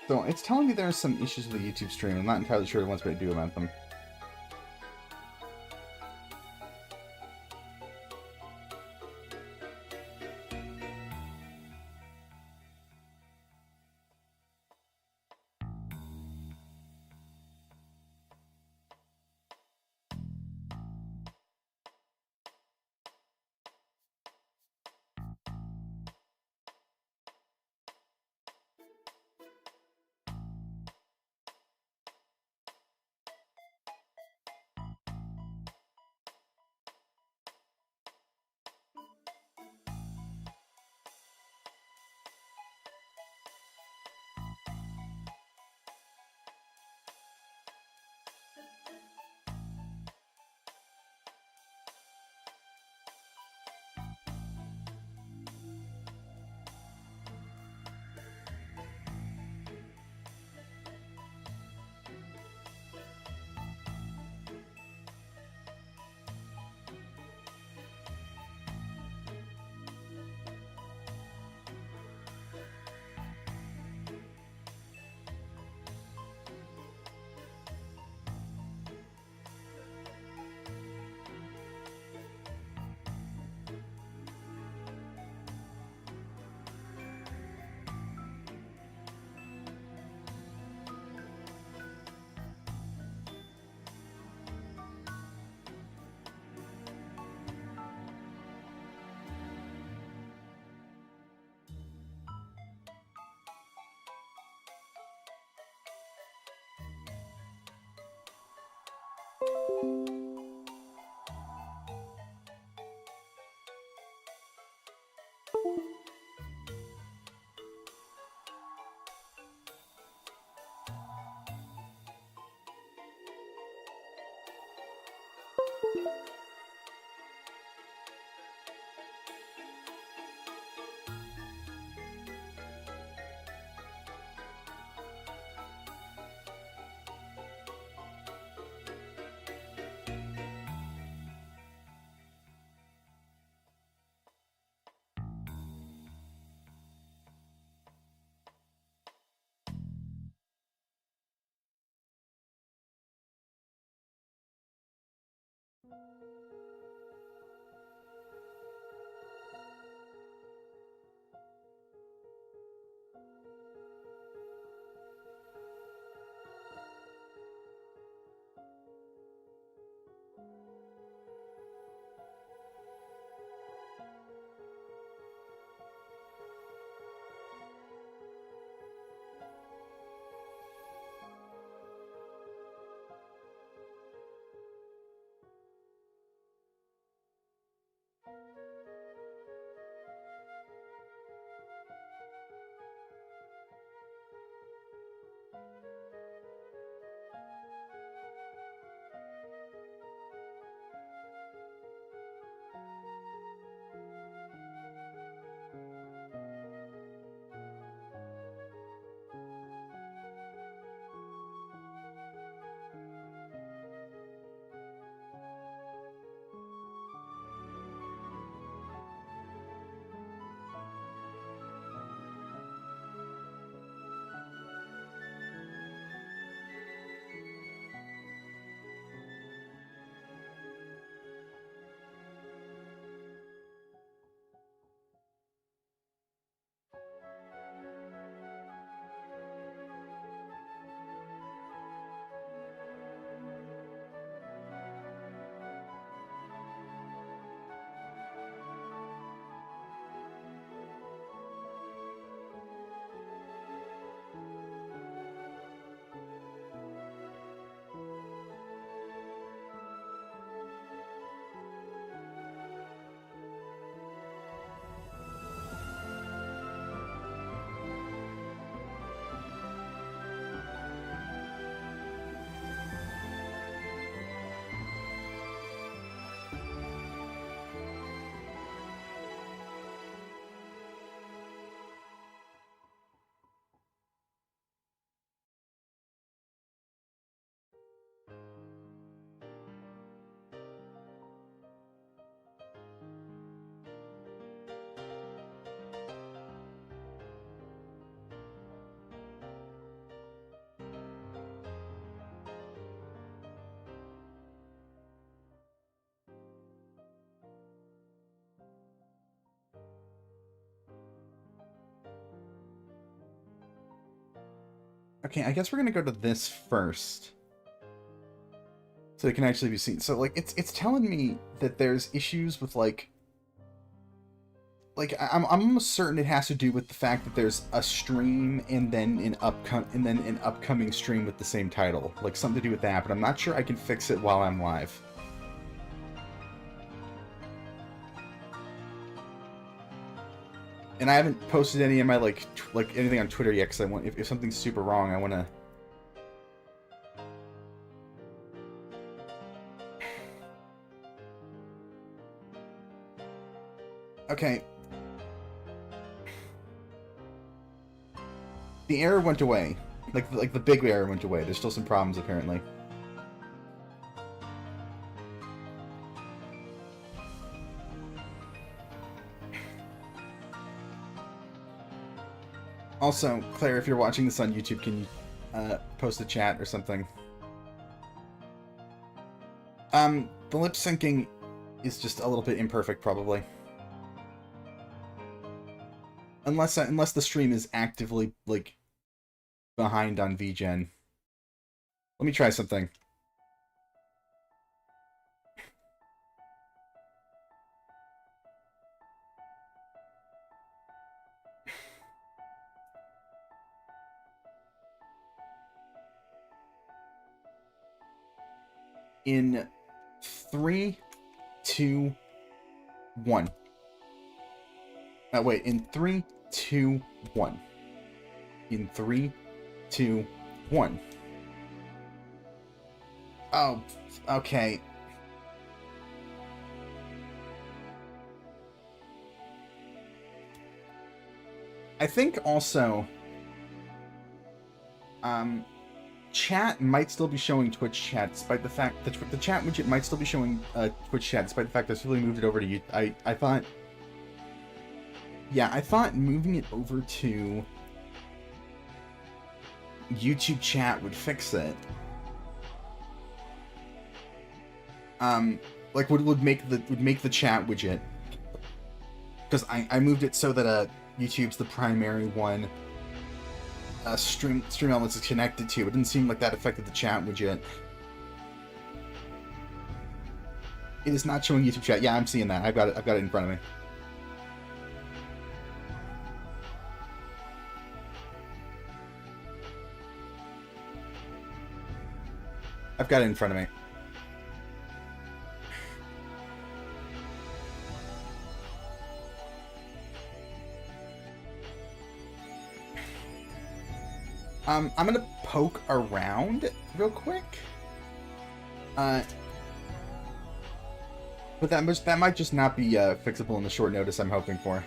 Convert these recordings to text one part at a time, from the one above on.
So it's telling me there are some issues with the YouTube stream. I'm not entirely sure what it wants me to do about them. Okay, I guess we're gonna go to this first. So it can actually be seen. So, like, it's telling me that there's issues with, like I'm almost certain it has to do with the fact that there's a stream and then an upcoming stream with the same title. Like, something to do with that, but I'm not sure I can fix it while I'm live. And I haven't posted any of my, like anything on Twitter yet, because I want, if something's super wrong, I want to... Okay. The error went away. Like the big error went away. There's still some problems, apparently. Also, Claire, if you're watching this on YouTube, can you post a chat or something? The lip syncing is just a little bit imperfect, probably. Unless the stream is actively, like, behind on VGen. Let me try something. In 3, 2, 1. Wait, in 3, 2, 1. In 3, 2, 1. Oh, okay. I think also, chat might still be showing Twitch chat, despite the fact that the chat widget might still be showing Twitch chat, despite the fact that I've really moved it over to you. I thought, yeah, I thought moving it over to YouTube chat would fix it. Like would make the chat widget, because I moved it so that YouTube's the primary one. Stream Elements is connected to. It didn't seem like that affected the chat widget. It is not showing YouTube chat. Yeah, I'm seeing that. I've got it in front of me. I've got it in front of me. I'm gonna poke around real quick. But that might just not be fixable in the short notice I'm hoping for.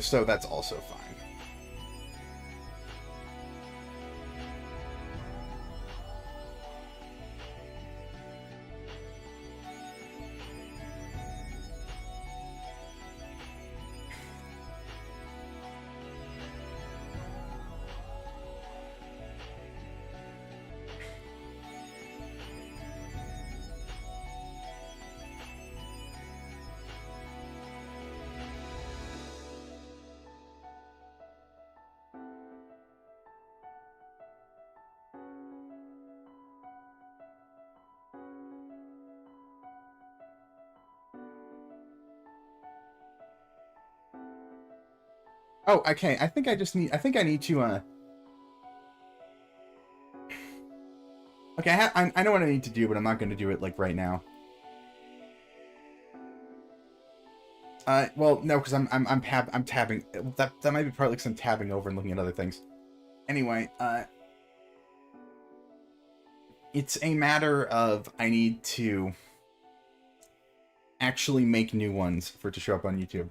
So that's also fine. Oh, okay. I think I need to, Okay, I know what I need to do, but I'm not going to do it, like, right now. Well, no, because I'm tabbing. That might be partly because I'm tabbing over and looking at other things. Anyway, it's a matter of I need to actually make new ones for it to show up on YouTube.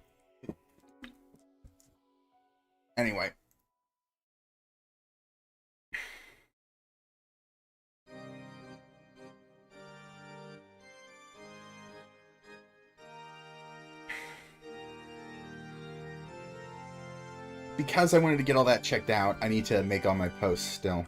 Anyway. Because I wanted to get all that checked out, I need to make all my posts still.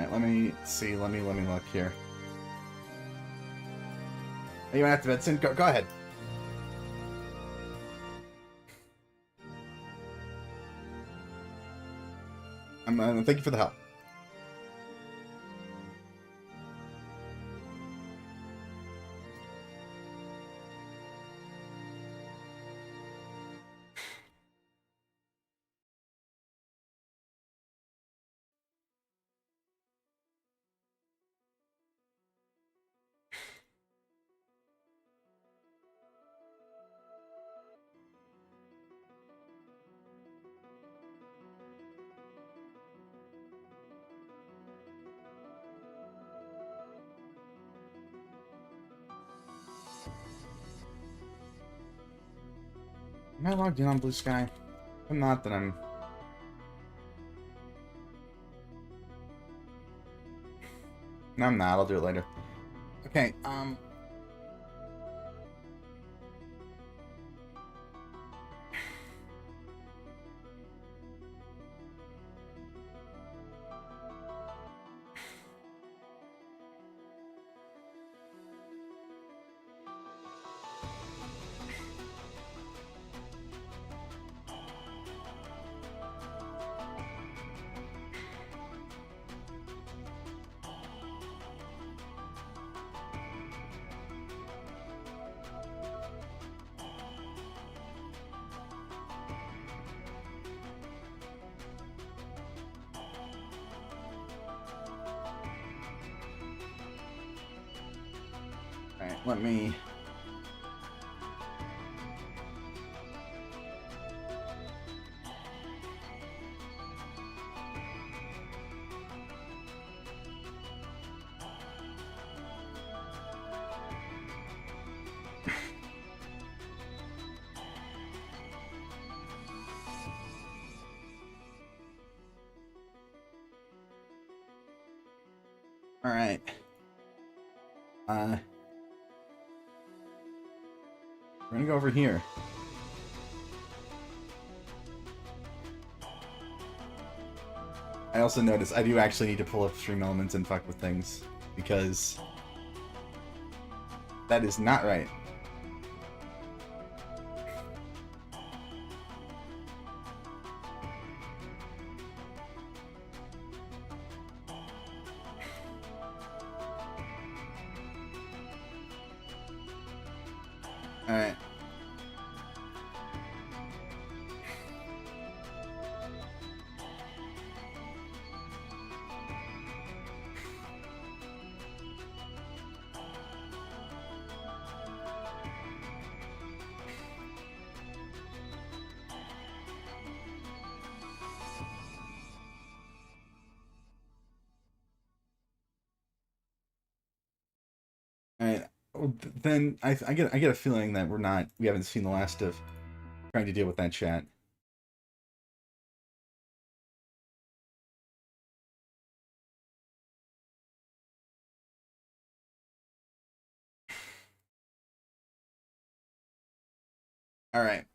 Alright, let me see. Let me look here. Are you have to bed soon? Go ahead. Thank you for the help. Am I logged in on Blue Sky? If I'm not, then I'm... No, I'm not. I'll do it later. Okay, alright, let me... Alright. We're gonna go over here. I also noticed I do actually need to pull up stream elements and fuck with things, because that is not right. Alright. Alright. Then I get a feeling that we haven't seen the last of trying to deal with that chat. Alright.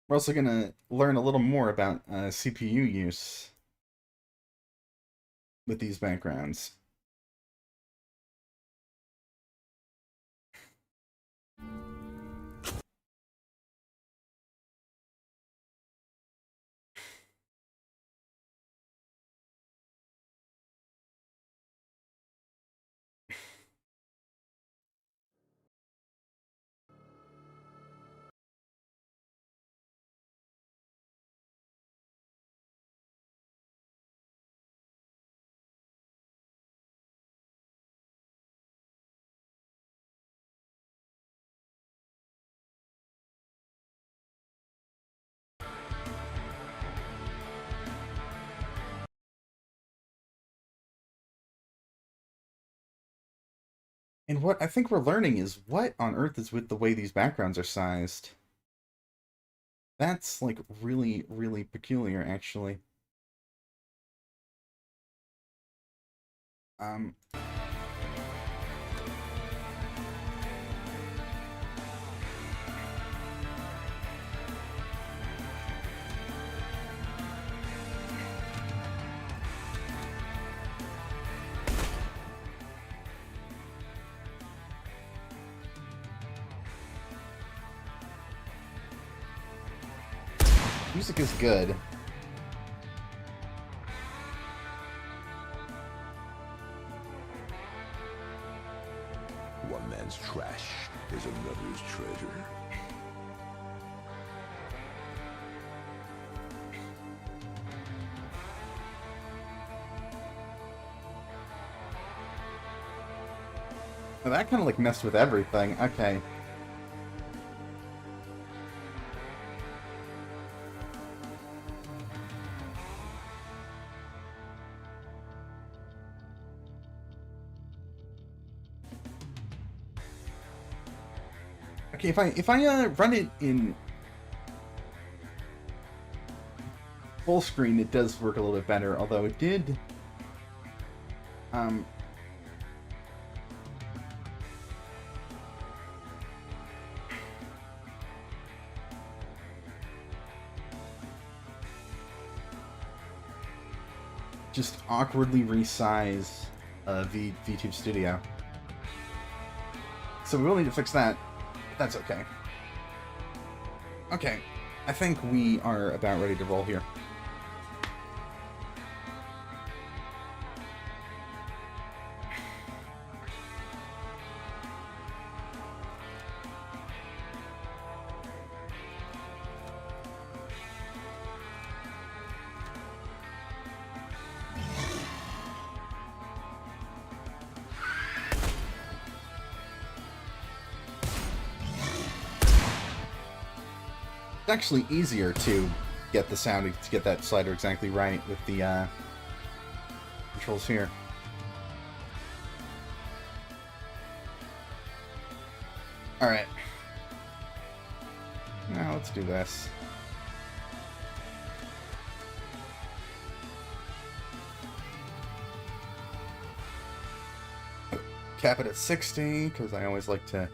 We're also gonna learn a little more about CPU use with these backgrounds. And what I think we're learning is what on earth is with the way these backgrounds are sized. That's, like, really, really peculiar, actually. Music is good. One man's trash is another's treasure. Well, that kind of like messed with everything. Okay. Okay, if I run it in full screen, it does work a little bit better. Although it did, just awkwardly resize Vtuber Studio. So we will need to fix that. That's okay. Okay, I think we are about ready to roll here. It's actually easier to get the sound, to get that slider exactly right with the controls here. Alright. Now let's do this. Cap it at 60, because I always like to.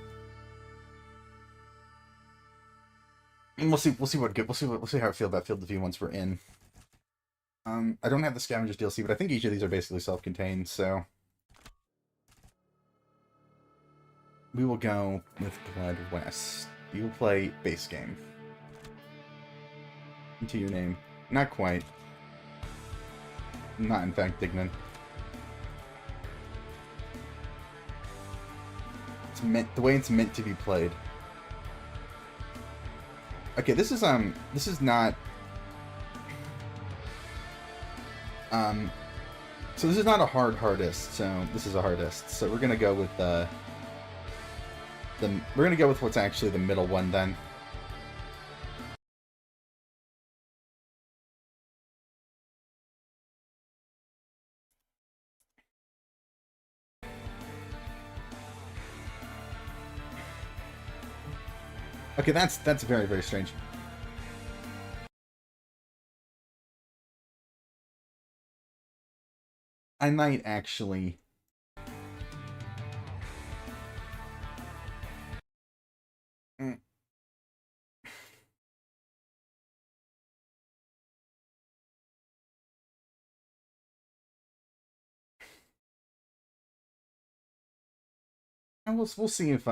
And we'll see what good. We'll see how I feel about Field of View once we're in. I don't have the Scavengers DLC, but I think each of these are basically self-contained, so we will go with Blood West. You will play base game. Into your name. Not quite. Not in fact Dignan. It's meant the way it's meant to be played. Okay, this is not so this is not a hardest, so this is a hardest. So we're gonna go with we're gonna go with what's actually the middle one then. Okay, that's very, very strange. I might actually. And we'll see if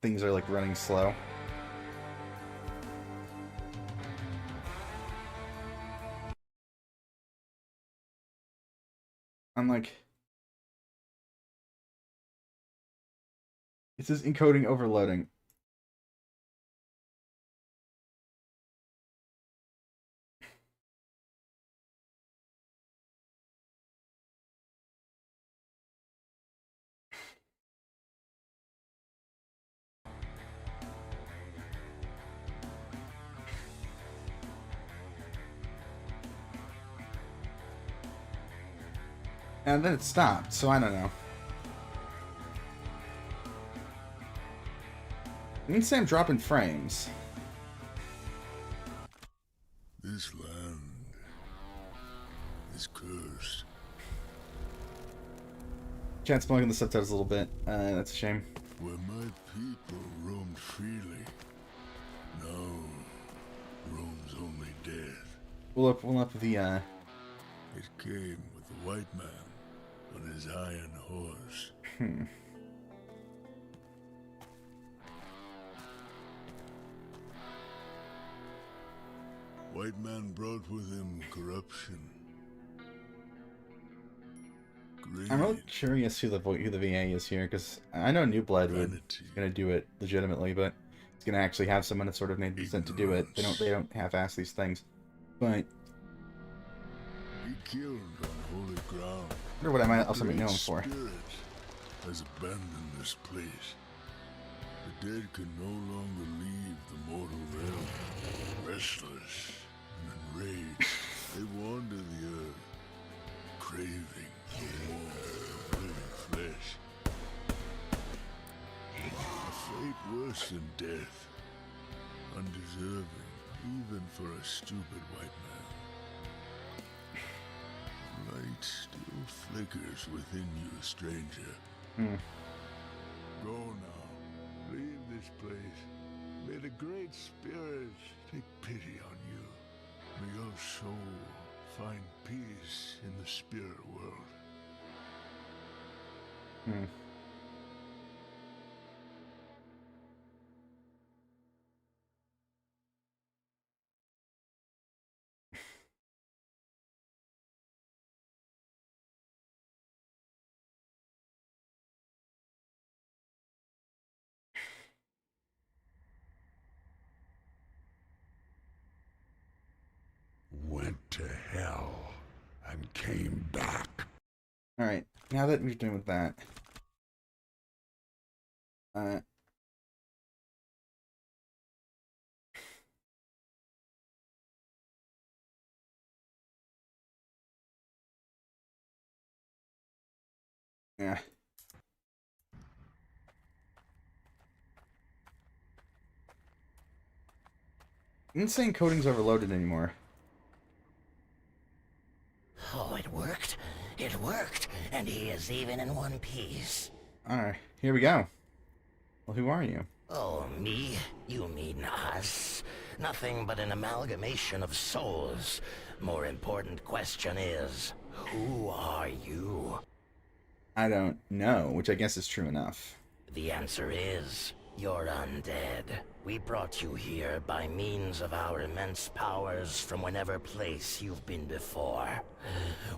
things are like running slow. I'm like, it says encoding overloading. And then it stopped, so I don't know. You can say I'm dropping frames. This land is cursed. Chat's blowing the subtitles a little bit. That's a shame. Where my people roamed freely, now roams only death. We'll up the It came with the white man on his iron horse. White man brought with him corruption. Greed, I'm really curious who the VA is here, because I know New Blood is vanity, gonna do it legitimately, but it's gonna actually have someone that's sort of made sent to do it. They don't half-ass these things. But he killed on holy ground. I wonder what I might also be known for. Spirit has abandoned this place. The dead can no longer leave the mortal realm. Restless and enraged, they wander the earth, craving for more of living flesh. A fate worse than death, undeserving even for a stupid white man. Light still flickers within you, stranger. Go now. Leave this place. May the Great Spirit take pity on you. May your soul find peace in the spirit world. Went to hell and came back. Alright, now that we're done with that, yeah. Insane coding's overloaded anymore. Oh, it worked. It worked. And he is even in one piece. Alright, here we go. Well, who are you? Oh, me? You mean us? Nothing but an amalgamation of souls. More important question is, who are you? I don't know, which I guess is true enough. The answer is, you're undead. We brought you here by means of our immense powers from whenever place you've been before.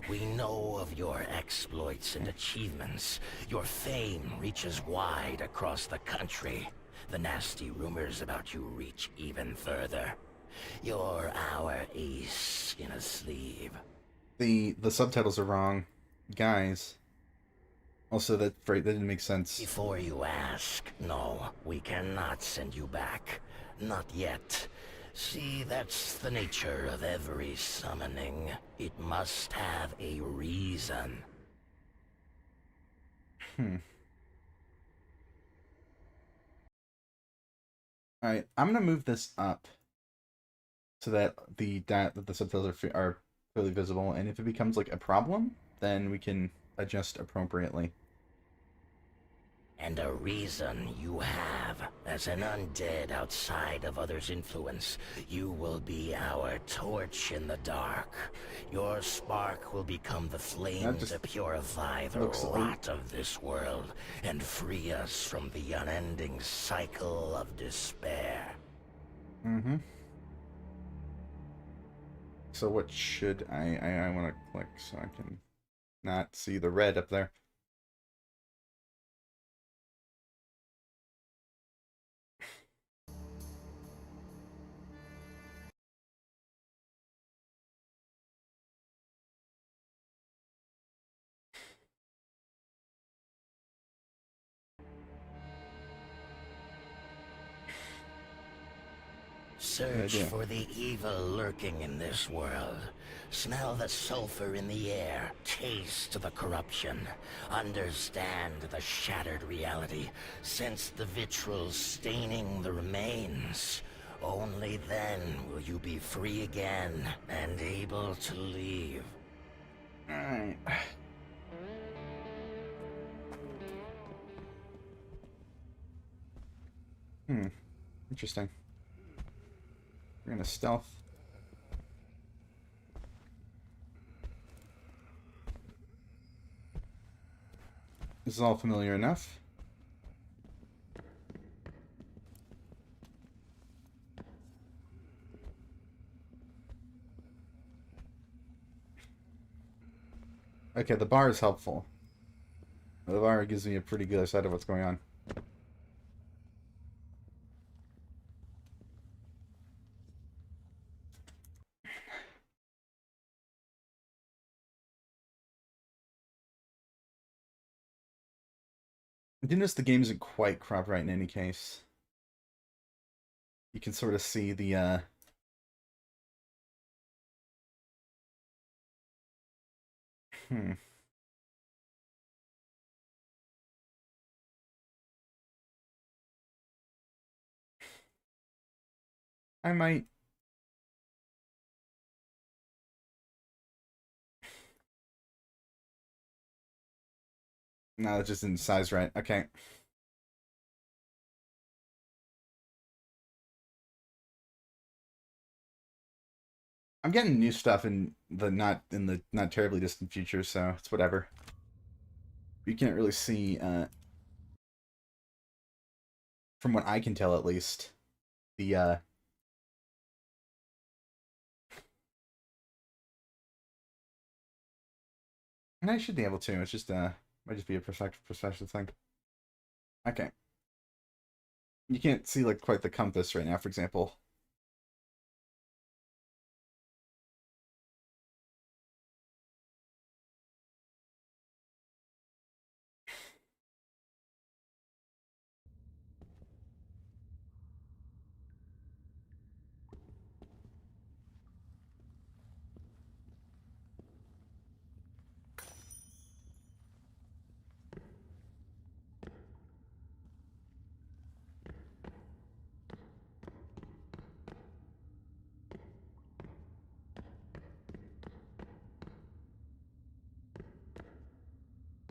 We know of your exploits and achievements. Your fame reaches wide across the country. The nasty rumors about you reach even further. You're our ace in a sleeve. The subtitles are wrong. Guys. Also, that didn't make sense. Before you ask, no, we cannot send you back. Not yet. See, that's the nature of every summoning. It must have a reason. Alright, I'm gonna move this up so that the subtitles are clearly visible, and if it becomes like a problem, then we can adjust appropriately. And a reason you have. As an undead outside of others' influence, you will be our torch in the dark. Your spark will become the flame to purify the rot of this world and free us from the unending cycle of despair. So what should I want to click so I can not see the red up there? Search for the evil lurking in this world. Smell the sulfur in the air. Taste the corruption. Understand the shattered reality. Sense the vitriol staining the remains. Only then will you be free again and able to leave. Alright. Interesting. We're gonna stealth. This is all familiar enough. Okay, the bar is helpful. The bar gives me a pretty good sight of what's going on. I do notice the game isn't quite cropped right in any case. You can sort of see the, Hmm. I might... No, it just didn't size right. Okay. I'm getting new stuff in the not terribly distant future, so it's whatever. You can't really see, from what I can tell at least, the, and I should be able to. It's just, might just be a perspective thing. Okay. You can't see, like, quite the compass right now, for example.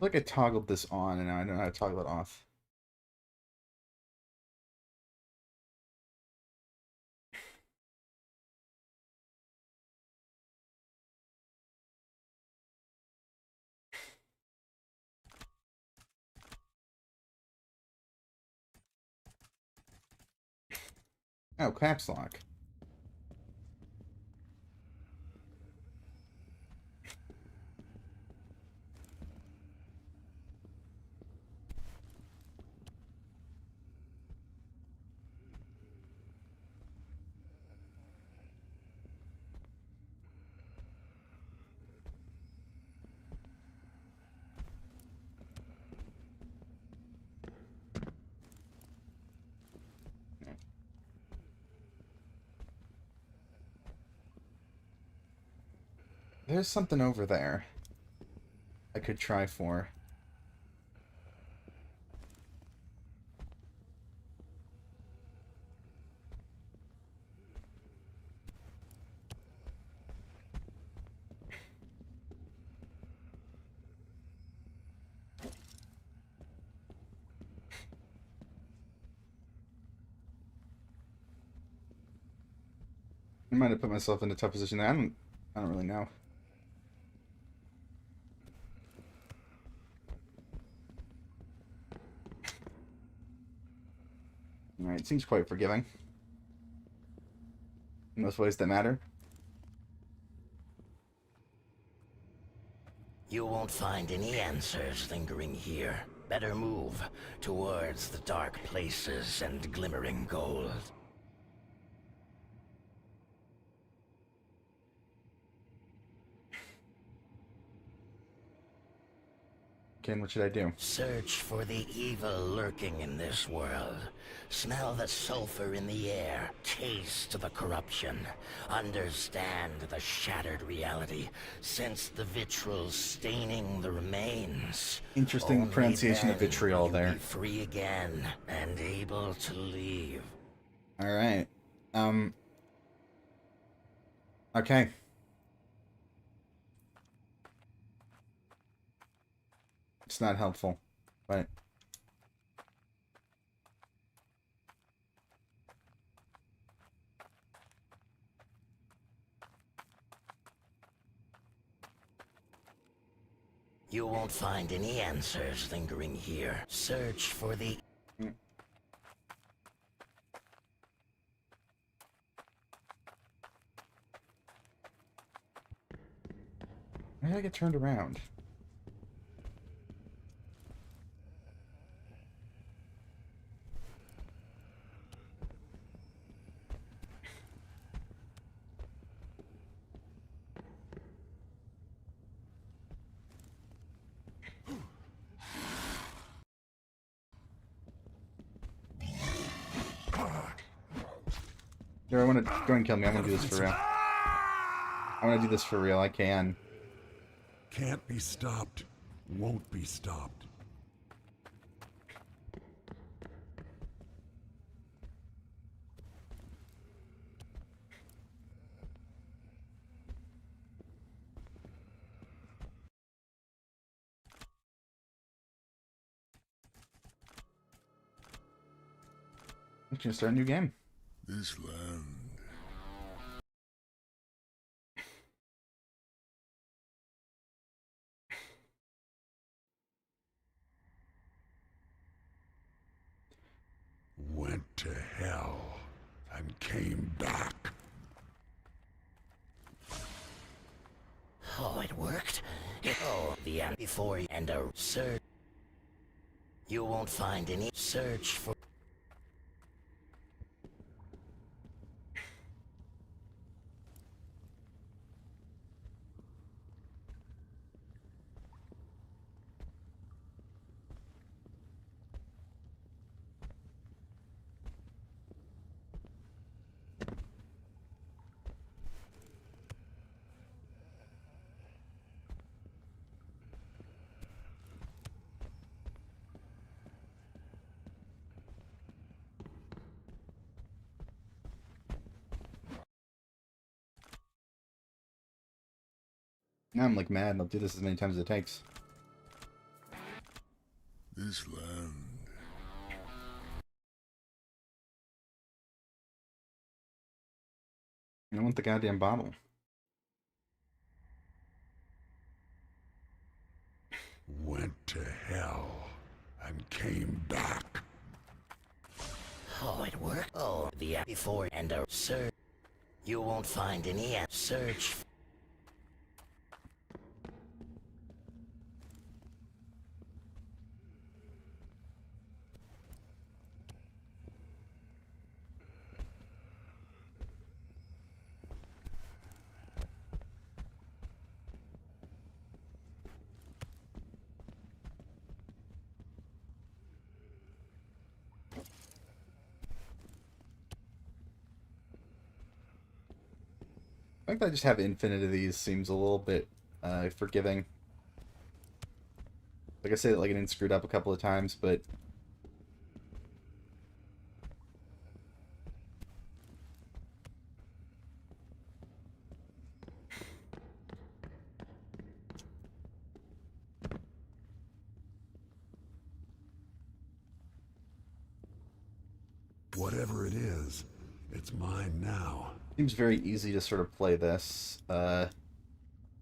I feel like I toggled this on, and now I don't know how to toggle it off. Oh, caps lock. There's something over there I could try for. I might have put myself in a tough position there. I don't really know. Alright, seems quite forgiving. In most ways that matter. You won't find any answers lingering here. Better move towards the dark places and glimmering gold. Okay, what should I do? Search for the evil lurking in this world. Smell the sulfur in the air. Taste the corruption. Understand the shattered reality. Sense the vitriol staining the remains. Interesting Only pronunciation of then vitriol will you there. be free again and able to leave. Alright. Okay. It's not helpful, but... You won't find any answers lingering here. Search for the... Why did I get turned around? Here, I want to go ahead and kill me. I'm gonna do this for real. I want to do this for real. I can. Can't be stopped. Won't be stopped. I'm just gonna start a new game. This land Went to hell and came back. Oh, it worked. Oh, the end before you and a search. You won't find any search for. Now I'm like mad and I'll do this as many times as it takes. This land I want the goddamn bottle. Went to hell and came back. Oh, it worked. Oh, the end before and a search. You won't find any search. The fact that I just have infinite of these seems a little bit forgiving. Like I say, like, I didn't screwed up a couple of times, but Whatever it is, it's mine now. seems very easy to sort of play this. I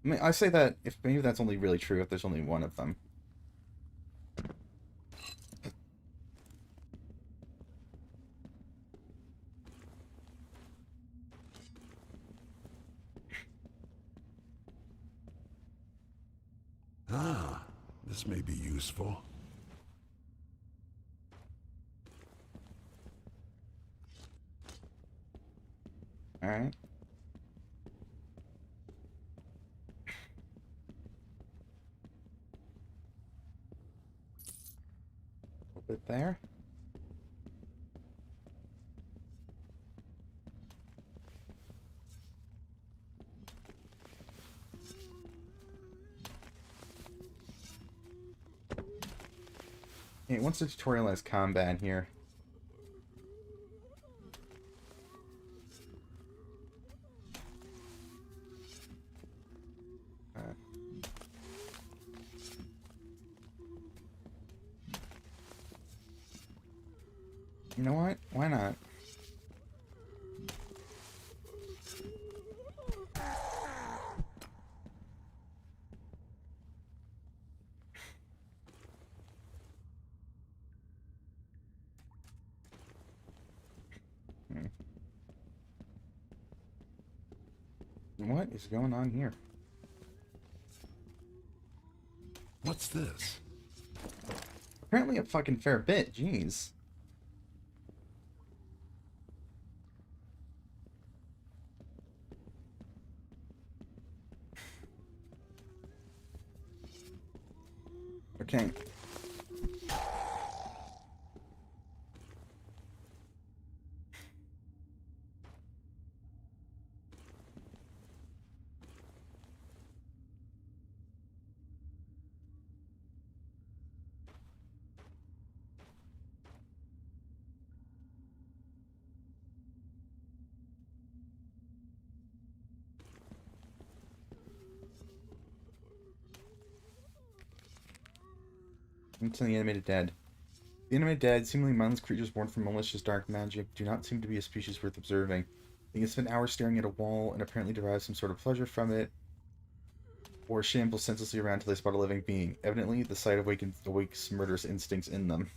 mean, I say that if maybe that's only really true if there's only one of them. Ah, this may be useful. Alright. A bit there. Hey, once the tutorial has combat here. You know what? Why not? What is going on here? What's this? Apparently a fucking fair bit, jeez. Okay. Into the animated dead. The animated dead, seemingly mindless creatures born from malicious dark magic, do not seem to be a species worth observing. They can spend hours staring at a wall and apparently derive some sort of pleasure from it, or shamble senselessly around until they spot a living being. Evidently, the sight awakes murderous instincts in them.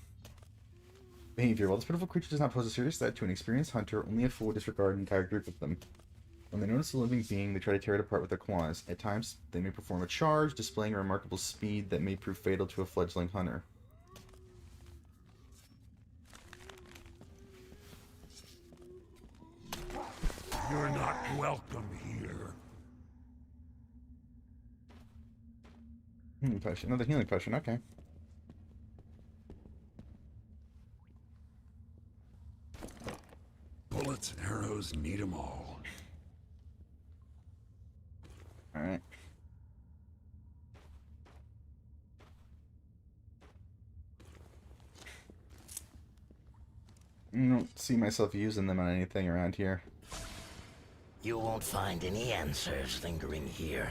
Behavior. While this pitiful creature does not pose a serious threat to an experienced hunter, only a fool would disregard an entire group of them. When they notice a living being, they try to tear it apart with their claws. At times, they may perform a charge, displaying a remarkable speed that may prove fatal to a fledgling hunter. You're not welcome here. Healing potion. Another healing potion, okay. Bullets and arrows need 'em all. Alright. I don't see myself using them on anything around here. You won't find any answers lingering here.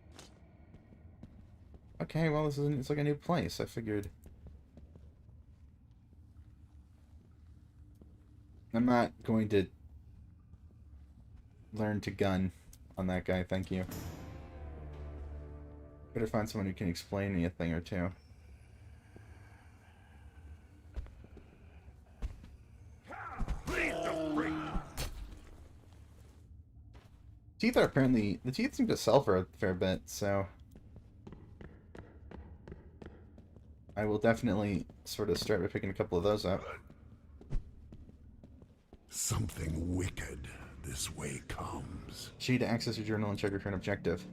Okay, well, it's like a new place. I figured. I'm not going to learn to gun on that guy, thank you. Better find someone who can explain me a thing or two. Teeth are apparently... The teeth seem to sell for a fair bit, so... I will definitely sort of start by picking a couple of those up. Something wicked this way comes. G to access your journal and check your current objective.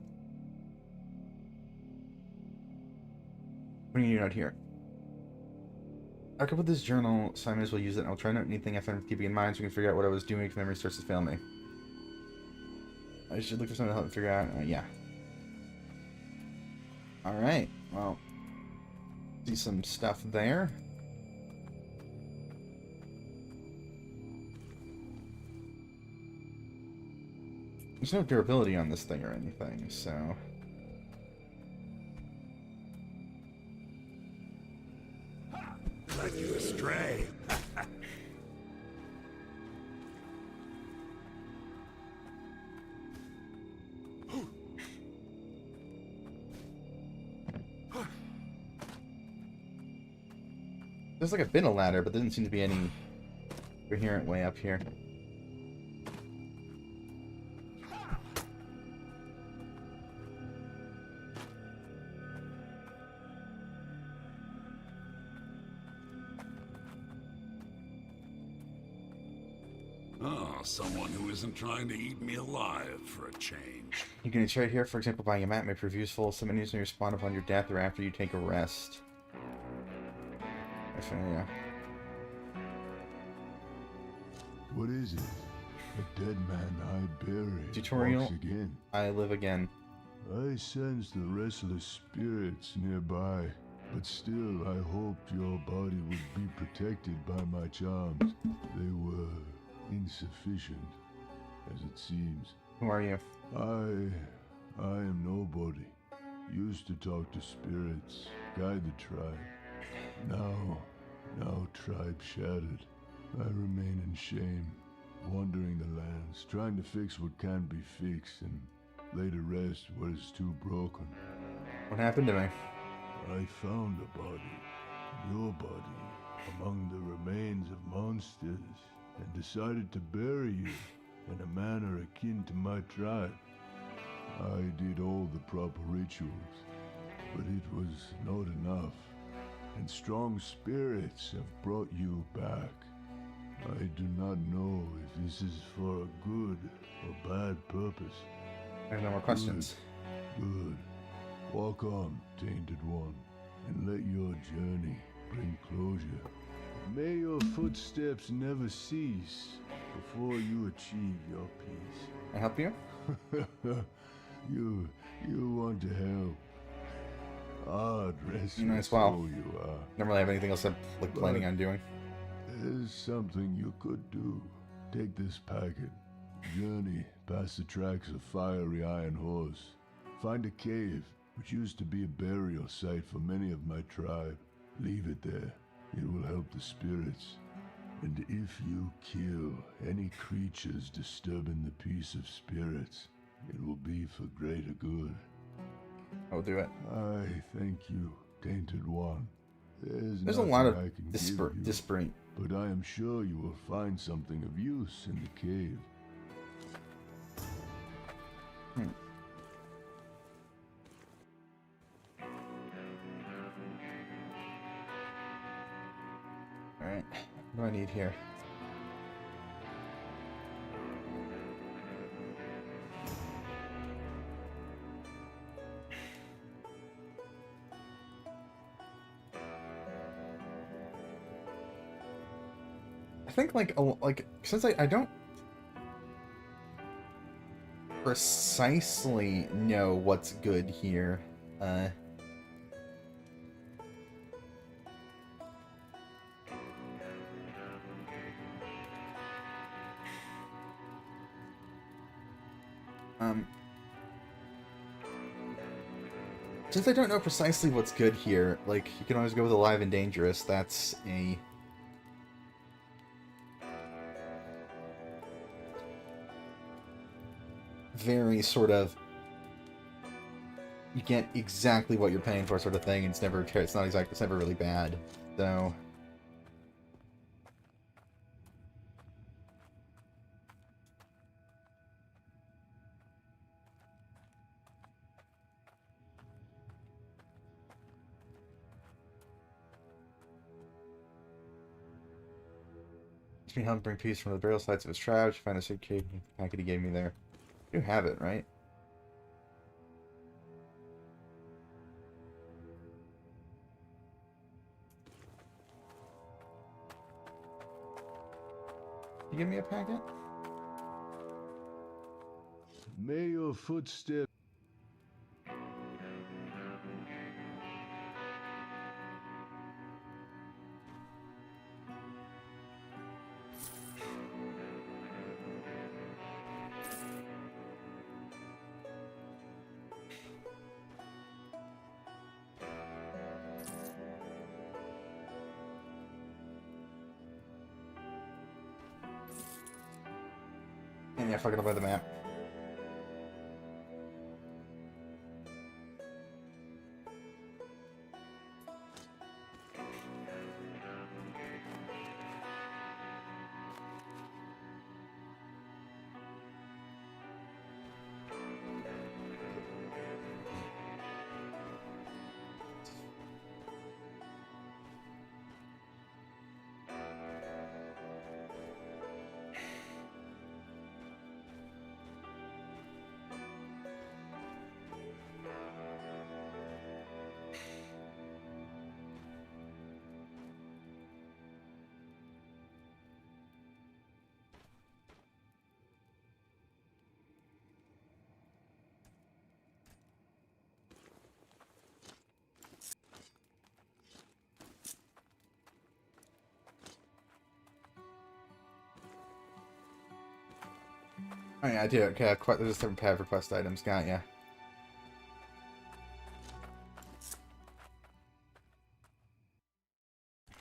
What do you note here? I could put this journal, so I may as well use it. I'll try to note anything I find worth keeping in mind so we can figure out what I was doing if memory starts to fail me. I should look for something to help me figure out. Yeah. Alright, well. See some stuff there. There's no durability on this thing or anything, so... Led you astray. There's like a bit of ladder, but there doesn't seem to be any coherent way up here. Oh, someone who isn't trying to eat me alive for a change. You can trade here, for example, buying a map may prove useful. Some enemies may respawn upon your death or after you take a rest. Yeah. What is it? A dead man I buried Tutorial. walks again. I live again. I sense the restless spirits nearby, but still I hoped your body would be protected by my charms. They were insufficient, as it seems. Who are you? I am nobody. Used to talk to spirits, guide the tribe. Now tribe shattered. I remain in shame, wandering the lands, trying to fix what can't be fixed, and lay to rest what is too broken. What happened to me? I found a body, your body, among the remains of monsters, and decided to bury you in a manner akin to my tribe. I did all the proper rituals, but it was not enough, and strong spirits have brought you back. I do not know if this is for a good or bad purpose. I have no more questions. Good. Walk on, Tainted One, and let your journey bring closure. May your footsteps never cease before you achieve your peace. Can I help you? You want to help. Odd restless Nice, well. soul you are. Don't really have anything else I'm planning on doing. There's something you could do. Take this packet. Journey past the tracks of fiery iron horse. Find a cave, which used to be a burial site for many of my tribe. Leave it there. It will help the spirits. And if you kill any creatures disturbing the peace of spirits, it will be for greater good. I'll do it. I thank you, Tainted One. There's a lot of I can give you, disparate. but I am sure you will find something of use in the cave. Alright, what do I need here? I think like since I don't precisely know what's good here, since I don't know precisely what's good here, like, you can always go with Alive and Dangerous. That's a very sort of, you get exactly what you're paying for sort of thing. It's never really bad. So me help bring peace from the burial sites of his tribe. To find the suitcase packet he gave me there. You have it, right? You give me a packet? May your footsteps... And yeah, fucking up by the map. Oh yeah, I do. Okay, there's a different pad for quest items. Got ya.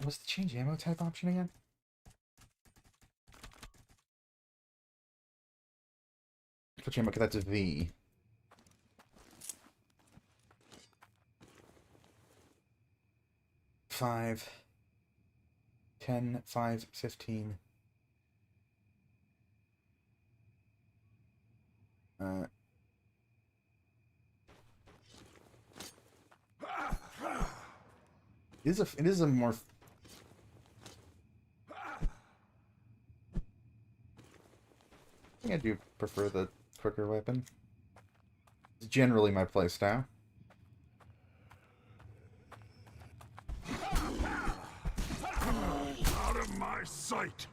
What's the change ammo type option again? Switch ammo, okay, that's a V. 5, 10, 5, 15. It is a more... I think I do prefer the quicker weapon. It's generally my playstyle. Out of my sight!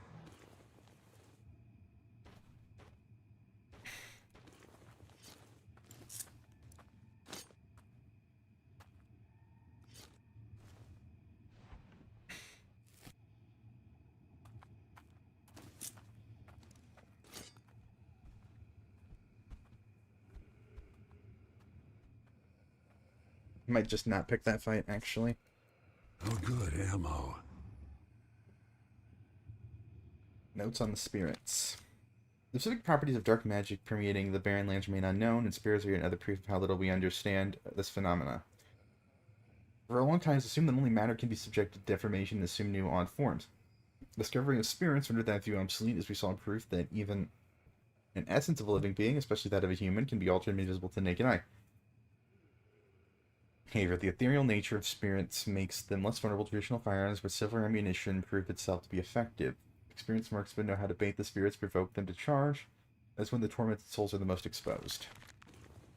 I might just not pick that fight, actually. Oh, good. ammo. Notes on the spirits. The specific properties of dark magic permeating the barren lands remain unknown, and spirits are yet another proof of how little we understand this phenomena. For a long time, it's assumed that only matter can be subjected to deformation and assume new odd forms. Discovering of spirits rendered that view obsolete, as we saw proof that even an essence of a living being, especially that of a human, can be altered and made visible to the naked eye. However, the ethereal nature of spirits makes them less vulnerable to traditional firearms, but silver ammunition proved itself to be effective. Experienced marksmen know how to bait the spirits, provoke them to charge. That's when the tormented souls are the most exposed.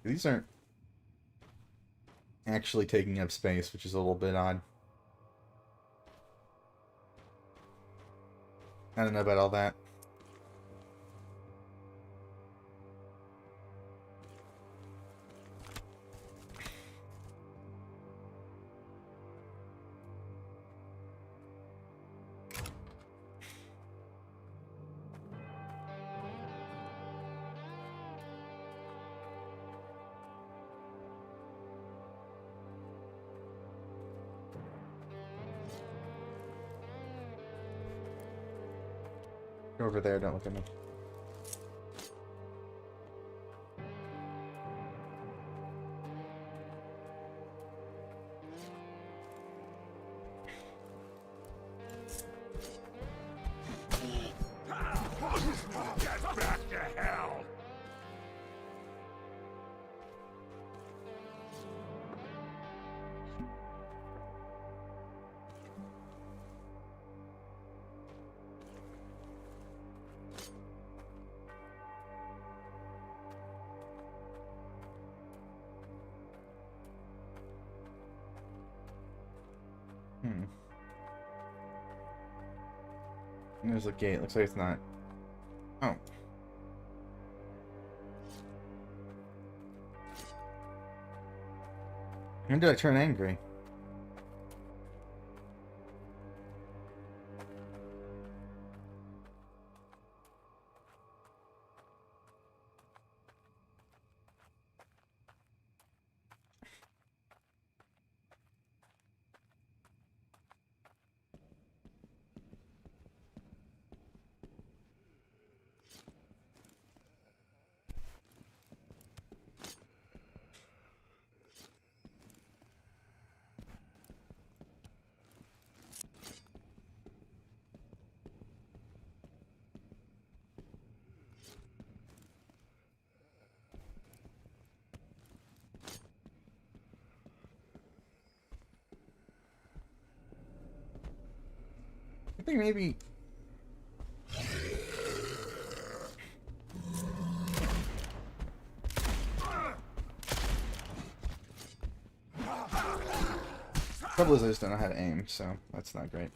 These aren't actually taking up space, which is a little bit odd. I don't know about all that. Go over there, don't look at me. Get back to hell! There's a gate. Looks like it's not. Oh. When did I turn angry? I think maybe... Trouble is I just don't know how to aim, so that's not great.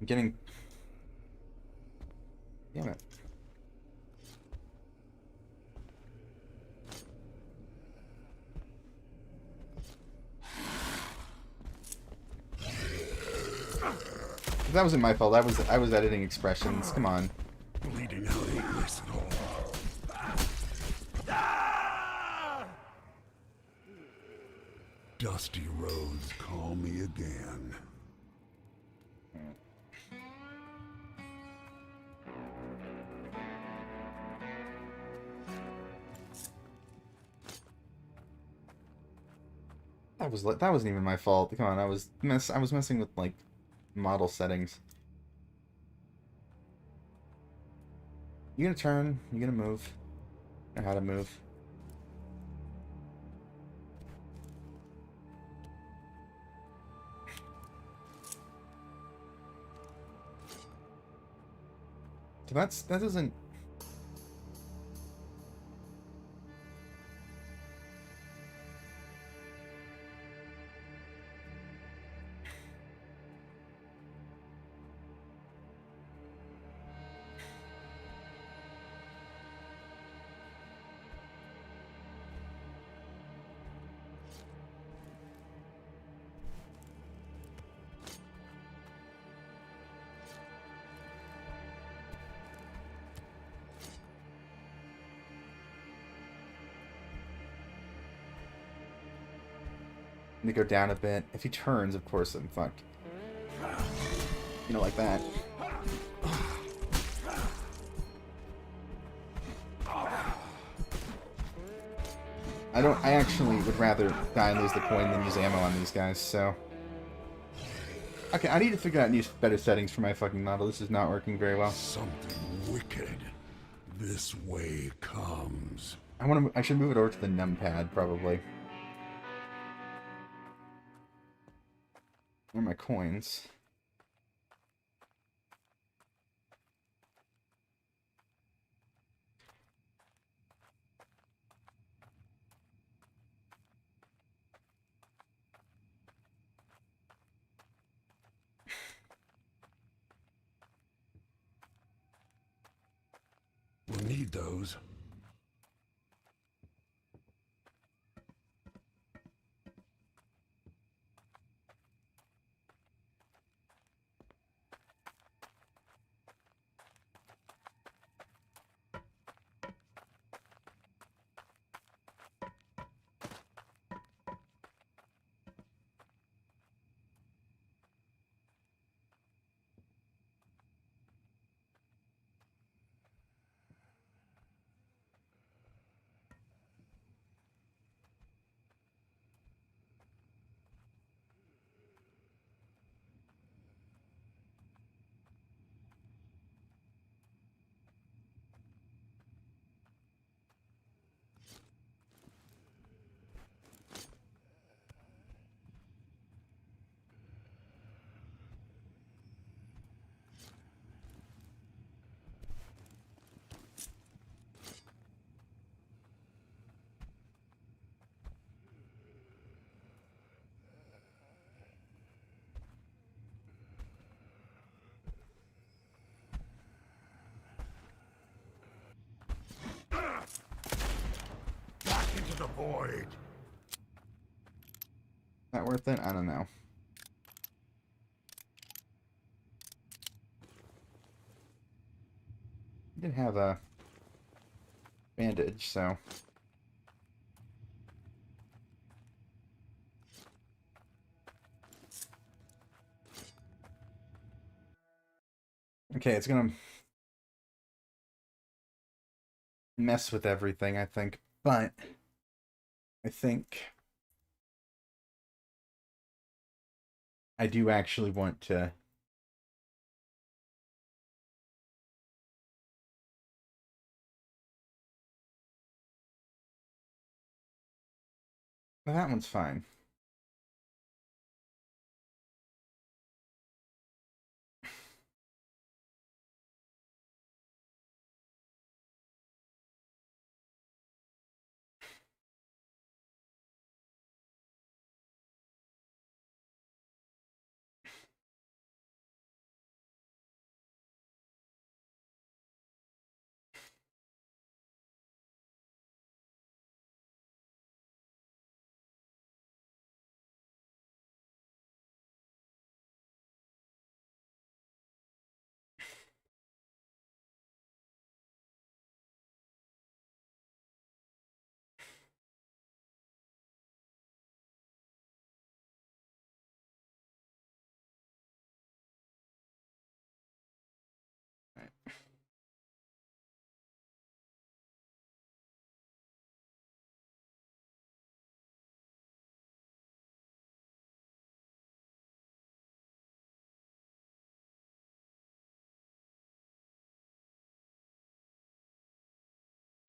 I'm getting... Damn it. That wasn't my fault. I was editing expressions. Come on. Bleeding out ain't nice at all. Dusty roads call me again. That wasn't even my fault. Come on, I was messing with like model settings. You gonna turn? You gonna move? Know how to move? So that doesn't... To go down a bit. If he turns, of course, I'm fucked. You know, like that. I actually would rather die and lose the coin than use ammo on these guys, so... Okay, I need to figure out new, better settings for my fucking model. This is not working very well. Something wicked. This way comes. I should move it over to the numpad, probably. Where are my coins? We'll need those. Back into the void. That worth it? I don't know. I did have a bandage, so... Okay, it's gonna mess with everything, I think. But I think I do actually want to... Well, that one's fine.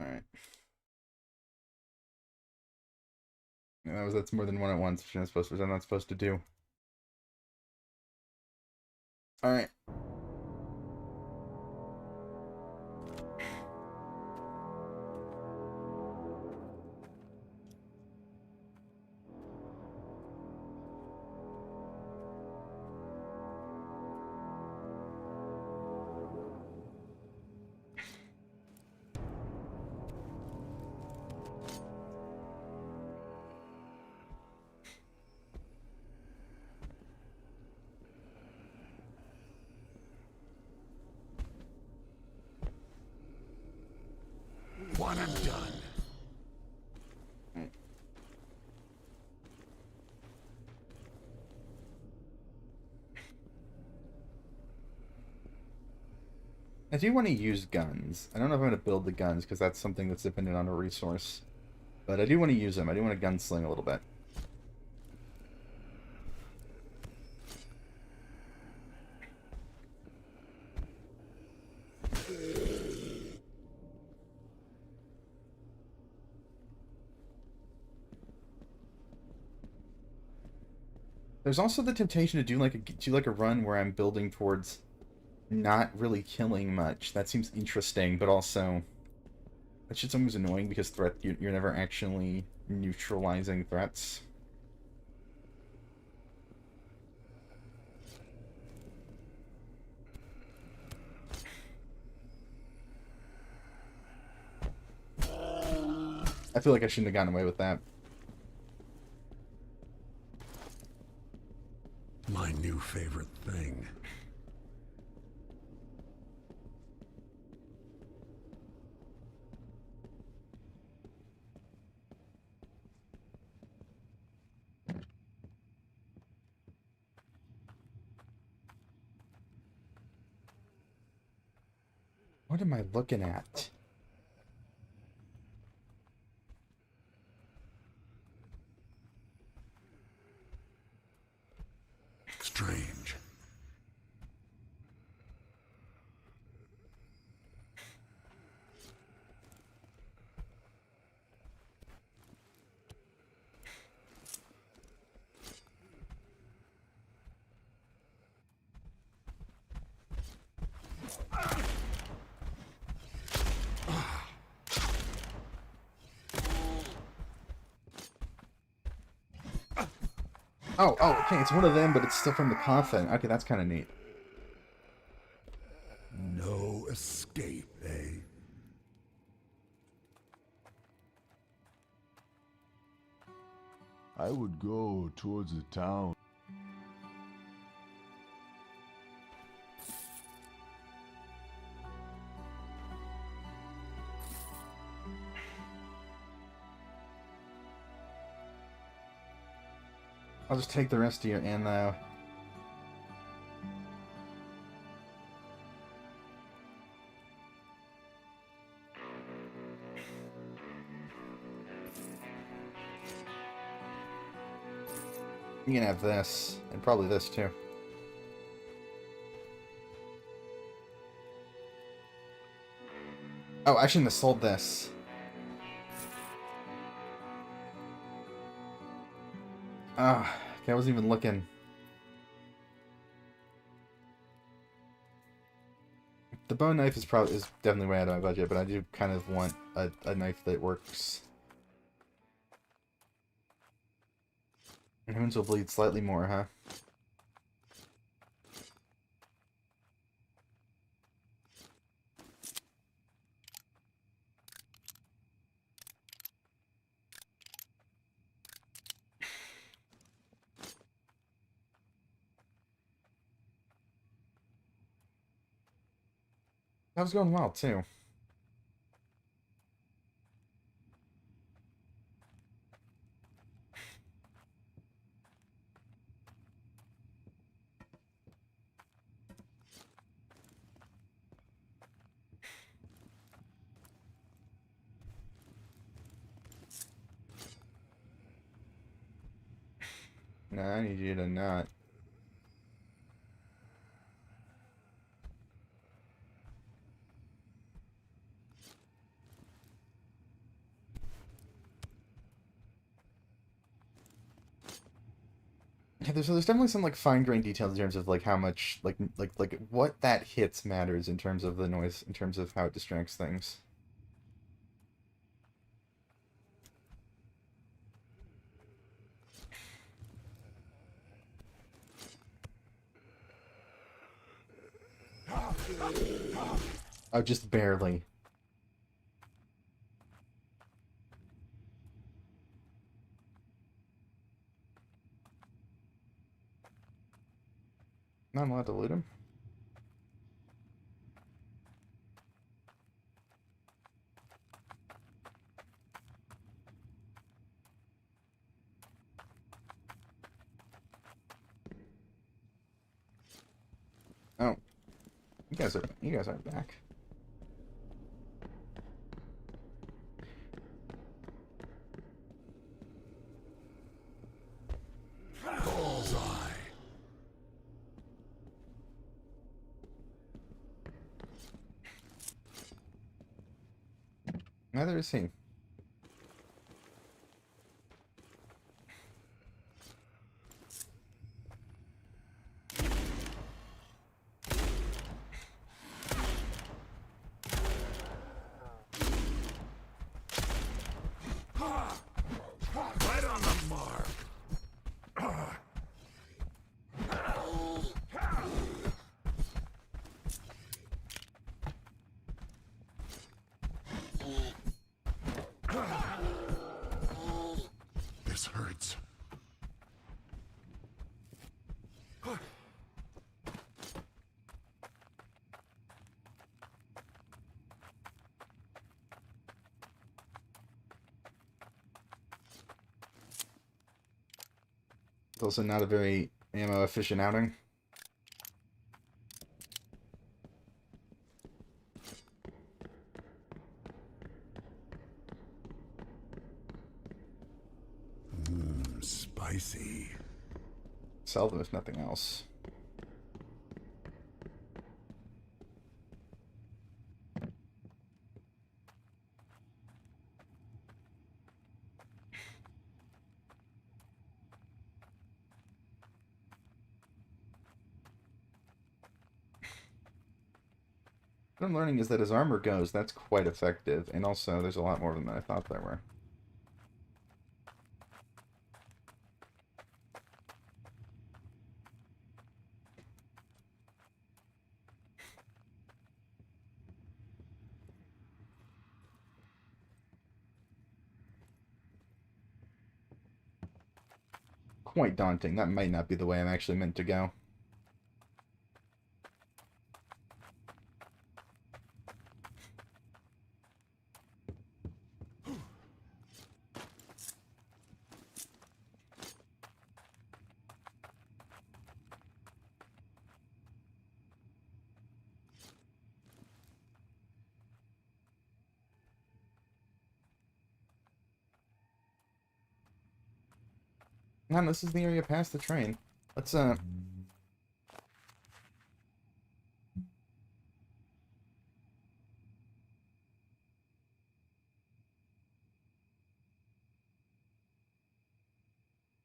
Alright. That's more than one at once, which I'm not supposed to do. Alright. I do want to use guns. I don't know if I'm going to build the guns, because that's something that's dependent on a resource. But I do want to use them. I do want to gunsling a little bit. There's also the temptation to do like a run where I'm building towards not really killing much. That seems interesting, but also that shit's always annoying because you're never actually neutralizing threats. I feel like I shouldn't have gotten away with that. My new favorite thing. What am I looking at? Strange. Oh, okay, it's one of them, but it's still from the coffin. Okay, that's kind of neat. No escape, eh? I would go towards the town. I'll just take the rest of your ammo. You can have this, and probably this too. Oh, I shouldn't have sold this. Ah, okay, I wasn't even looking. The bone knife is definitely way out of my budget, but I do kind of want a knife that works. Wounds will bleed slightly more, huh? That was going well, too. No, I need you to not. Yeah, there's definitely some like fine-grained details in terms of like how much like what that hits matters in terms of the noise, in terms of how it distracts things. Oh, just barely. Not allowed to loot him. Oh, you guys are back. Neither is he. Right on the mark. This hurts. It's also not a very ammo-efficient outing. Spicy. Sell them if nothing else. What I'm learning is that as armor goes, that's quite effective, and also there's a lot more of them than I thought there were. Quite daunting. That might not be the way I'm actually meant to go. Man, this is the area past the train. Let's,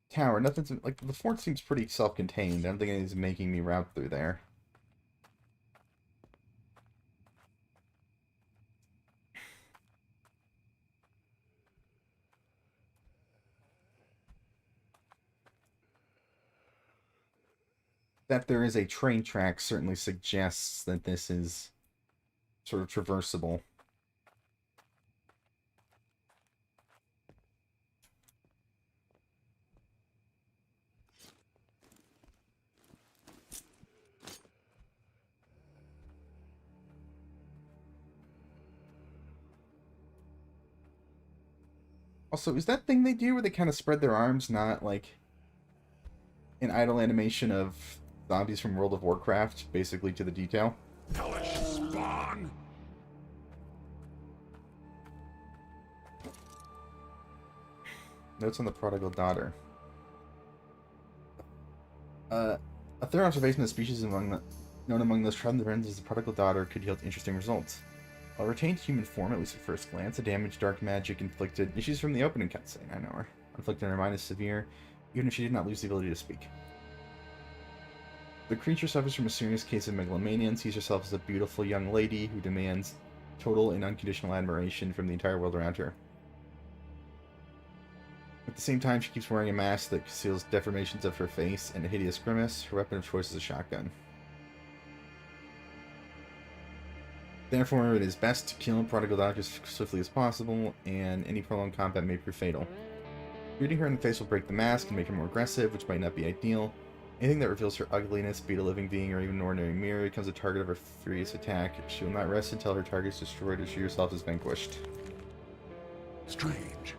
Tower. Nothing's... Like, the fort seems pretty self-contained. I don't think anything's making me route through there. That there is a train track certainly suggests that this is sort of traversable. Also, is that thing they do where they kind of spread their arms not like an idle animation of zombies from World of Warcraft, basically to the detail? Hellish spawn! Notes on the prodigal daughter. A thorough observation of the species known among those traveling the friends as the prodigal daughter could yield interesting results. While retained human form, at least at first glance, the damage dark magic inflicted... She's from the opening cutscene, I know her. Inflicted on her mind is severe, even if she did not lose the ability to speak. The creature suffers from a serious case of megalomania and sees herself as a beautiful young lady who demands total and unconditional admiration from the entire world around her. At the same time, she keeps wearing a mask that conceals deformations of her face and a hideous grimace. Her weapon of choice is a shotgun. Therefore, it is best to kill Prodigal Daughter as swiftly as possible, and any prolonged combat may prove fatal. Shooting her in the face will break the mask and make her more aggressive, which might not be ideal. Anything that reveals her ugliness, be it a living being or even an ordinary mirror, becomes a target of her furious attack. She will not rest until her target is destroyed or she herself is vanquished. Strange.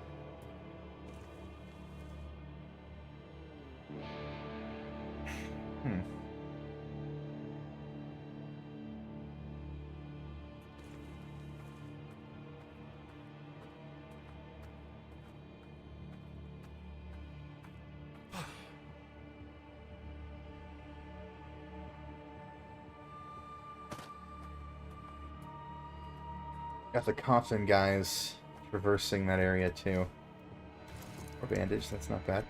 Got the coffin, guys. Reversing that area too. Or bandage, that's not bad.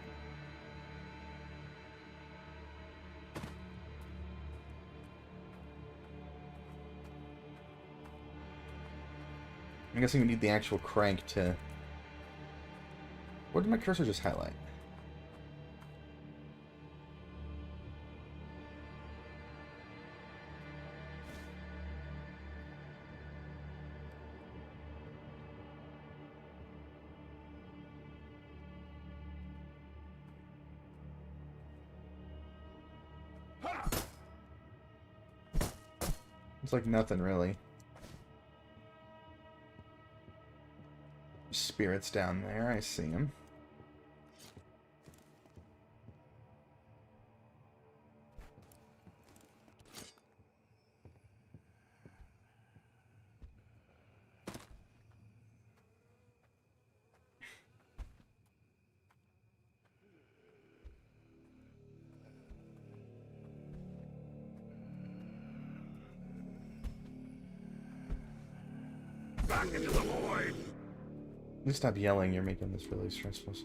I'm guessing we need the actual crank to... What did my cursor just highlight? It's like nothing really. Spirits down there, I see him. Back into the void! Please stop yelling, you're making this really stressful, sir.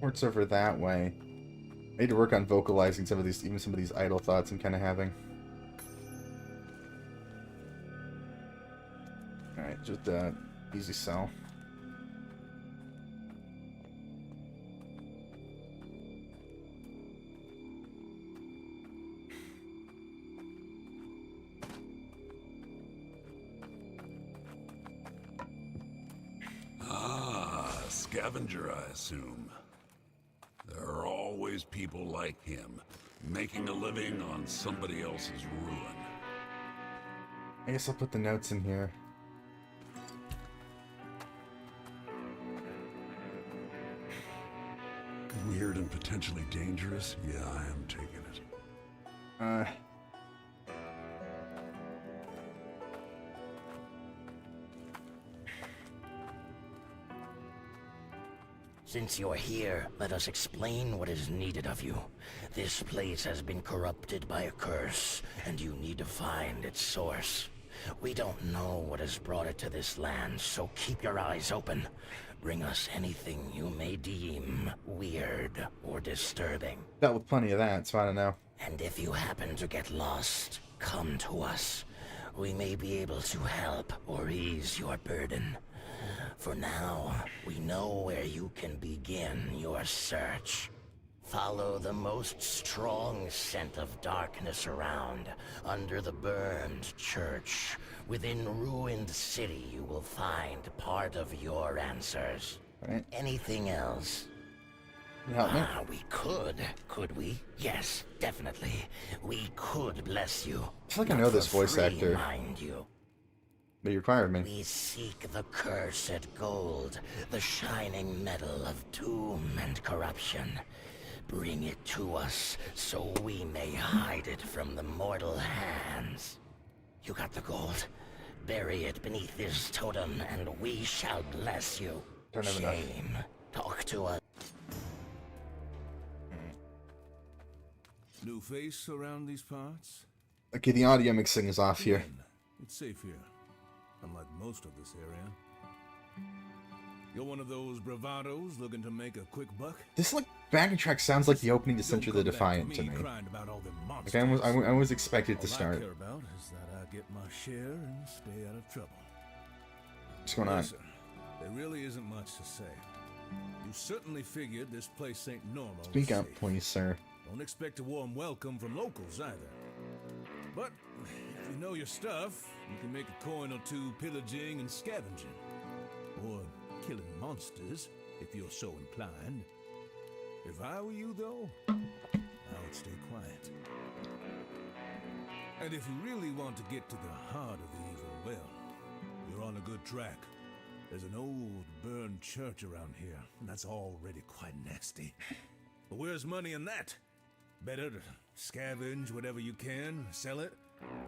It's over that way. I need to work on vocalizing some of these, even some of these idle thoughts I'm kind of having. Alright, just easy sell. Ah, scavenger, I assume. There are always people like him, making a living on somebody else's ruin. I guess I'll put the notes in here. Weird and potentially dangerous? Yeah, I am taking it. Since you're here, let us explain what is needed of you. This place has been corrupted by a curse, and you need to find its source. We don't know what has brought it to this land, so keep your eyes open. Bring us anything you may deem weird or disturbing. Dealt with plenty of that, so I don't know. And if you happen to get lost, come to us. We may be able to help or ease your burden. For now, we know where you can begin your search. Follow the most strong scent of darkness around, under the burned church. Within ruined city, you will find part of your answers. Right. Anything else? Can you help me? We could we? Yes, definitely. We could bless you. I feel like I know this For voice free, actor. mind you. But you required me. We seek the cursed gold, the shining metal of doom and corruption. Bring it to us, so we may hide it from the mortal hands. You got the gold? Bury it beneath this totem, and we shall bless you. Don't have enough. Shame. Talk to us. New face around these parts? Okay, the audio mixing is off here. It's safe here, unlike most of this area. You're one of those bravados looking to make a quick buck? This like backing track sounds like the opening to Don't Center the come back Defiant to me. crying about all them Like I monsters. was expected to All I start. care about is that I get my share and stay out of trouble. What's going on? Listen, there really isn't much to say. You certainly figured this place ain't normal. Speak up, safe. please, sir. Don't expect a warm welcome from locals either. But if you know your stuff, you can make a coin or two pillaging and scavenging. Or killing monsters, if you're so inclined. If I were you, though, I would stay quiet. And if you really want to get to the heart of the evil, well, you're on a good track. There's an old burned church around here, and that's already quite nasty. But where's money in that? Better to scavenge whatever you can, sell it,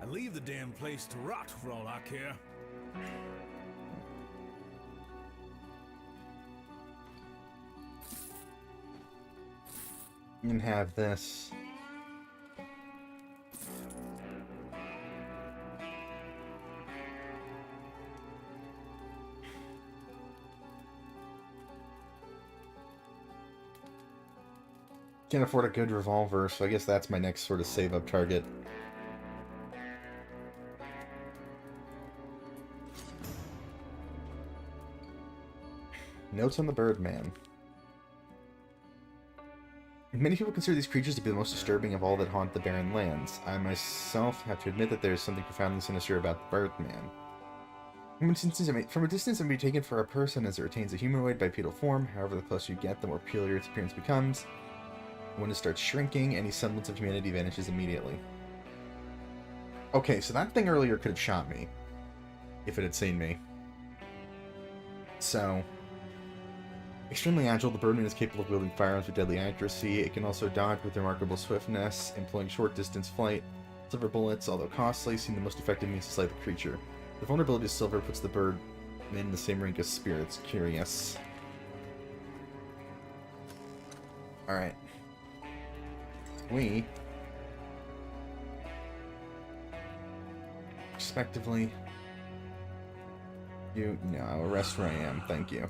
and leave the damn place to rot for all I care. You can have this. Can't afford a good revolver, so I guess that's my next sort of save-up target. Notes on the Birdman. Many people consider these creatures to be the most disturbing of all that haunt the barren lands. I myself have to admit that there is something profoundly sinister about the Birdman. From a distance, it may be taken for a person as it retains a humanoid bipedal form. However, the closer you get, the more peculiar its appearance becomes. When it starts shrinking, any semblance of humanity vanishes immediately. Okay, so that thing earlier could have shot me. If it had seen me. So... extremely agile, the Birdman is capable of wielding firearms with deadly accuracy. It can also dodge with remarkable swiftness, employing short-distance flight. Silver bullets, although costly, seem the most effective means to slay the creature. The vulnerability to silver puts the Birdman in the same rank as spirits. Curious. Alright. We... respectively... you... no, arrest where I am, thank you.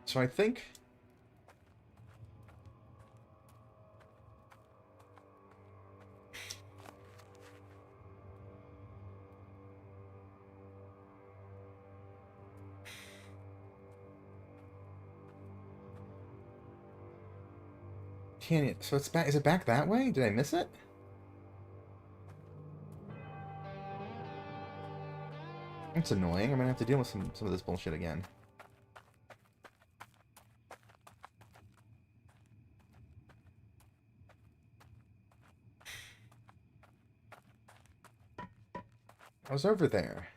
So I think... can't... so it's back... is it back that way? Did I miss it? That's annoying. I'm gonna have to deal with some of this bullshit again. I was over there.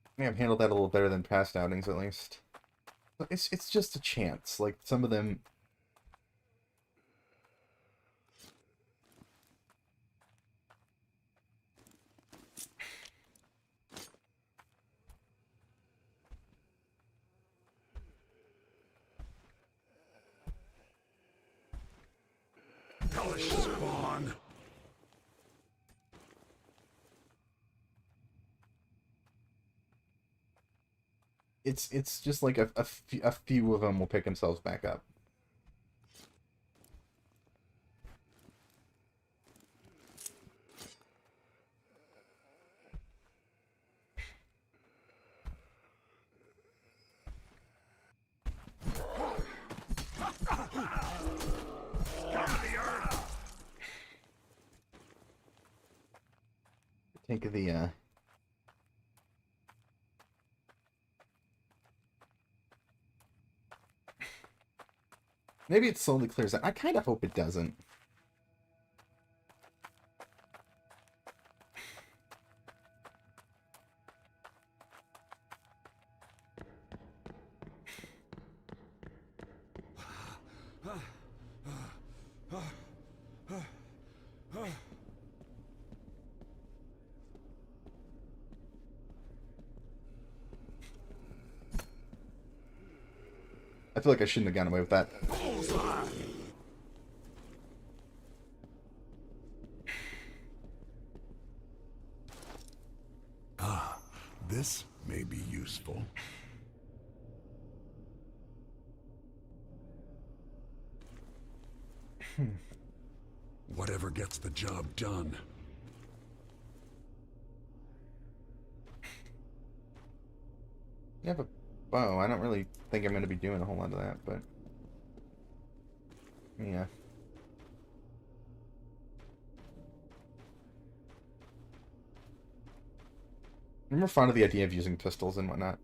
I think I've handled that a little better than past outings, at least. But it's just a chance. Like, some of them... Hellish spawn! It's just like a few of them will pick themselves back up. Take the maybe it slowly clears out. I kind of hope it doesn't. I feel like I shouldn't have gotten away with that. Ah, this may be useful. Whatever gets the job done. You have a bow. I don't really think I'm going to be doing a whole lot of that, but... yeah. I'm more fond of the idea of using pistols and whatnot.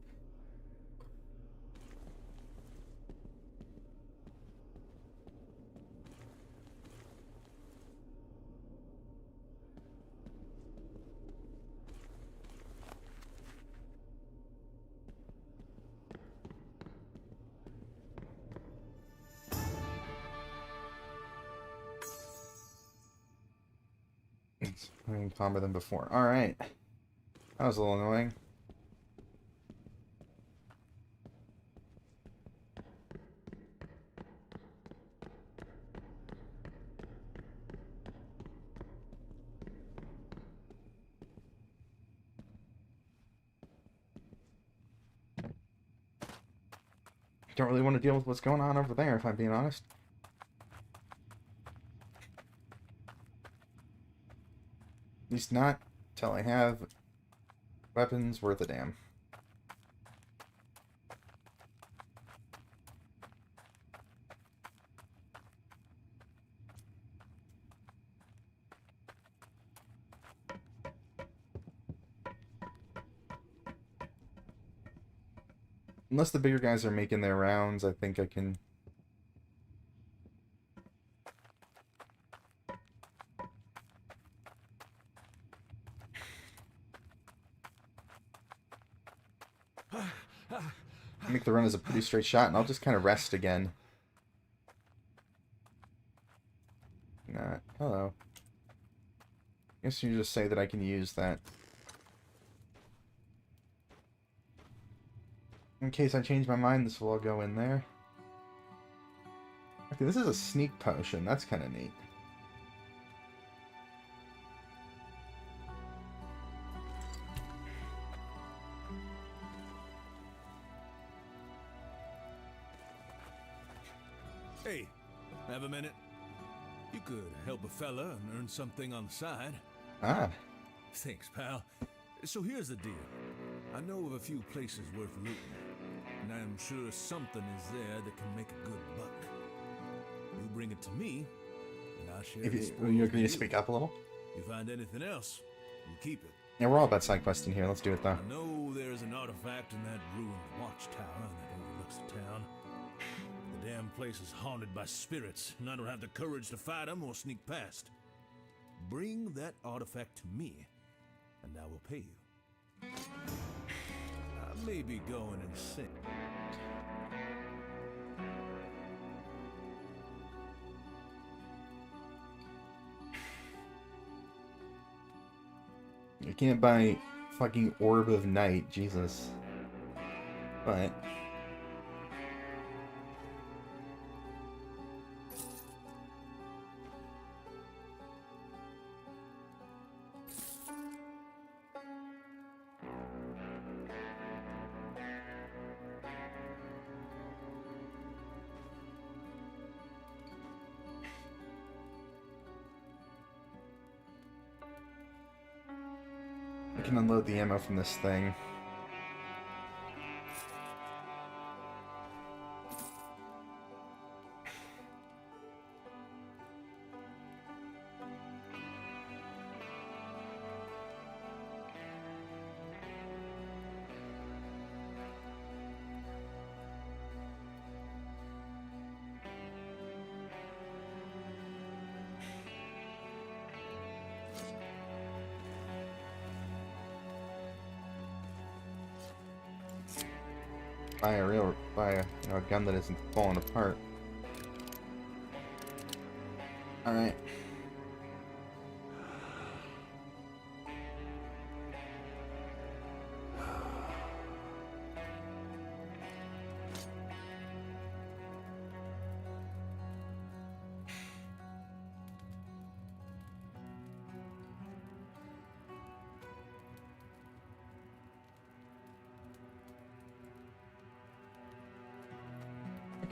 I mean, calmer than before. Alright. That was a little annoying. Don't really want to deal with what's going on over there, if I'm being honest. At least not till I have weapons worth a damn. Unless the bigger guys are making their rounds, I think I can... make the run as a pretty straight shot, and I'll just kind of rest again. Not. Hello. Guess you just say that I can use that. In case I change my mind, this will all go in there. Okay, this is a sneak potion. That's kind of neat. Hey, have a minute? You could help a fella and earn something on the side. Ah. Thanks, pal. So here's the deal. I know of a few places worth looting, and I'm sure something is there that can make a good buck. You bring it to me, and I'll share If the you agree to speak up a little? You find anything else, you keep it. Yeah, we're all about side questing here. Let's do it, though. I know there's an artifact in that ruined watchtower that overlooks the town. The damn place is haunted by spirits, and I don't have the courage to fight them or sneak past. Bring that artifact to me, and I will pay you. I may be going insane. You can't buy fucking Orb of Night, Jesus. But... I can unload the ammo from this thing. Buy a gun that isn't falling apart. Alright.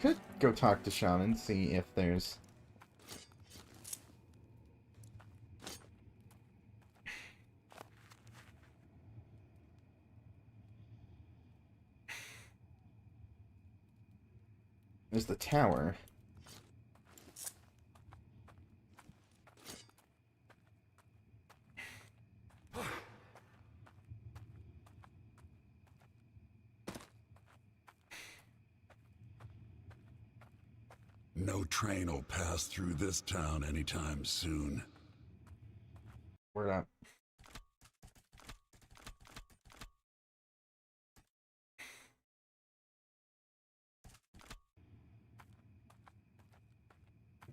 could go talk to Shaman, see if there's... There's the tower. No train will pass through this town anytime soon. Word up.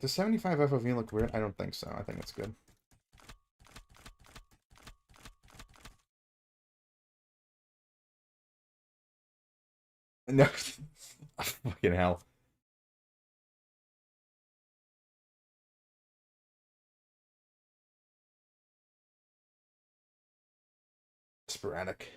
Does 75 FOV look weird? I don't think so. I think it's good. No. Fucking hell. Sporadic.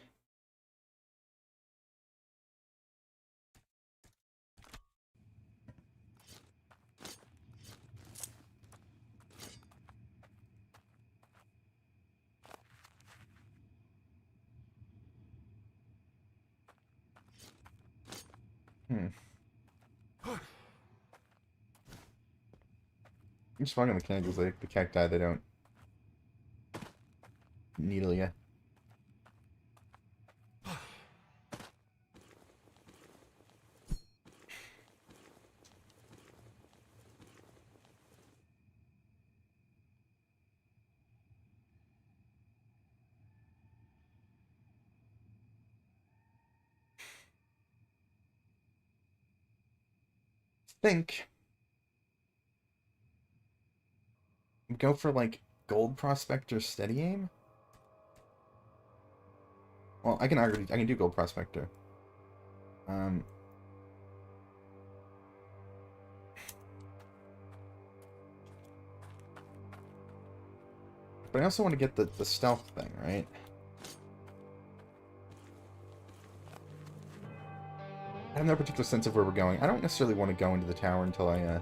I'm just fucking the candles, like the cacti, they don't needle you. Think go for like gold prospector steady aim. Well, I can do gold prospector. But I also want to get the stealth thing, right? I have no particular sense of where we're going. I don't necessarily want to go into the tower until I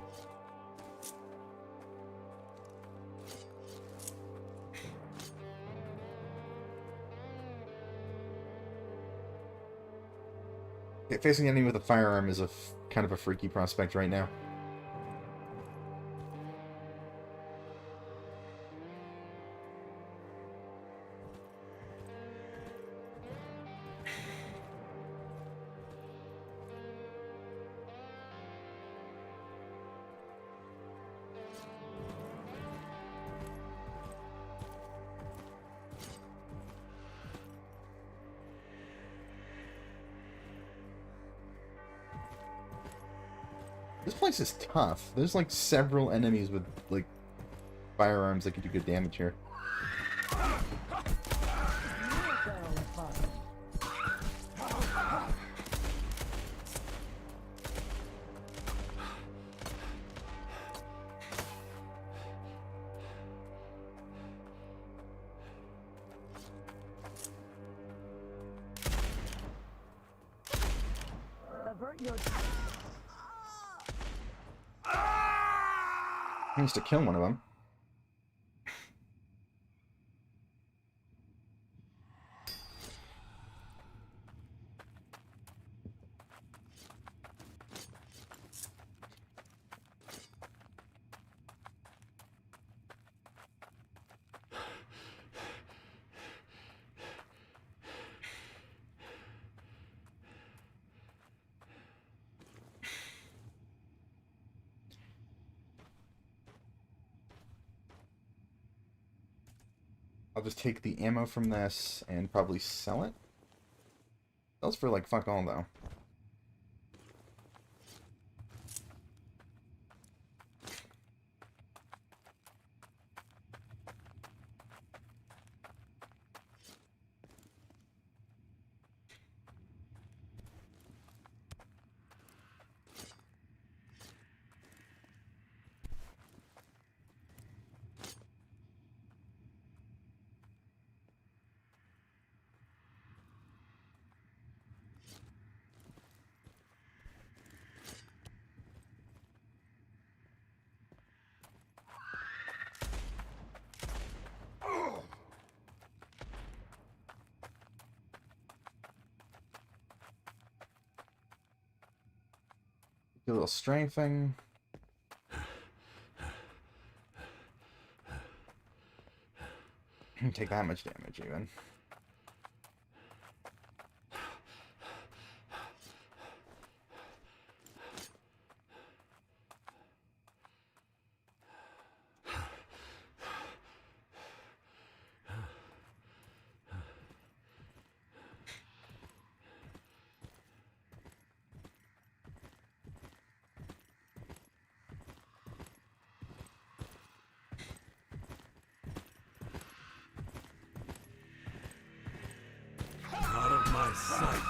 facing an enemy with a firearm is kind of a freaky prospect right now. This place is tough. There's like several enemies with like firearms that can do good damage here. He needs to kill one of them. I'll just take the ammo from this and probably sell it. Sells for like fuck all though. Do a little strafing. Take that much damage even. Out of my sight.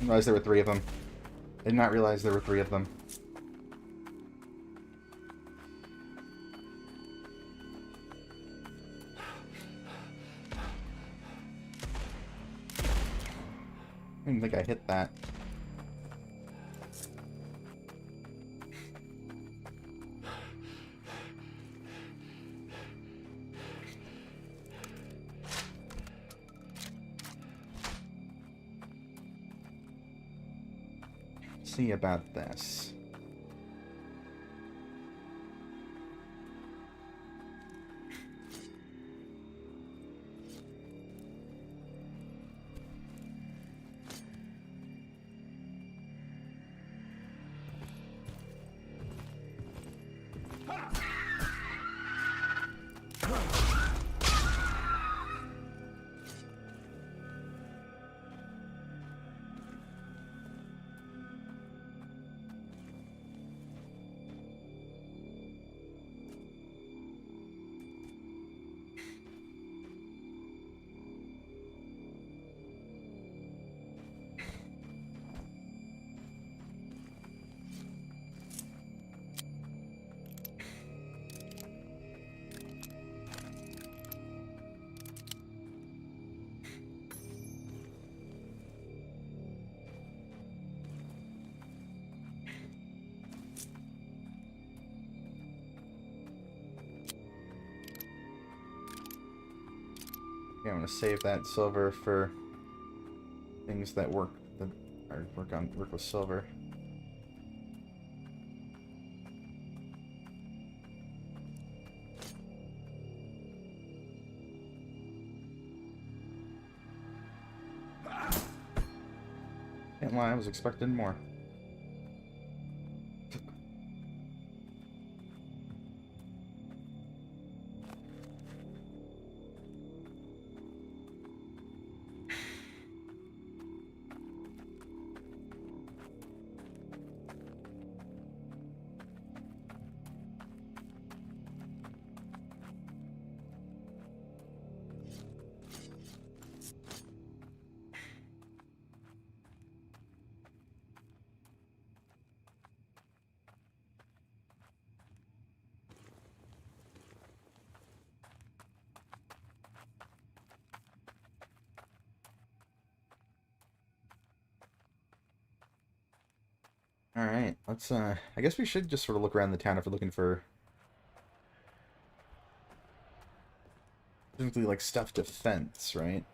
I didn't realize there were 3 of them. I did not realize there were 3 of them. I didn't think I hit that. See about this. Yeah, I'm gonna save that silver for things that work with silver. Can't lie, I was expecting more. Alright, let's, I guess we should just sort of look around the town if we're looking for... specifically, like, stuff defense, right?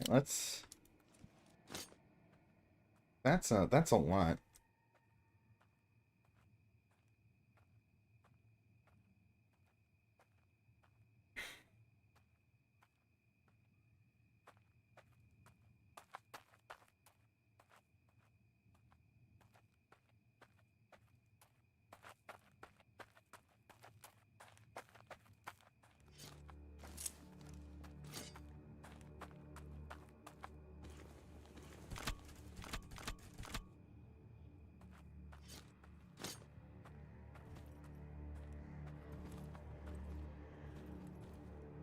Let's That's a lot.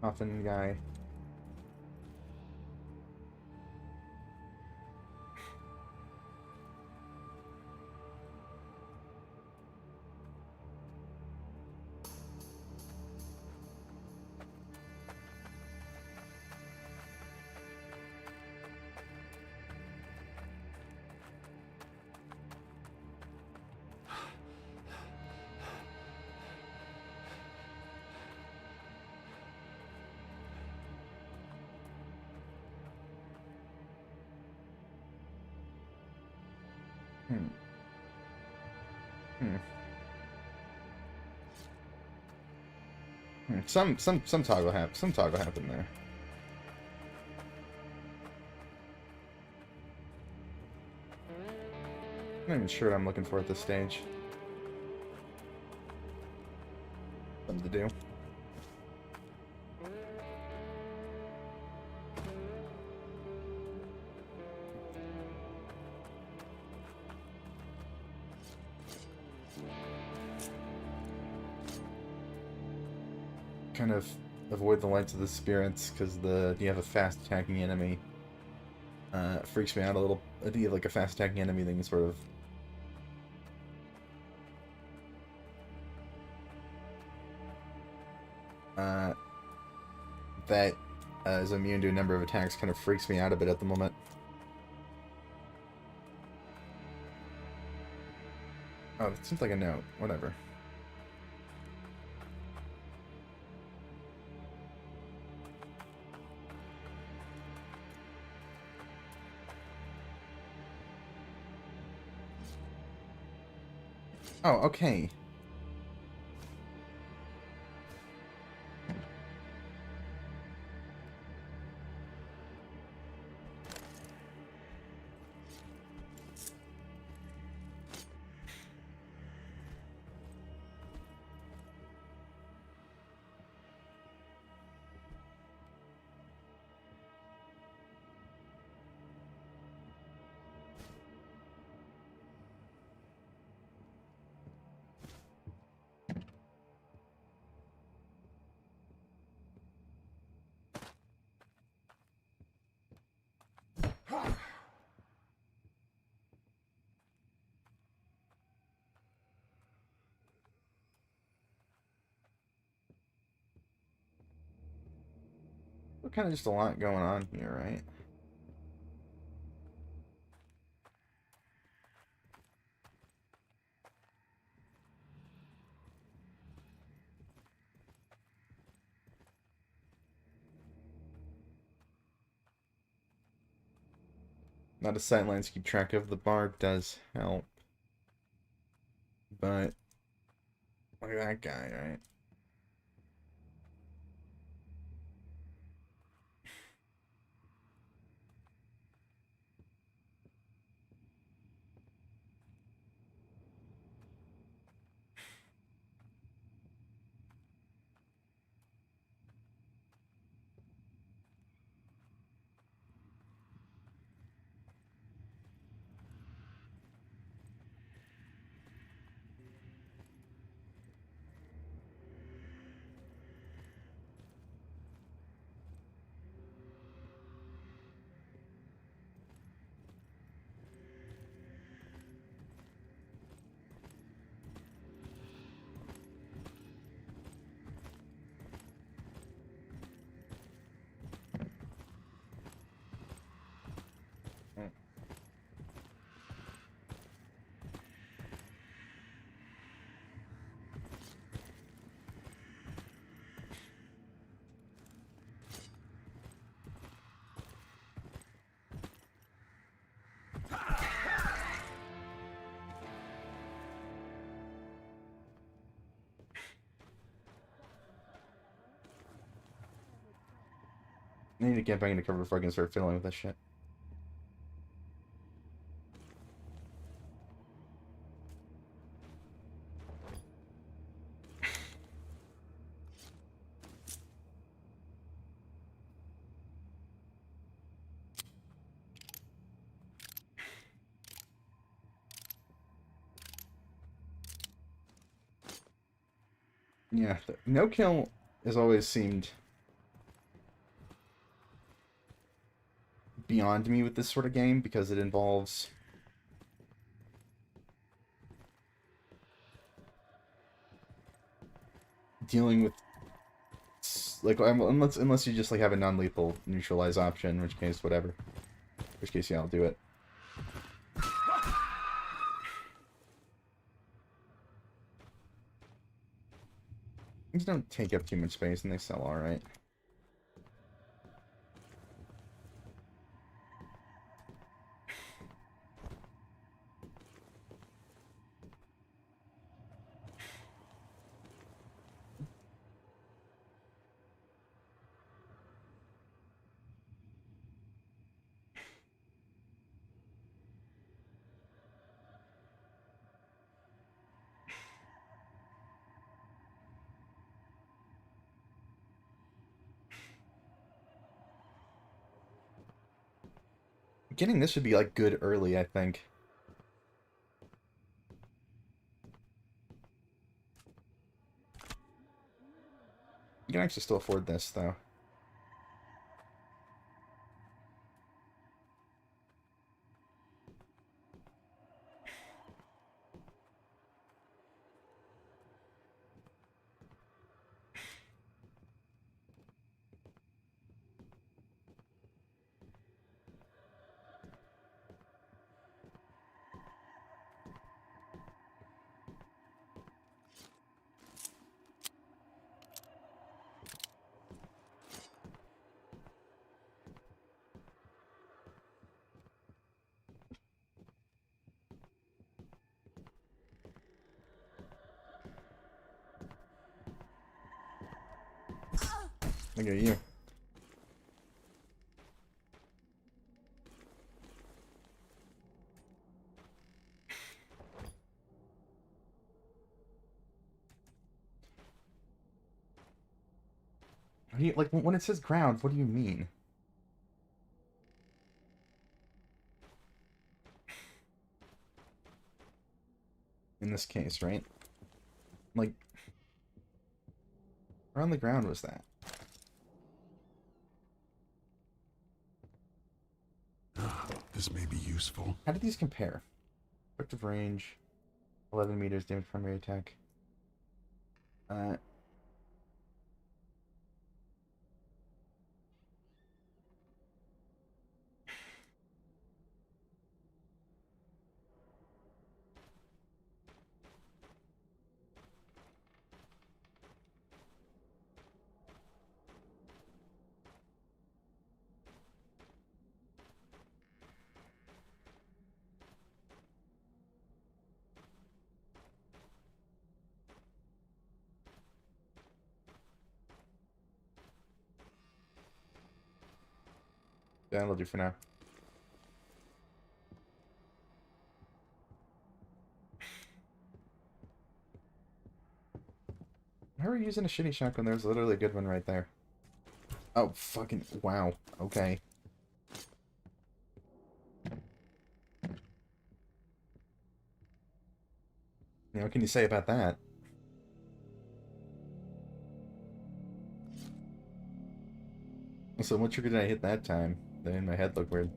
Coffin guy. Hmm. Hmm. Hmm. Some toggle happened there. I'm not even sure what I'm looking for at this stage. Something to do. Kind of avoid the lights of the spirits because you have a fast attacking enemy. Freaks me out a little. You have like a fast attacking enemy, then you sort of that is immune to a number of attacks. Kind of freaks me out a bit at the moment. Oh, that seems like a note. Whatever. Oh, okay. We're kind of just a lot going on here, right? Not a sightlines to keep track of. The bar does help. But look at that guy, right? I need to get back into cover before I can start fiddling with this shit. Yeah, no kill has always seemed beyond me with this sort of game because it involves dealing with like unless you just like have a non-lethal neutralize option, in which case whatever. In which case yeah, I'll do it. These don't take up too much space and they sell alright. Getting this would be like good early, I think. You can actually still afford this though. Look at you. Like, when it says ground, what do you mean? In this case, right? Like, where on the ground was that? This may be useful. How did these compare? Effective range, 11 meters, damage primary attack. Yeah, that'll do for now. How are you using a shitty shotgun? There's literally a good one right there. Oh, fucking... Wow. Okay. Yeah, what can you say about that? So what trigger did I hit that time? That made my head look weird.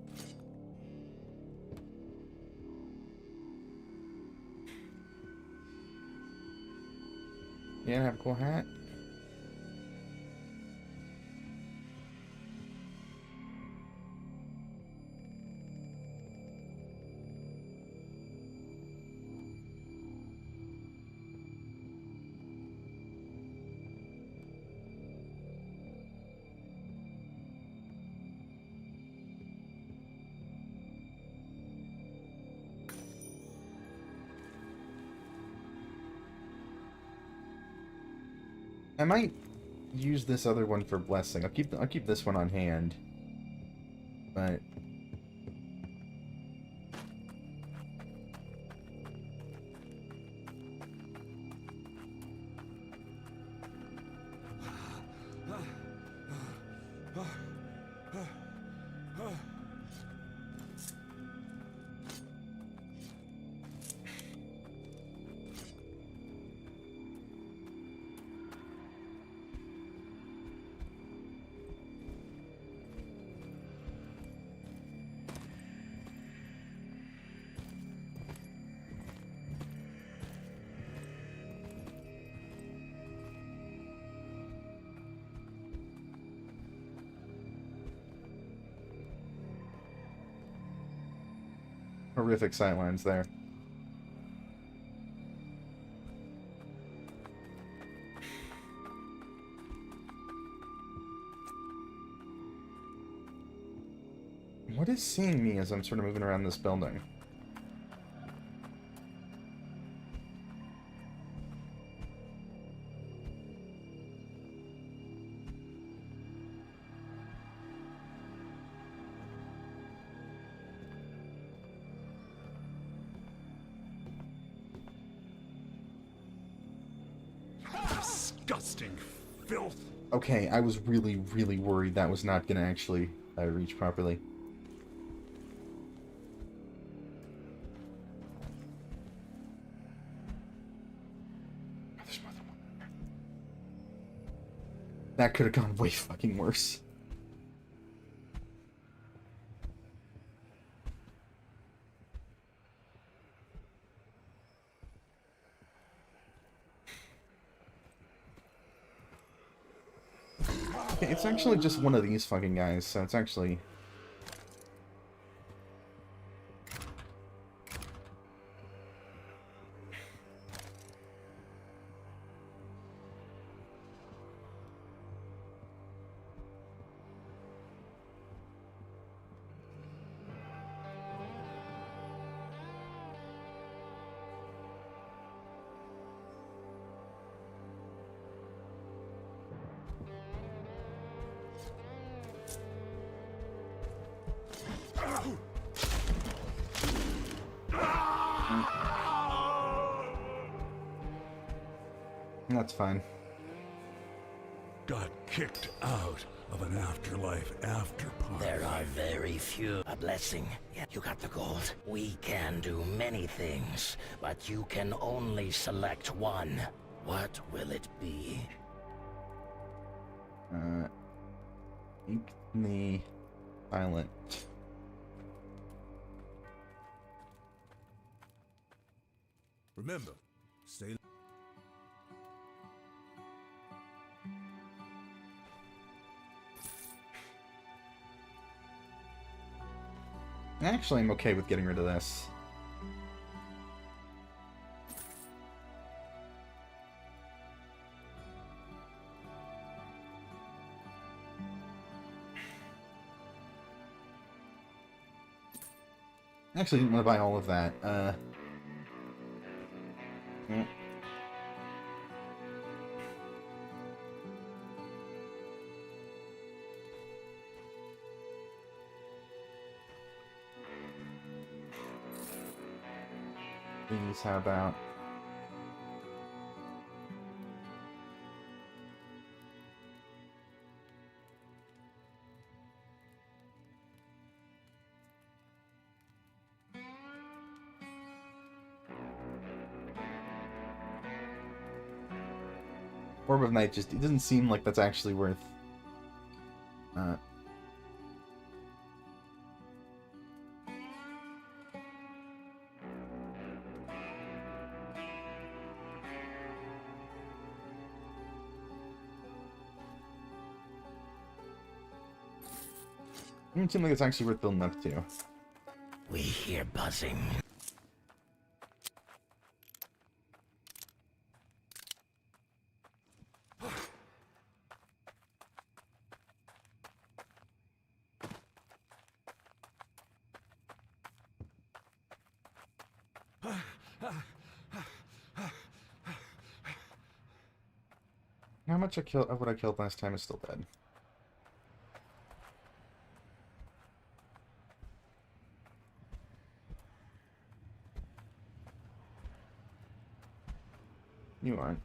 Yeah, I have a cool hat. I might use this other one for blessing. I'll keep this one on hand. But horrific sightlines there. What is seeing me as I'm sort of moving around this building? Disgusting filth. Okay, I was really, really worried that was not going to actually reach properly. There's more than one. That could have gone way fucking worse. Okay, it's actually just one of these fucking guys, so it's actually... That's fine. Got kicked out of an afterlife after party. There are very few. A blessing. Yeah, you got the gold. We can do many things, but you can only select one. What will it be? Ink in the silent. Remember, stay. Actually, I'm okay with getting rid of this. Actually, didn't want to buy all of that. Yeah. These, how about? Orb of Night just, it doesn't seem like that's actually worth... Doesn't seem like it's actually worth building up to. We hear buzzing. how much of what I killed last time is still dead? You aren't.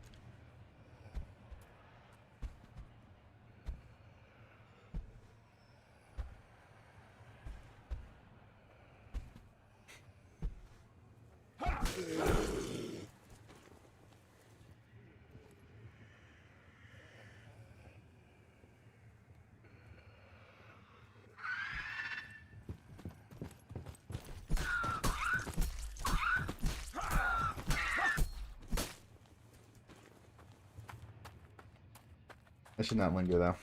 I should not linger, though.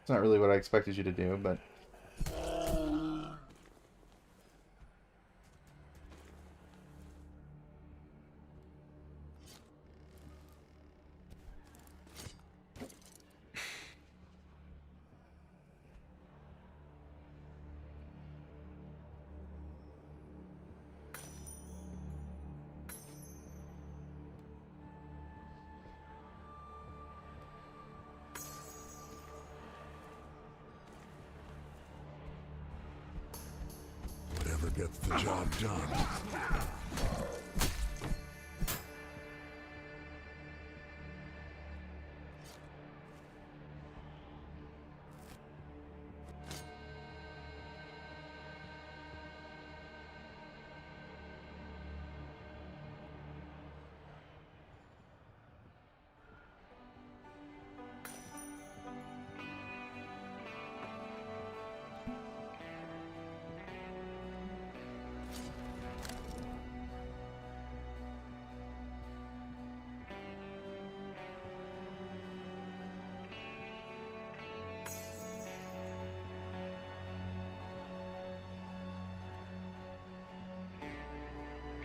It's not really what I expected you to do, but... Whatever gets the job done.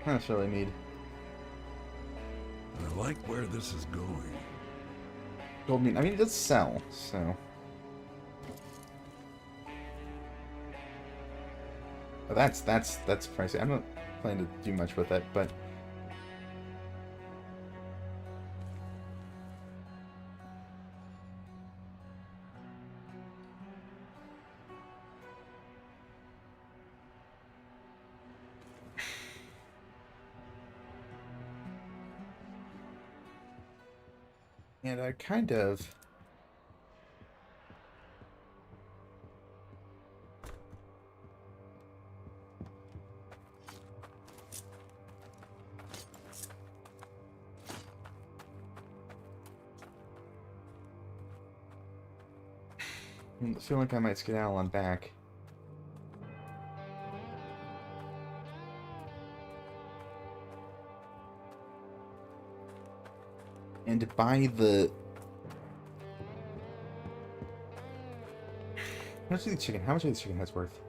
Not necessarily need. I like where this is going. Gold meat. I mean, it does sell, so... But that's pricey. I'm not planning to do much with it, but... And I kind of... I feel like I might skedaddle on back. And buy the... How much is the chicken? How much are these chicken heads worth?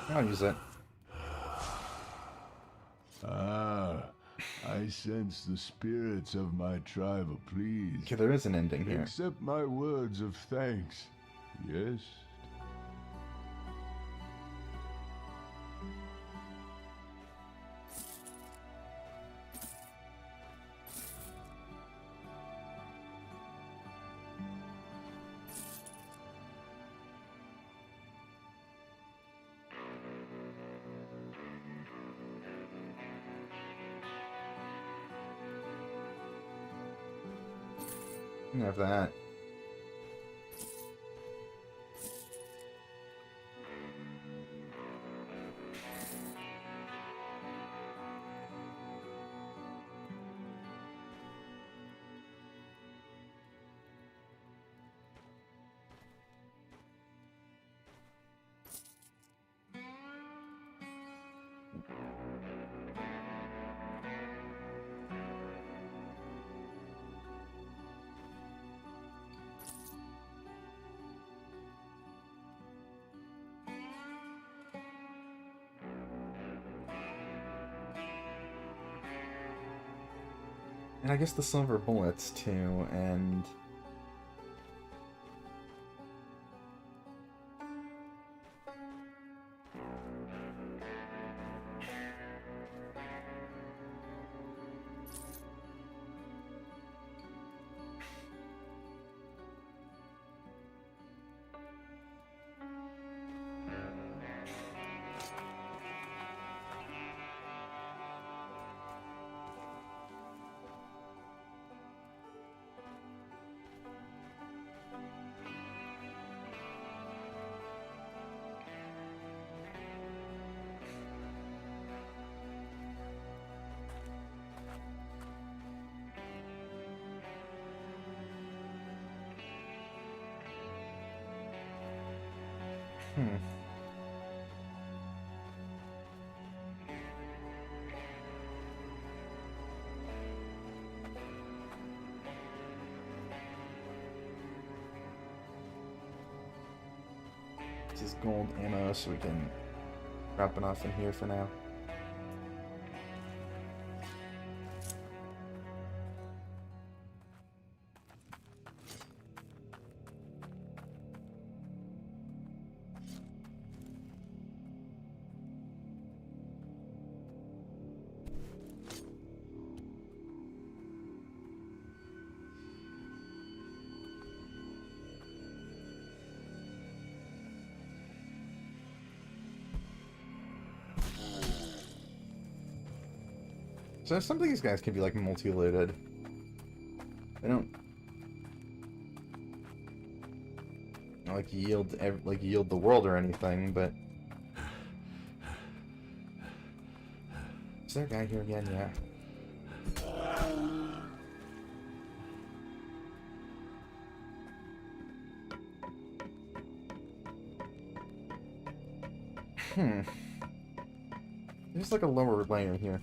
I'll use it. Ah, I sense the spirits of my tribe are pleased. Okay, there is an ending here. Accept my words of thanks. Yes? I have that. And I guess the silver bullets, too, and... This is gold ammo, so we can drop it off in here for now. So some of these guys can be like multi-looted. They don't like yield the world or anything, but is there a guy here again? Yeah. There's like a lower layer here.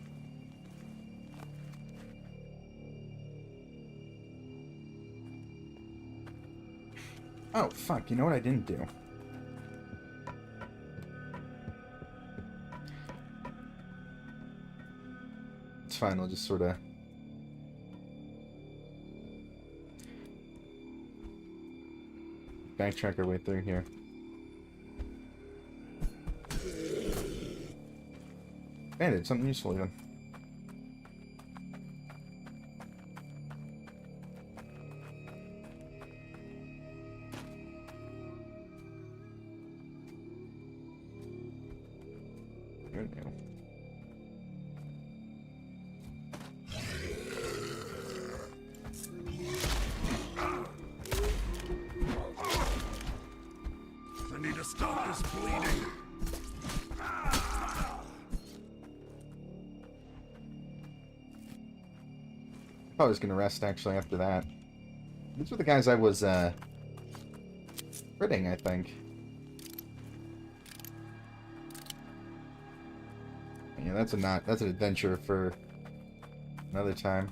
Oh, fuck, you know what I didn't do? It's fine, I'll just sort of... backtrack our way through here. Bandage, something useful even. Good now. I need to stop this bleeding. I was gonna rest actually after that. These were the guys I was critting, I think. Yeah, that's an adventure for another time.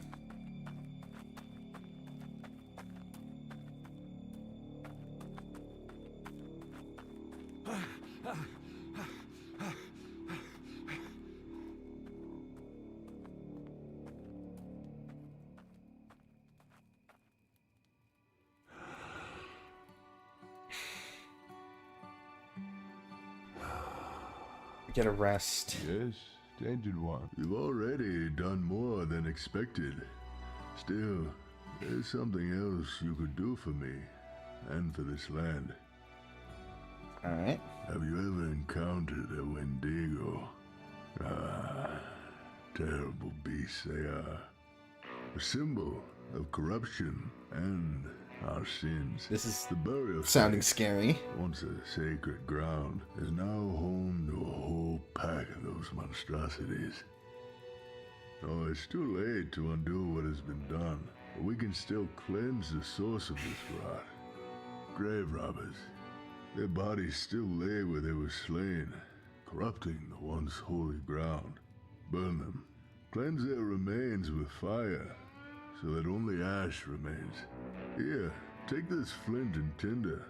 Get a rest. Yes, Tangent One. You've already done more than expected. Still, there's something else you could do for me, and for this land. Alright. Have you ever encountered a Wendigo? Ah, terrible beasts they are. A symbol of corruption and our sins. This is The burial sounding site, scary. once a sacred ground, is now home to a whole pack of those monstrosities. Oh, it's too late to undo what has been done, but we can still cleanse the source of this rot. Grave robbers. Their bodies still lay where they were slain, corrupting the once holy ground. Burn them. Cleanse their remains with fire, so that only ash remains. Here, take this flint and tinder.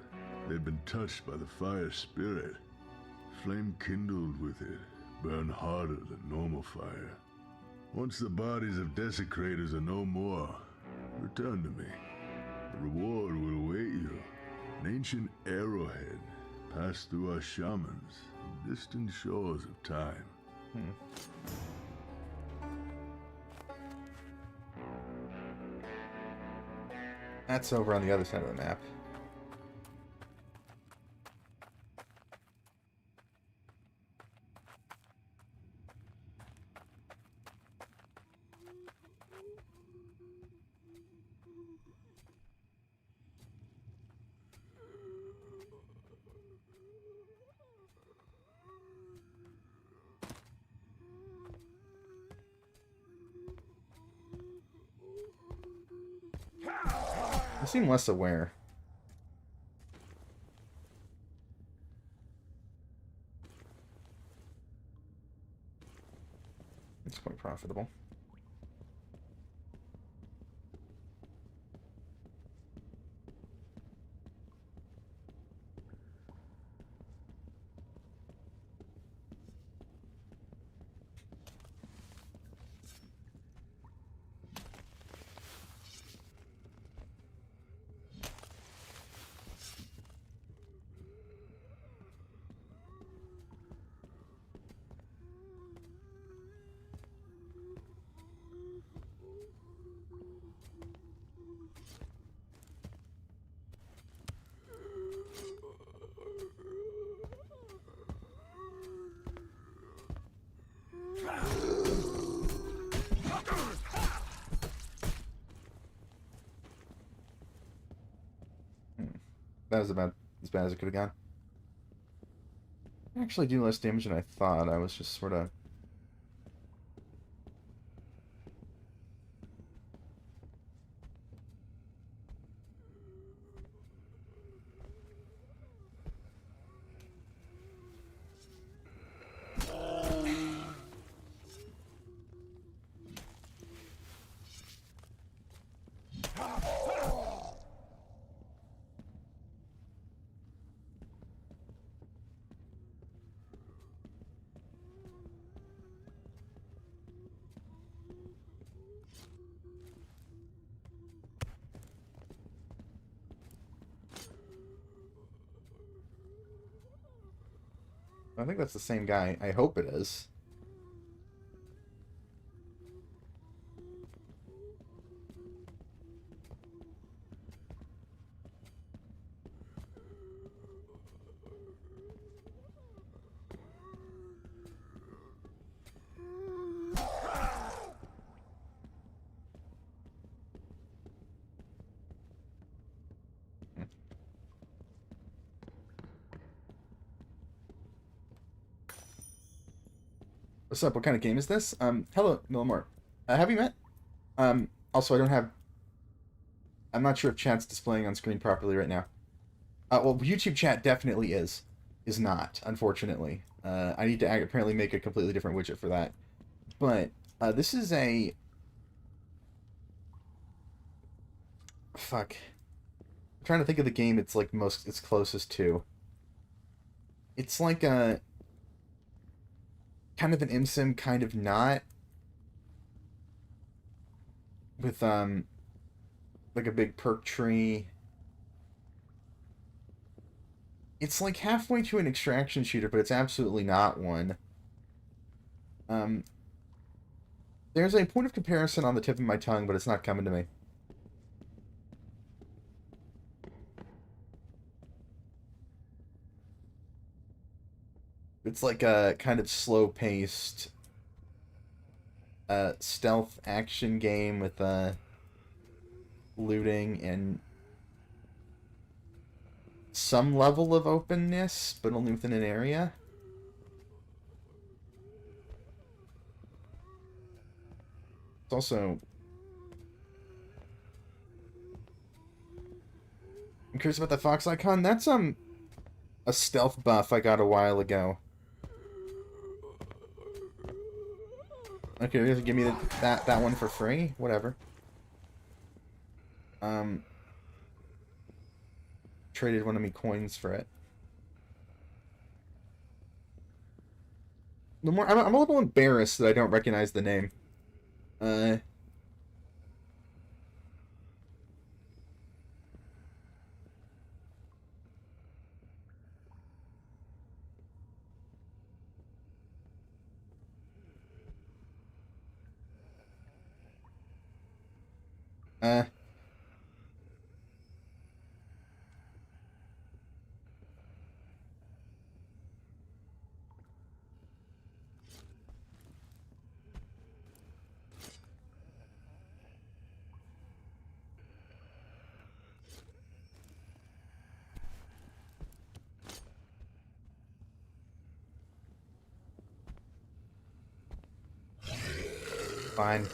They've been touched by the fire spirit. Flame kindled with it, burn harder than normal fire. Once the bodies of desecrators are no more, return to me. The reward will await you. An ancient arrowhead passed through our shamans on distant shores of time. That's over on the other side of the map. I seem less aware. It's quite profitable. That was about as bad as it could have gone. I actually do less damage than I thought. I was just sort of... I think that's the same guy. I hope it is. What's up? What kind of game is this? Hello, Millimore. Have you met? Also, I don't have... I'm not sure if chat's displaying on screen properly right now. Well, YouTube chat definitely is. Is not, unfortunately. I need to apparently make a completely different widget for that. But, this is a... Fuck. I'm trying to think of the game it's like it's closest to. It's like a... kind of an ImSim, kind of not. With, like a big perk tree. It's like halfway to an extraction shooter, but it's absolutely not one. There's a point of comparison on the tip of my tongue, but it's not coming to me. It's like a kind of slow-paced stealth action game with looting and some level of openness, but only within an area. It's also... I'm curious about the fox icon. That's a stealth buff I got a while ago. Okay, you're gonna give me that one for free? Whatever. Traded one of me coins for it. The more I'm a little embarrassed that I don't recognize the name. Uh, fine.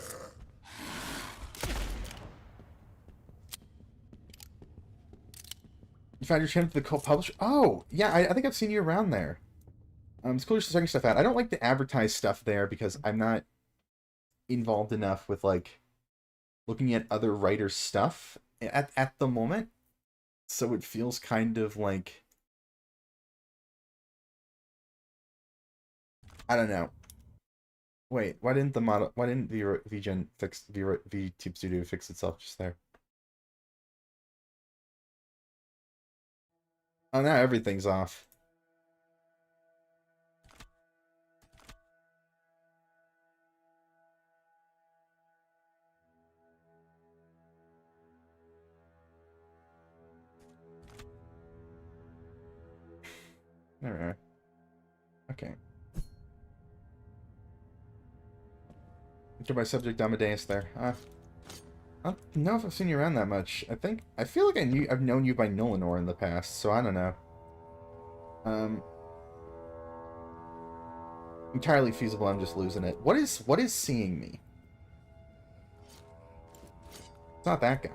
You found your channel to the cult publisher? Oh, yeah, I think I've seen you around there. It's cool you're checking stuff out. I don't like to advertise stuff there because I'm not involved enough with, like, looking at other writers' stuff at the moment. So it feels kind of like... I don't know. Wait, why didn't VGen fix VTube Studio fix itself just there? Oh, now everything's off. There we are. Okay. Enter my subject Amadeus there. I don't know if I've seen you around that much. I feel like I've known you by Nolanor in the past, so I don't know. Entirely feasible, I'm just losing it. What is seeing me? It's not that guy.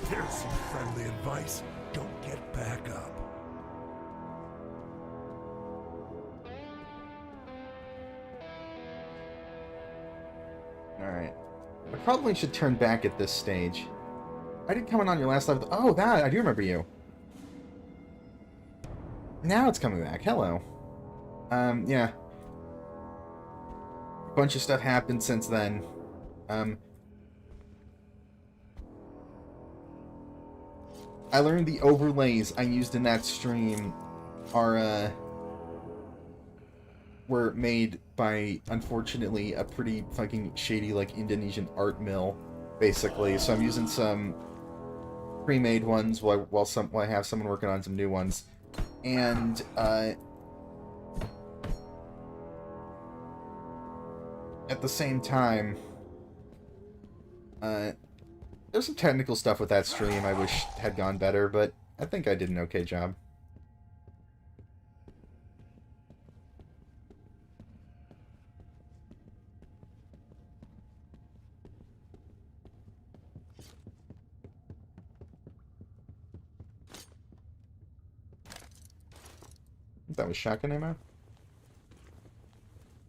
Here's some friendly advice. Don't get back up. Alright. I probably should turn back at this stage. I did comment on your last live. Oh, that! I do remember you. Now it's coming back. Hello. Yeah. A bunch of stuff happened since then. I learned the overlays I used in that stream were made by, unfortunately, a pretty fucking shady, like, Indonesian art mill, basically. So I'm using some pre-made ones while I have someone working on some new ones. And, at the same time, there's some technical stuff with that stream I wish had gone better, but I think I did an okay job. That was shotgun ammo?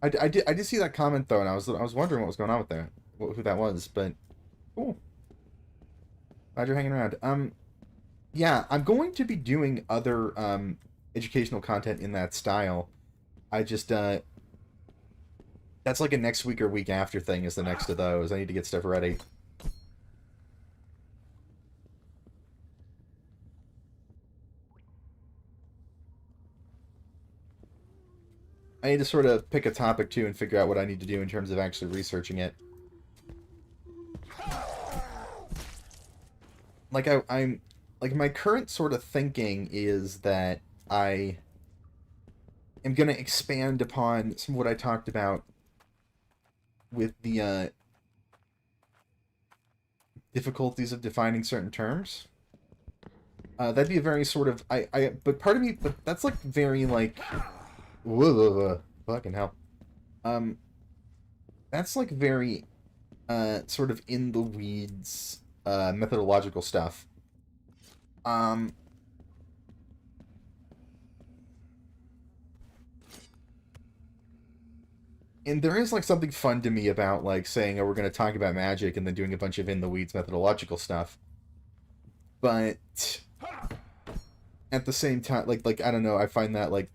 I did see that comment though, and I was wondering what was going on with that. who that was, but cool. Glad you're hanging around. Yeah, I'm going to be doing other educational content in that style. I just that's like a next week or week after thing is the next of those. I need to get stuff ready. I need to sort of pick a topic too and figure out what I need to do in terms of actually researching it. Like I'm like my current sort of thinking is that I am going to expand upon some of what I talked about with the difficulties of defining certain terms. That'd be a very sort of but part of me, but that's like very like, whoa, fucking hell. That's like very sort of in the weeds methodological stuff. And there is like something fun to me about like saying, oh, we're going to talk about magic and then doing a bunch of in the weeds methodological stuff. But at the same time, like I don't know, I find that like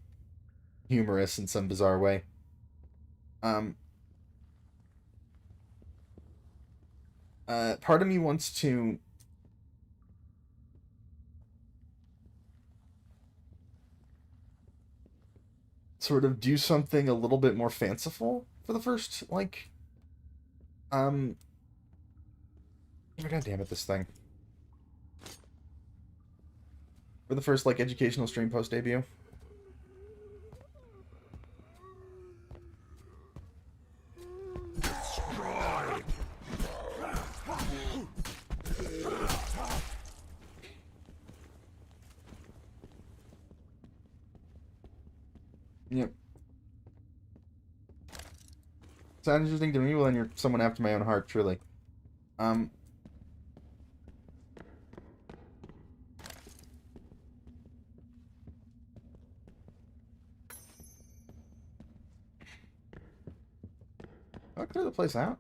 humorous in some bizarre way. Part of me wants to sort of do something a little bit more fanciful for the first, like, oh, god damn it, this thing. For the first, like, educational stream post debut. Yep. Sounds interesting to me. Well, then you're someone after my own heart, truly. I'll clear the place out.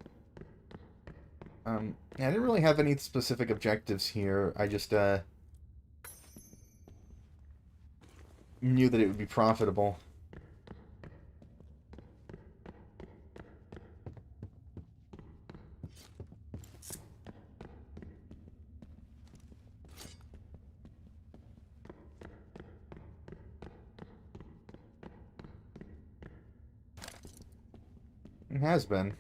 Yeah, I didn't really have any specific objectives here. I just, knew that it would be profitable. It has been.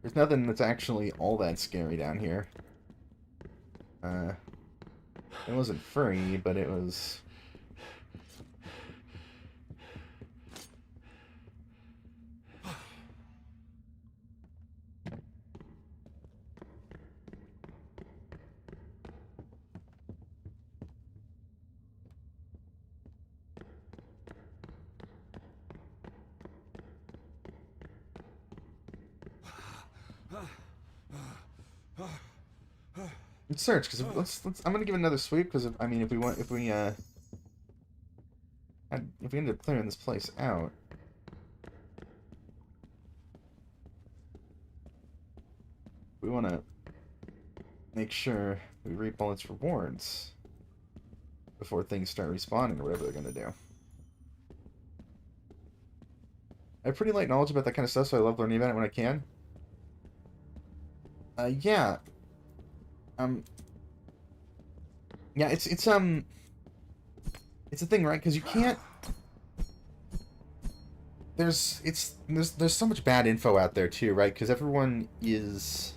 There's nothing that's actually all that scary down here. It wasn't free, but it was... Let's search, because let's I'm gonna give it another sweep, because I mean, if we end up clearing this place out, we want to make sure we reap all its rewards before things start respawning or whatever they're gonna do. I have pretty light knowledge about that kind of stuff, so I love learning about it when I can. Yeah. Yeah, it's a thing, right? Because you can't... There's so much bad info out there, too, right? Because everyone is...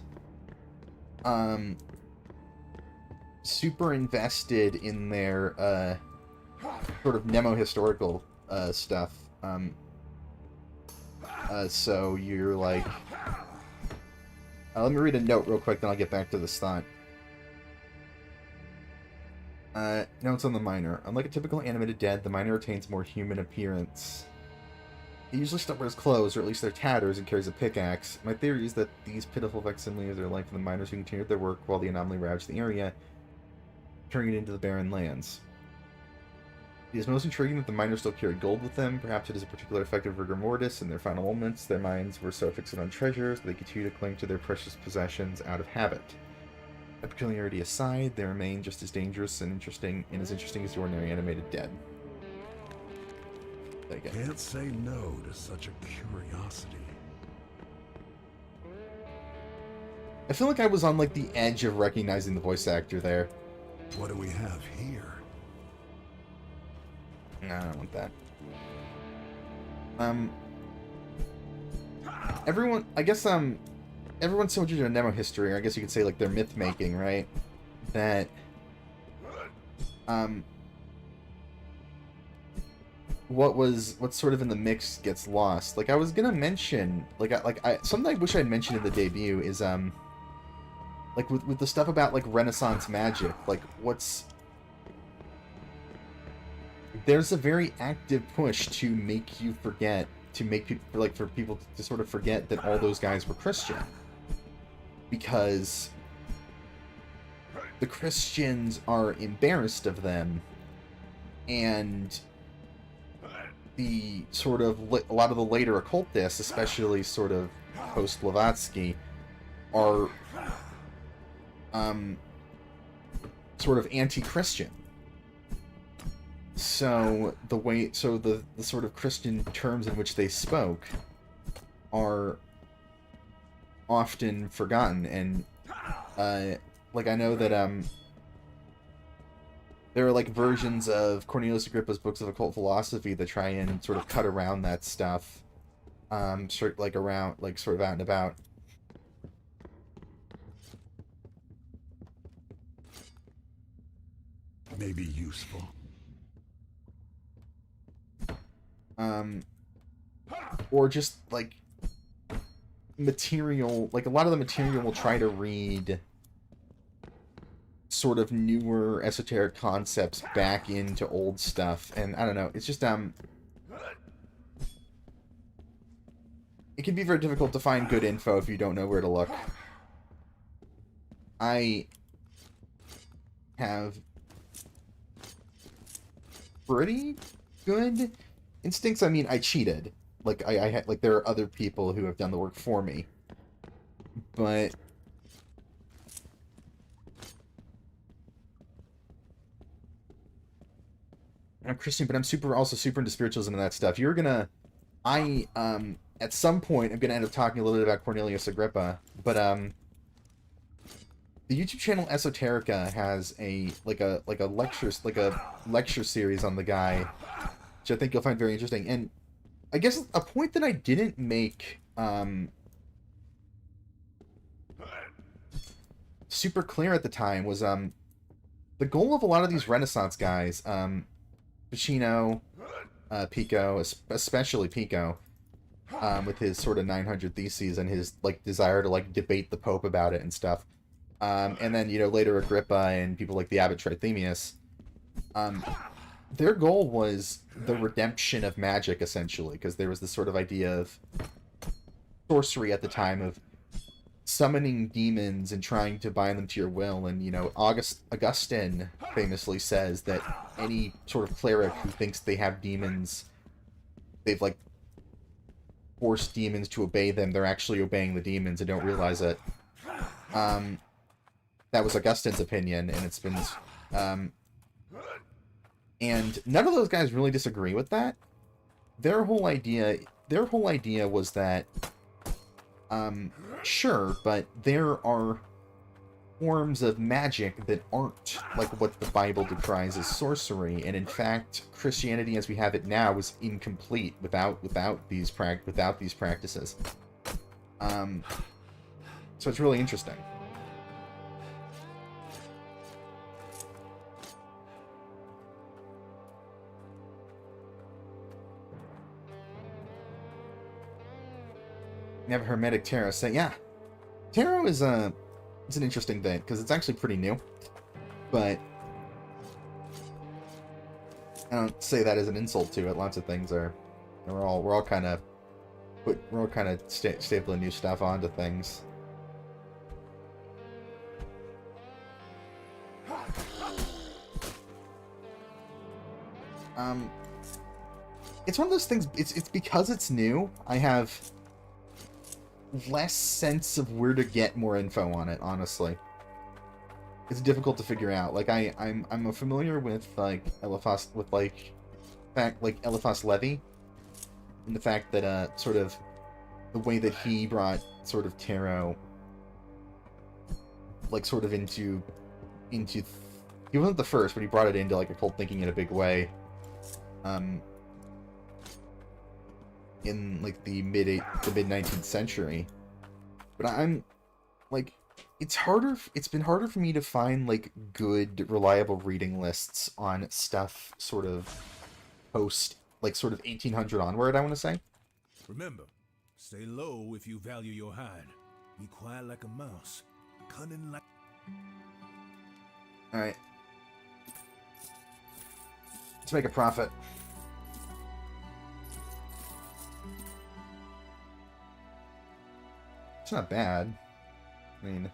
super invested in their, sort of nemo-historical, stuff. So you're like... let me read a note real quick, then I'll get back to this thought. Notes on the miner. Unlike a typical animated dead, the miner retains more human appearance. He usually still wears clothes, or at least they're tatters, and carries a pickaxe. My theory is that these pitiful facsimiles are like the miners who continued their work while the anomaly ravaged the area, turning it into the barren lands. It is most intriguing that the miners still carry gold with them. Perhaps it is a particular effect of rigor mortis in their final moments. Their minds were so fixed on treasures that they continue to cling to their precious possessions out of habit. That peculiarity aside, they remain just as dangerous and as interesting as the ordinary animated dead. There you go. Can't say no to such a curiosity. I feel like I was on like the edge of recognizing the voice actor there. What do we have here? No, I don't want that. Everyone, I guess, everyone's so interested in demo history, or I guess you could say, like, their myth-making, right? That, what's sort of in the mix gets lost. Like, I was gonna mention, something I wish I'd mentioned in the debut is, like, with the stuff about, like, Renaissance magic, like, there's a very active push to make you forget, for people to sort of forget that all those guys were Christian. Because the Christians are embarrassed of them, and the sort of, a lot of the later occultists, especially sort of post-Blavatsky, are sort of anti-Christian. So the sort of Christian terms in which they spoke are often forgotten, and like I know that there are like versions of Cornelius Agrippa's books of occult philosophy that try and sort of cut around that stuff, sort of out and about. Maybe useful. Or just, like, material, like, a lot of the material will try to read sort of newer esoteric concepts back into old stuff, and I don't know, it's just, it can be very difficult to find good info if you don't know where to look. I have pretty good instincts. I mean, I cheated. Like, I had, like, there are other people who have done the work for me. But I'm Christian, but I'm also super into spiritualism and that stuff. At some point, I'm gonna end up talking a little bit about Cornelius Agrippa, but, the YouTube channel Esoterica has a lecture series on the guy, which I think you'll find very interesting. And I guess a point that I didn't make super clear at the time was the goal of a lot of these Renaissance guys, Ficino, Pico, especially Pico, with his sort of 900 Theses and his like desire to like debate the Pope about it and stuff. And then, later Agrippa and people like the Abbot Trithemius, their goal was the redemption of magic, essentially, because there was this sort of idea of sorcery at the time of summoning demons and trying to bind them to your will. And, Augustine famously says that any sort of cleric who thinks they have demons, they've, like, forced demons to obey them, they're actually obeying the demons and don't realize it. That was Augustine's opinion, and it's been, and none of those guys really disagree with that. Their whole idea was that, sure, but there are forms of magic that aren't like what the Bible decries as sorcery, and in fact, Christianity as we have it now is incomplete without these practices. So it's really interesting. Never Hermetic Tarot. So yeah, tarot is it's an interesting thing because it's actually pretty new, but I don't say that as an insult to it. Lots of things are, we're all kind of stapling new stuff onto things. It's one of those things, it's because it's new, I have less sense of where to get more info on it, honestly. It's difficult to figure out. Like, I'm familiar with, like, Eliphas, with, like, Eliphas Levi, and the fact that, sort of, the way that he brought, sort of, tarot, like, sort of into, he wasn't the first, but he brought it into, like, occult thinking in a big way, in, like, the mid-19th century. But I'm, like, it's been harder for me to find, like, good, reliable reading lists on stuff sort of post, like, sort of 1800 onward, I want to say. Remember, stay low if you value your hide. Be quiet like a mouse. Cunning like... Alright. Let's make a profit. It's not bad. I mean...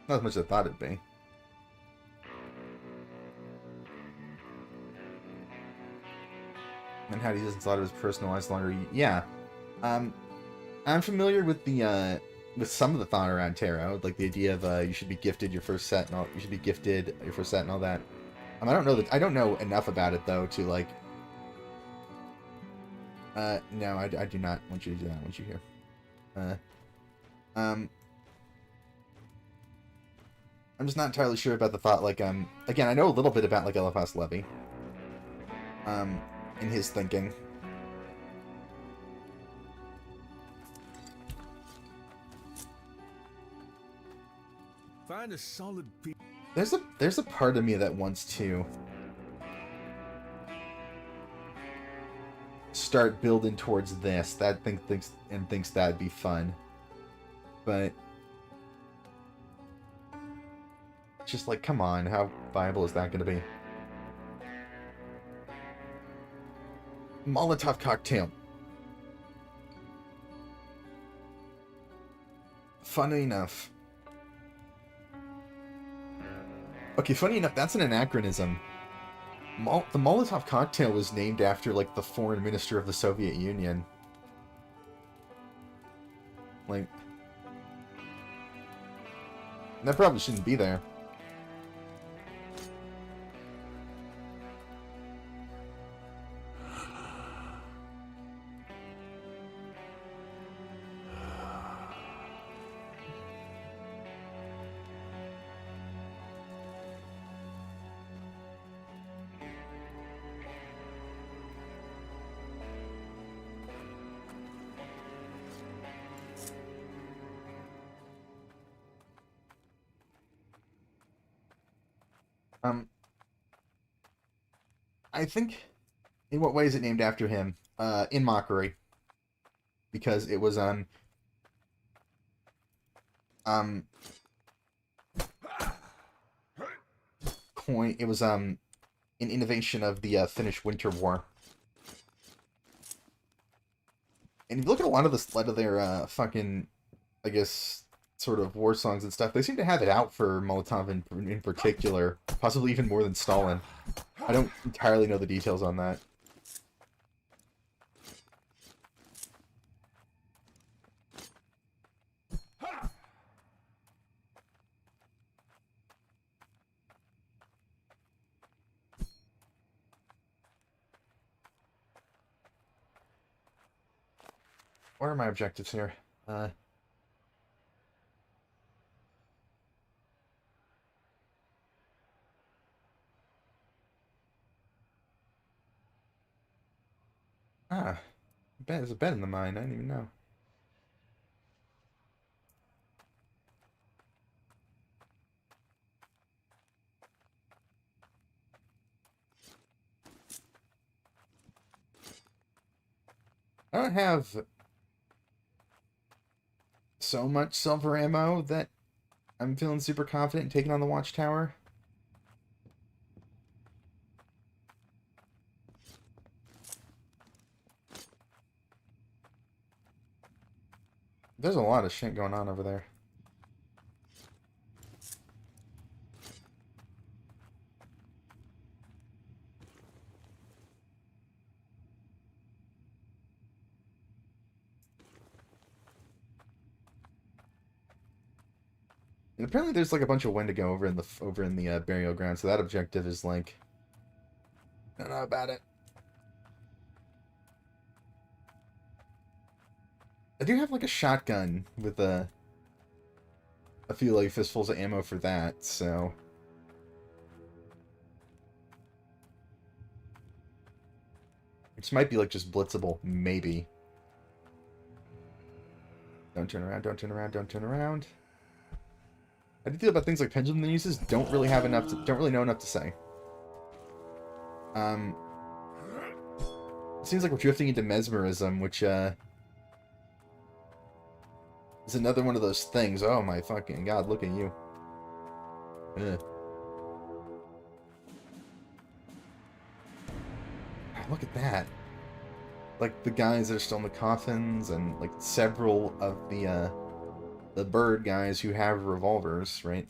not as much as I thought it'd be. And how he doesn't thought it was personalized longer. Yeah. I'm familiar with the, with some of the thought around tarot, like the idea of, you should be gifted your first set and all, you should be gifted your first set and all that. I don't know enough about it, though, to, like... no, I do not want you to do that. I want you here. I'm just not entirely sure about the thought, like, again, I know a little bit about, like, Eliphas Levi, in his thinking. Find a solid piece. There's a part of me that wants to start building towards this, that thinks that'd be fun, but just like, come on, how viable is that going to be? Molotov cocktail. Funny enough. Okay, funny enough, that's an anachronism. The Molotov cocktail was named after, like, the foreign minister of the Soviet Union. Like... that probably shouldn't be there. I think, in what way is it named after him? In mockery. Because it was, it was, an innovation of the, Finnish Winter War. And if you look at a lot of their, fucking, I guess, sort of war songs and stuff, they seem to have it out for Molotov in particular, possibly even more than Stalin. I don't entirely know the details on that. What are my objectives here? There's a bed in the mine. I didn't even know. I don't have so much silver ammo that I'm feeling super confident in taking on the watchtower. There's a lot of shit going on over there. And apparently there's like a bunch of Wendigo over in the burial ground, so that objective is like, I don't know about it. I do have like a shotgun with a few like fistfuls of ammo for that, so which might be like just blitzable, maybe. Don't turn around, don't turn around, don't turn around. I do feel about things like pendulum uses don't really have enough to, don't really know enough to say. It seems like we're drifting into mesmerism, which is another one of those things. Oh my fucking god, look at you. Ugh. Look at that. Like the guys that are still in the coffins, and like several of the bird guys who have revolvers, right?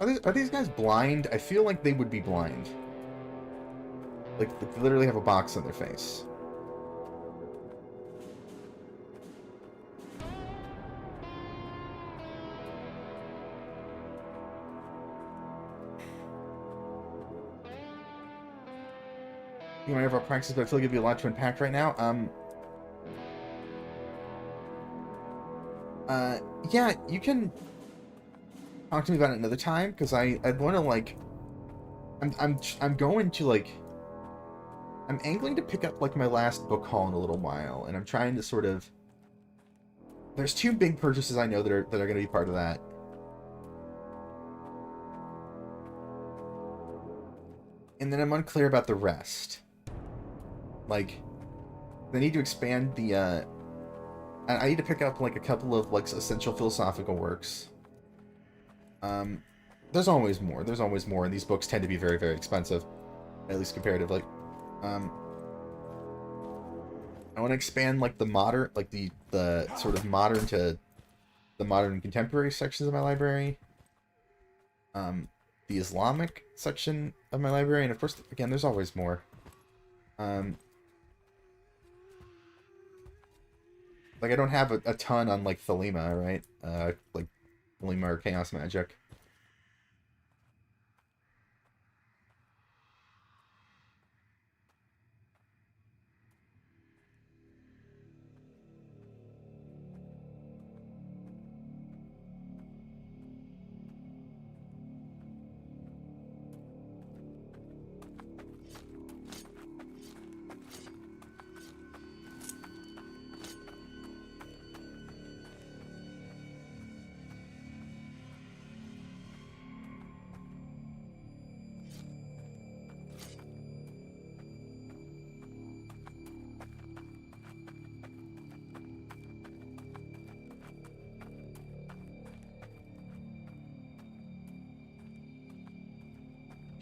Are these guys blind? I feel like they would be blind. Like, they literally have a box on their face. You might have our practice, but I feel like it'd be a lot to unpack right now. Yeah, you can talk to me about it another time, because I want to, like, I'm going to, like, I'm angling to pick up, like, my last book haul in a little while, and I'm trying to sort of, there's two big purchases I know that are going to be part of that. And then I'm unclear about the rest. Like, they need to expand the, I need to pick up, like, a couple of, like, essential philosophical works. There's always more, and these books tend to be very, very expensive. At least comparatively. I want to expand, like, the modern, like, the sort of modern to the modern and contemporary sections of my library. The Islamic section of my library, and of course, again, there's always more. Like, I don't have a ton on, like, Thelema, right? Like, Thelema or Chaos Magic.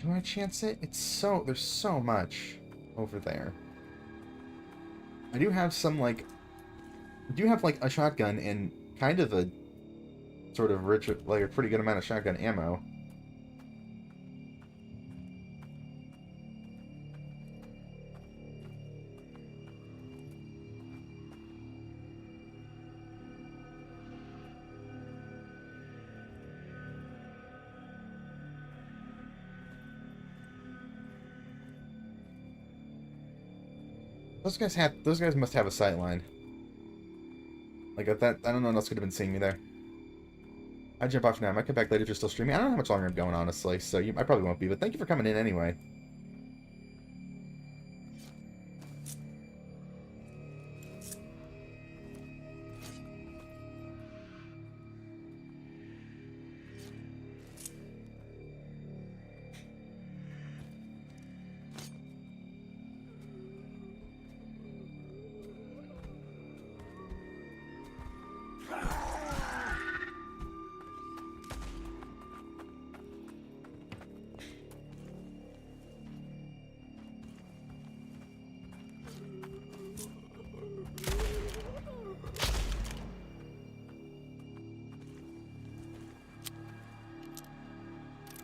Do I chance it? There's so much over there. I do have some, like, a shotgun and kind of a sort of rich, like, a pretty good amount of shotgun ammo. Those guys must have a sight line. Like, I don't know what else could have been seeing me there. I jump off now. I might come back later if you're still streaming. I don't know how much longer I'm going, honestly, so I probably won't be, but thank you for coming in anyway.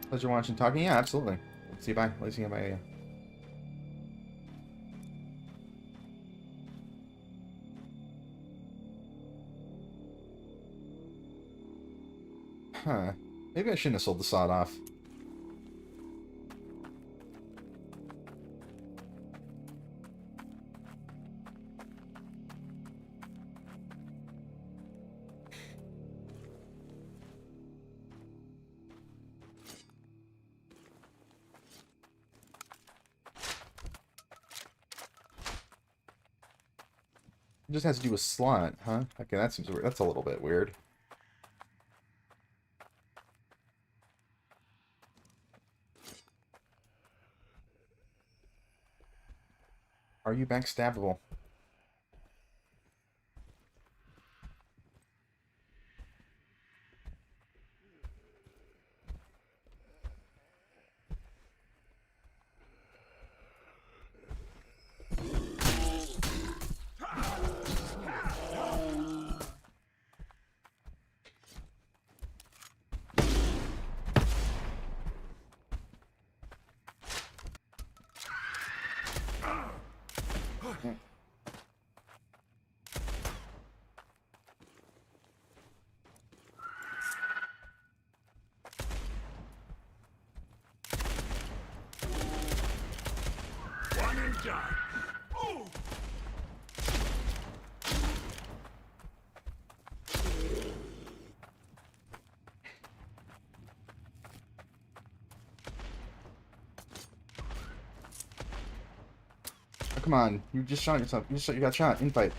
Pleasure watching, talking. Yeah, absolutely. See you. Bye. See you. Bye. Yeah. Huh. Maybe I shouldn't have sold the sawed off. It just has to do with slot, huh? Okay, that seems weird. That's a little bit weird. Are you backstabbable? One and done. Oh, come on. You just shot yourself. You got shot. Infight.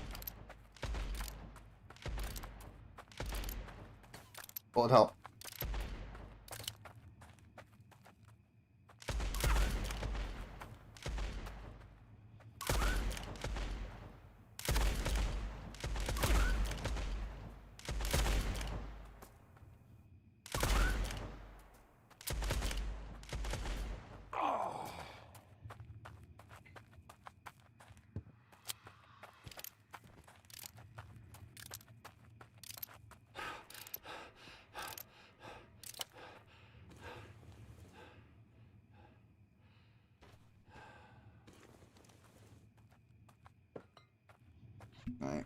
Bullet help. Alright.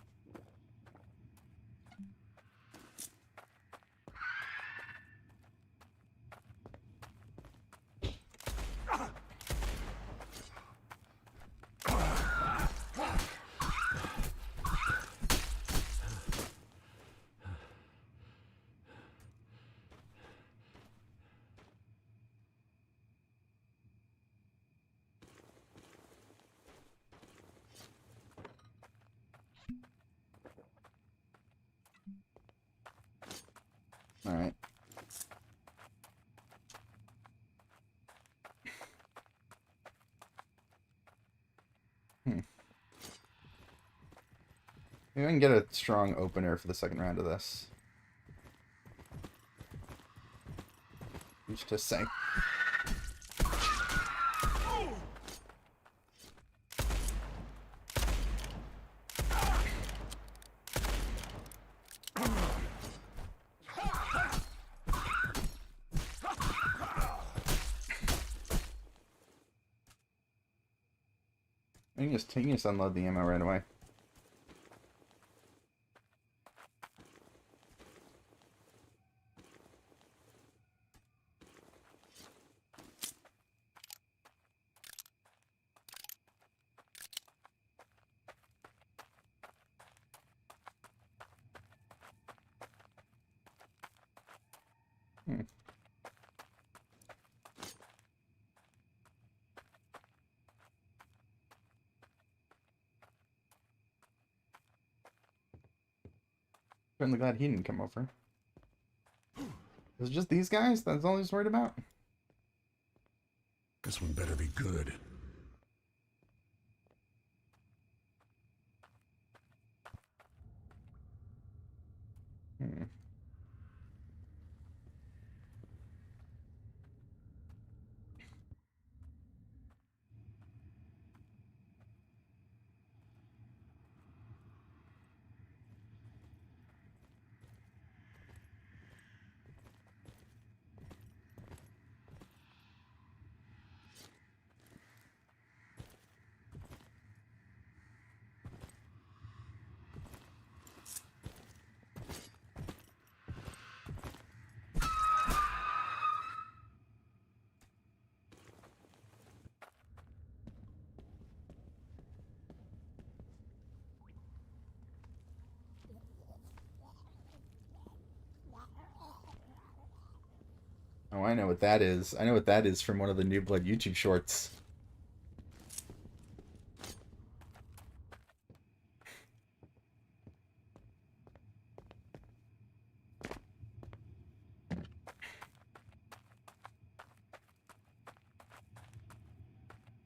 Alright. Maybe I can get a strong opener for the second round of this. Who's to say? You can just unload the ammo right away. Certainly glad he didn't come over. Is it just these guys? That's all he's worried about? This one better be good. Hmm. I know what that is. I know what that is from one of the New Blood YouTube shorts.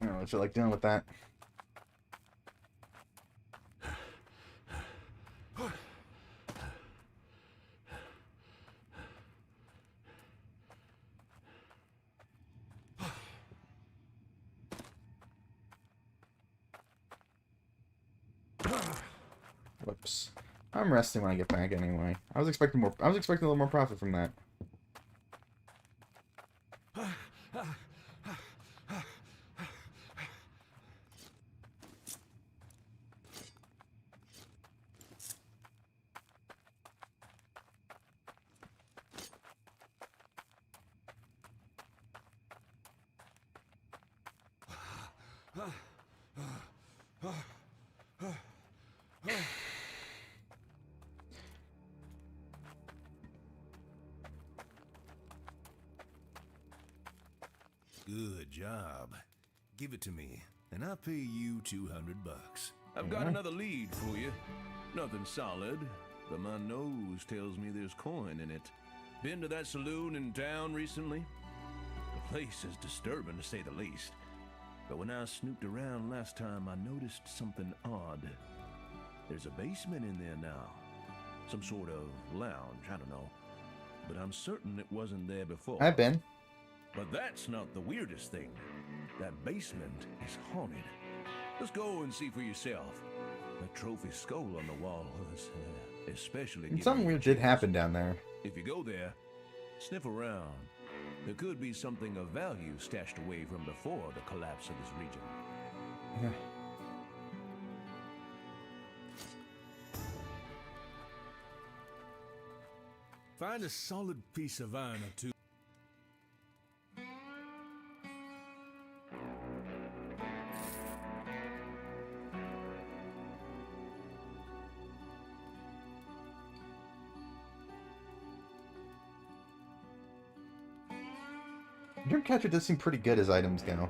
I don't know what you like doing with that. Whoops. I'm resting when I get back anyway. I was expecting more. I was expecting a little more profit from that. Good job. Give it to me, and I'll pay you 200 bucks. I've got another lead for you. Nothing solid, but my nose tells me there's coin in it. Been to that saloon in town recently? The place is disturbing, to say the least. But when I snooped around last time, I noticed something odd. There's a basement in there now. Some sort of lounge, I don't know. But I'm certain it wasn't there before. I've been. But that's not the weirdest thing. That basement is haunted. Let's go and see for yourself. That trophy skull on the wall was especially... And something weird did happen down there. If you go there, sniff around. There could be something of value stashed away from before the collapse of this region. Yeah. Find a solid piece of iron or two. Dreamcatcher does seem pretty good as items go.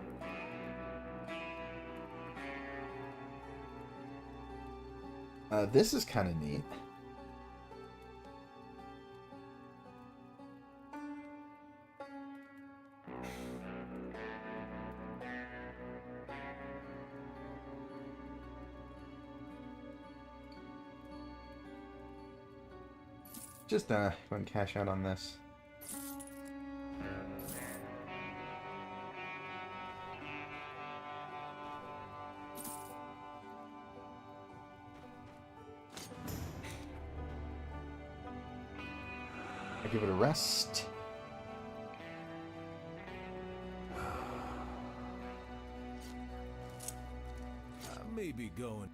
This is kind of neat. Just go ahead and cash out on this. I give it a rest. I may be going.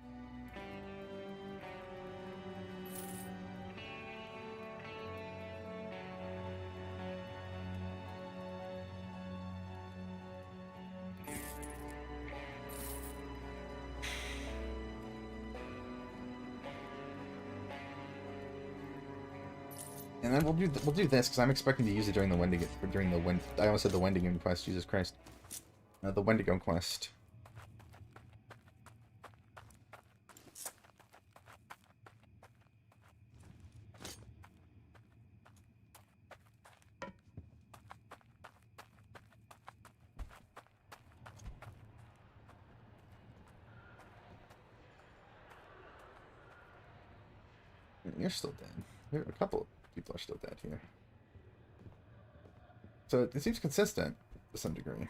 And then we'll do this because I'm expecting to use it during the Wendigo I almost said the Wendigo quest. Jesus Christ, the Wendigo quest. You're still dead. A couple people are still dead here. So it seems consistent to some degree.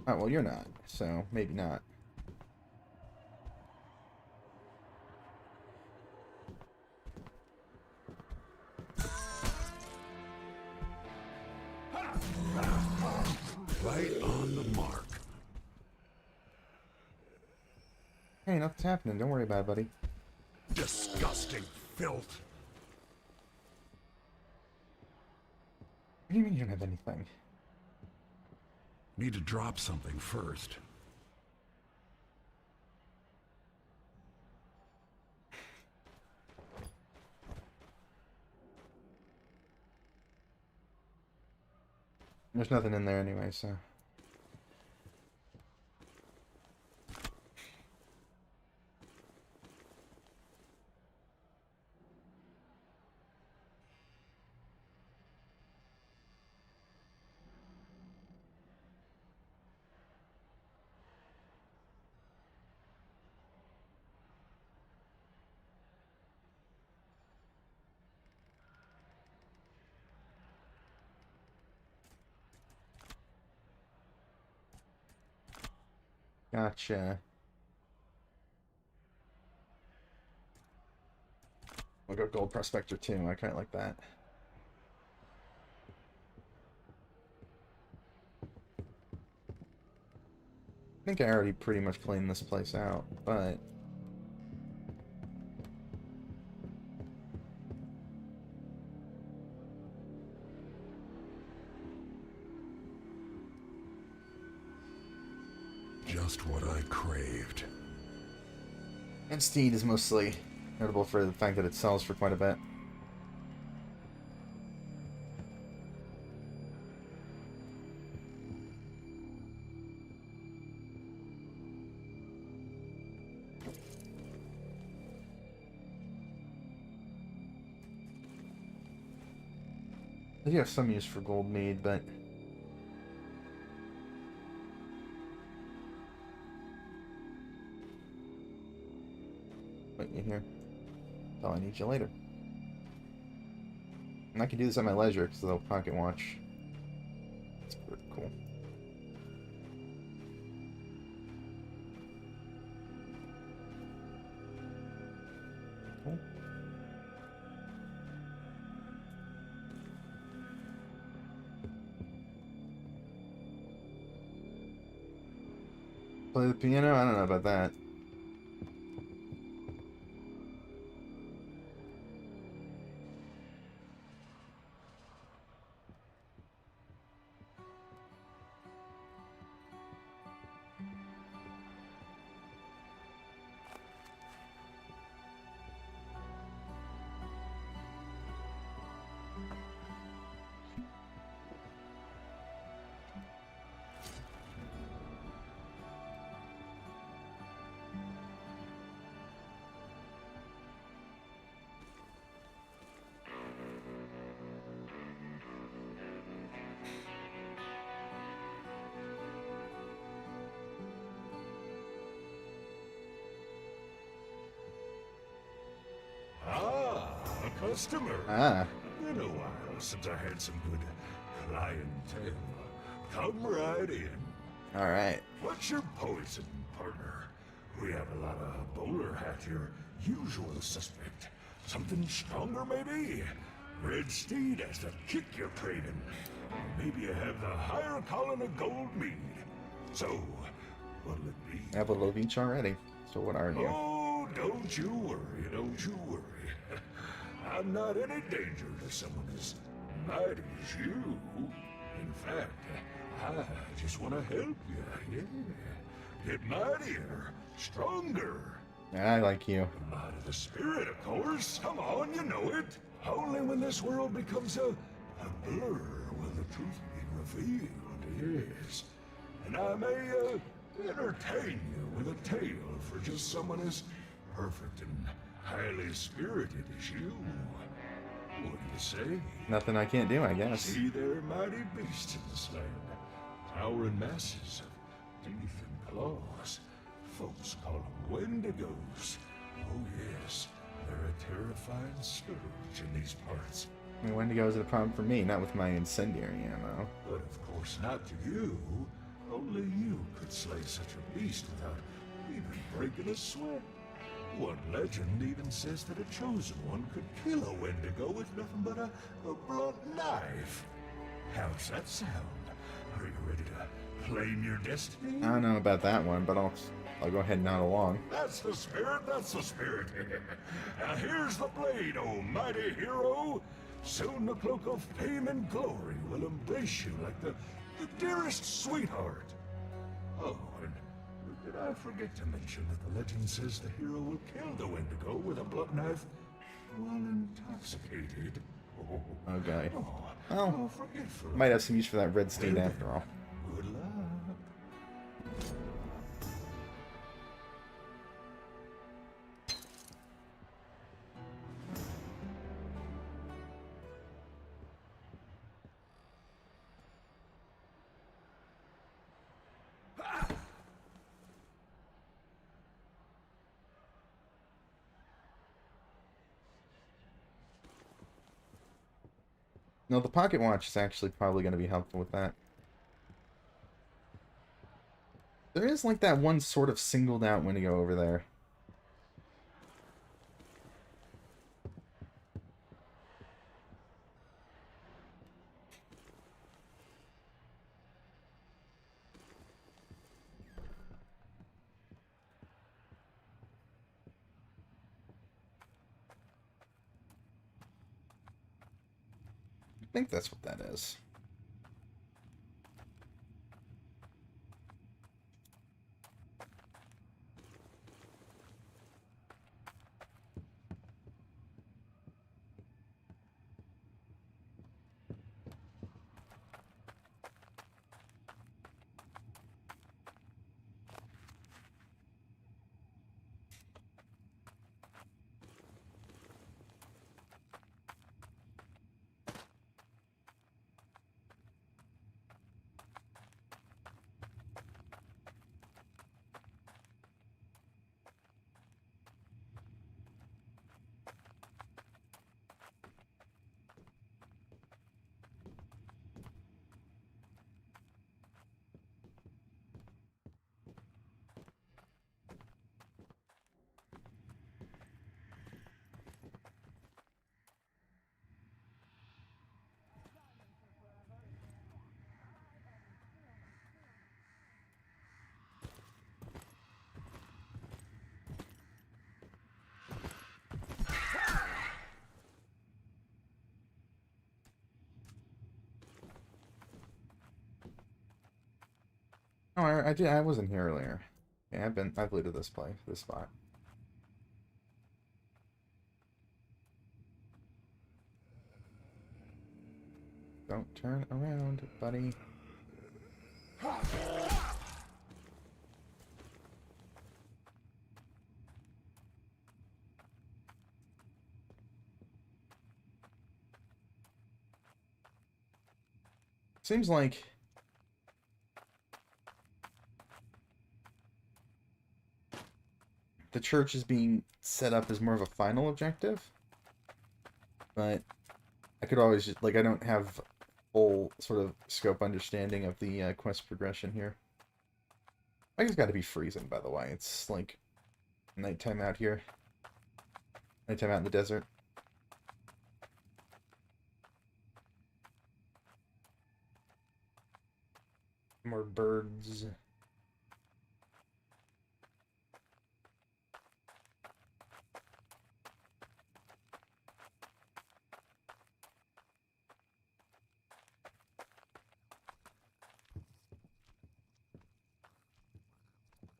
Oh, well, you're not, so maybe not. Right on the mark. Hey, nothing's happening. Don't worry about it, buddy. Disgusting filth. What do you mean you don't have anything? Need to drop something first. There's nothing in there anyway, so. Gotcha. We'll go Gold Prospector too. I kind of like that. I think I already pretty much cleaned this place out, but Just what I craved. and Steed is mostly notable for the fact that it sells for quite a bit. I do have some use for gold mead, but wait, you here? Oh, I need you later. And I can do this at my leisure because of the pocket watch. It's pretty cool. Cool. Play the piano? I don't know about that. Customer. Ah. Been a while since I had some good clientele. Come right in. Alright. What's your poison, partner? We have a lot of bowler hat here. Usual suspect. Something stronger, maybe? Red Steed has to kick your trading. Maybe you have the higher calling of gold mead. So, what'll it be? I have a low each already. So what are you? Oh, don't you worry, don't you worry. I'm not any danger to someone as mighty as you. In fact, I just want to help you, yeah. Get mightier, stronger. I like you. Might of the spirit, of course. Come on, you know it. Only when this world becomes a blur will the truth be revealed, yes. And I may entertain you with a tale for just someone as perfect and highly spirited as you. What do you say? Nothing I can't do, I guess. See their mighty beasts in this land, towering masses of teeth and claws. Folks call them wendigos. Oh yes, they're a terrifying scourge in these parts. I mean, Wendigo is a problem for me, not with my incendiary ammo. But of course not to you. Only you could slay such a beast without even breaking a sweat. One legend even says that a chosen one could kill a Wendigo with nothing but a blunt knife. How's that sound? Are you ready to claim your destiny? I don't know about that one, but I'll go ahead and nod along. That's the spirit, that's the spirit. Now here's the blade, oh mighty hero. Soon the cloak of fame and glory will embrace you like the dearest sweetheart. Oh, and did I forget to mention that the legend says the hero will kill the Wendigo with a blunt knife while intoxicated? Okay. Oh, Well, forgetful. might have some use for that red stain after all. Good luck. No, the pocket watch is actually probably going to be helpful with that. There is like that one sort of singled out window over there. I think that's what that is. Oh, I did. I wasn't here earlier. Yeah, I've looted this this spot. Don't turn around, buddy. Seems like the church is being set up as more of a final objective, but I could always just, like, I don't have full sort of scope understanding of the quest progression here. I think it's got to be freezing, by the way. It's like nighttime out here. Nighttime out in the desert. More birds.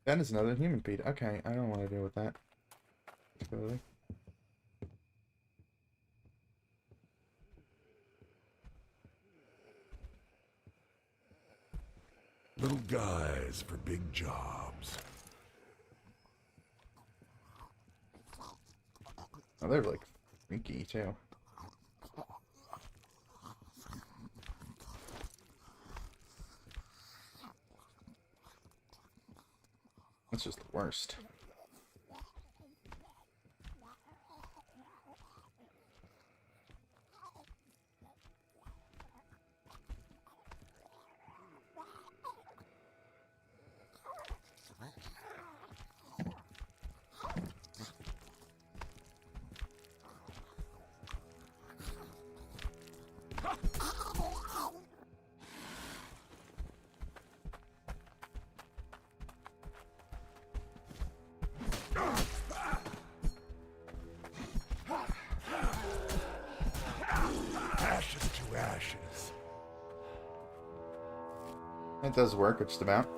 That is another human feed. Okay, I don't want to deal with that. Really. Little guys for big jobs. Oh, they're like freaky too. That's just the worst. Ashes to ashes. It does work, just about.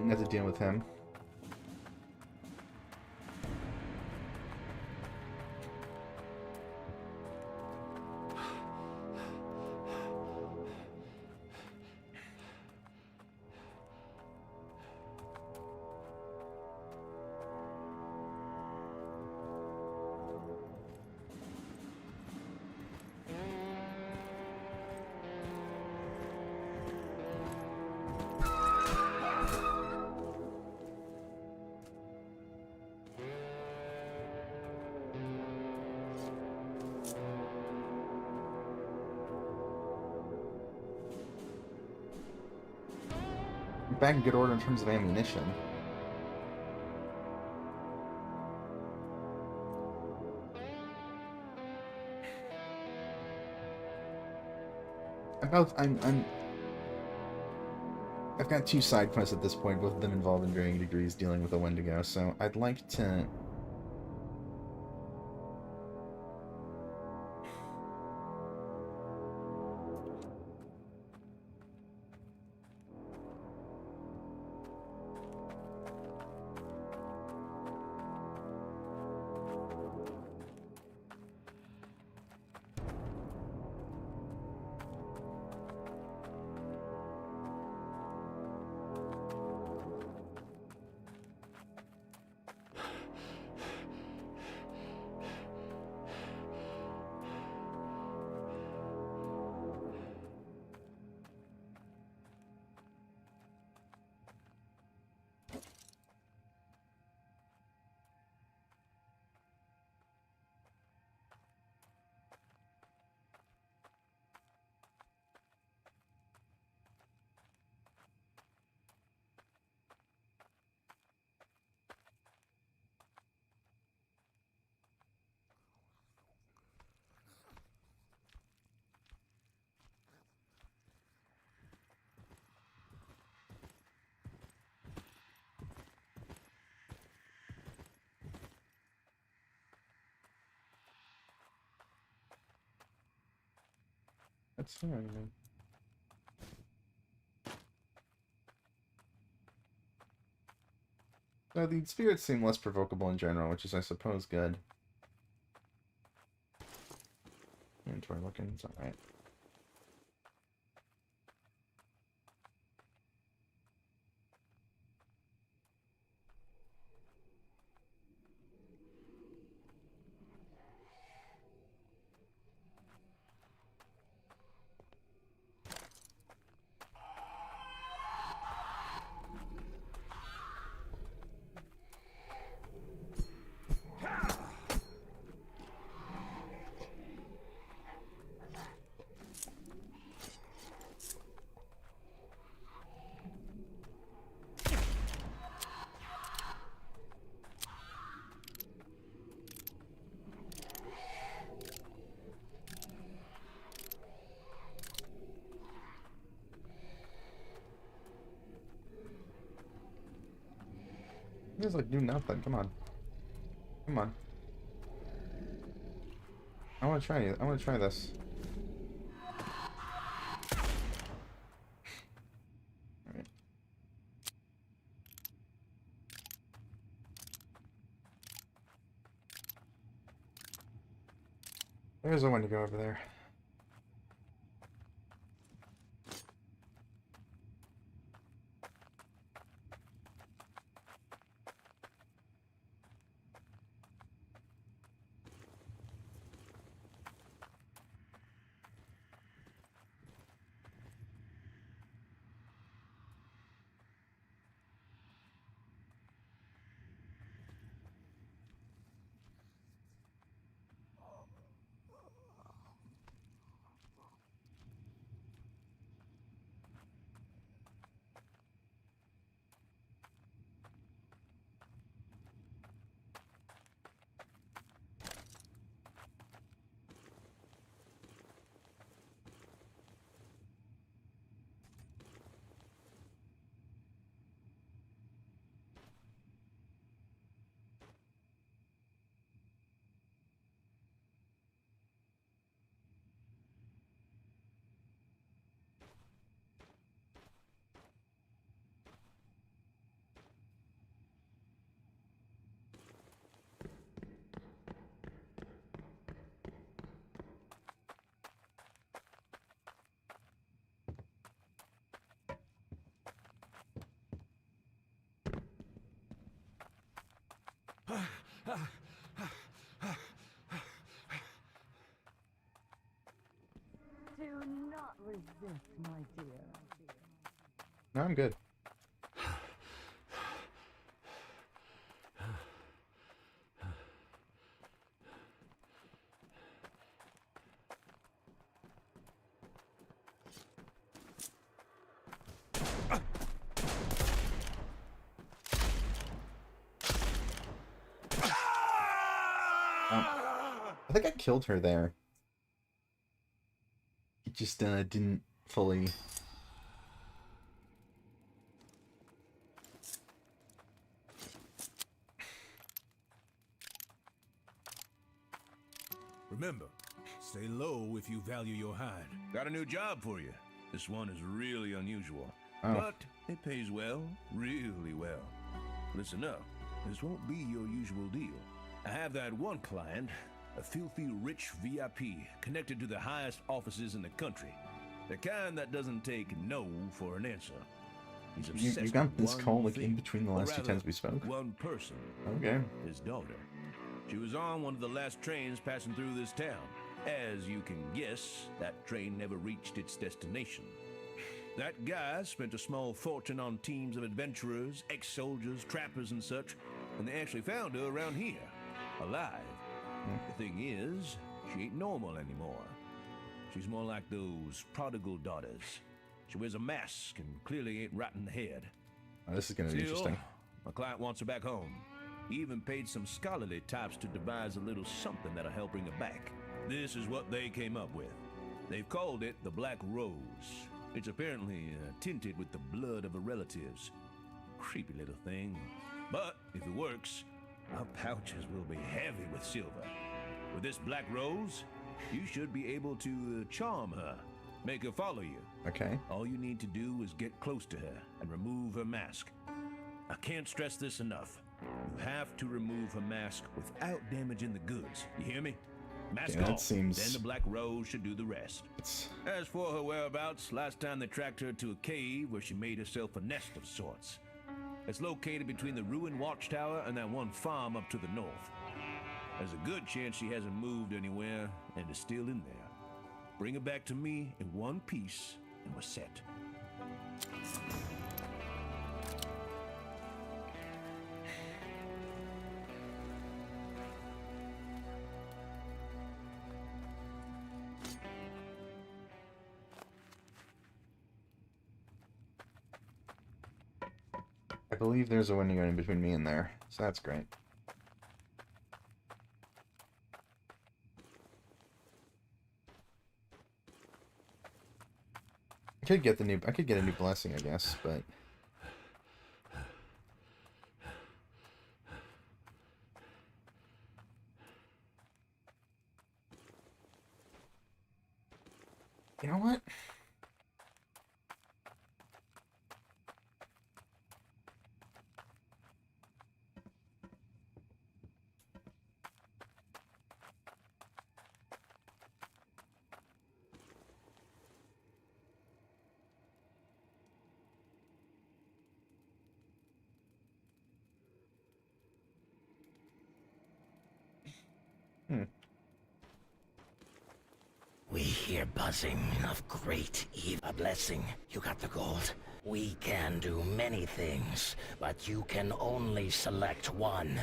have to deal with him. Back in good order in terms of ammunition. I've got 2 side quests at this point, both of them involve in varying degrees dealing with a Wendigo, so I'd like to... That's fine. So the spirits seem less provocable in general, which is, I suppose, good. Inventory looking, it's alright. You guys like do nothing. Come on. Come on. I want to try it. I want to try this. Alright. There's a one to go over there. Do not resist, my dear. No, I'm good. I think I killed her there. It just didn't fully... Remember, stay low if you value your hide. Got a new job for you. This one is really unusual. Oh. But it pays well, really well. Listen up, this won't be your usual deal. I have that one client, a filthy rich VIP, connected to the highest offices in the country. The kind that doesn't take no for an answer. He's obsessed You got with this one call like thing, in between the or last two rather, times we spoke? one person. Okay. His daughter. She was on one of the last trains passing through this town. As you can guess, that train never reached its destination. That guy spent a small fortune on teams of adventurers, ex-soldiers, trappers and such, and they actually found her around here, alive. The thing is, she ain't normal anymore. She's more like those prodigal daughters. She wears a mask and clearly ain't right in the head. Oh, this is gonna be Still, interesting. my client wants her back home. He even paid some scholarly types to devise a little something that'll help bring her back. This is what they came up with. They've called it the Black Rose. It's apparently tinted with the blood of her relatives. Creepy little thing. But if it works, our pouches will be heavy with silver. With this Black Rose, you should be able to charm her, make her follow you. Okay. All you need to do is get close to her and remove her mask. I can't stress this enough. You have to remove her mask without damaging the goods. You hear me? Mask Yeah, that off, seems- then the Black Rose should do the rest. As for her whereabouts, last time they tracked her to a cave where she made herself a nest of sorts. It's located between the ruined watchtower and that one farm up to the north. There's a good chance she hasn't moved anywhere and is still in there. Bring her back to me in one piece and we're set. I believe there's a window in between me and there, so that's great. I could get a new blessing, I guess, but you know what? We hear buzzing of great evil. A blessing. You got the gold. We can do many things, but you can only select one.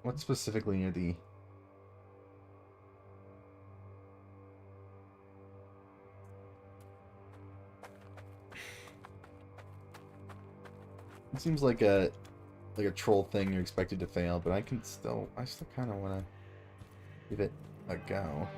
What specifically are the... It seems like a troll thing you're expected to fail, but I still kind of want to give it a go.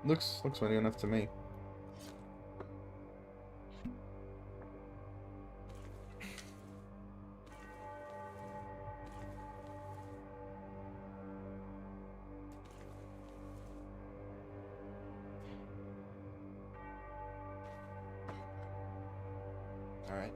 Looks funny enough to me. All right.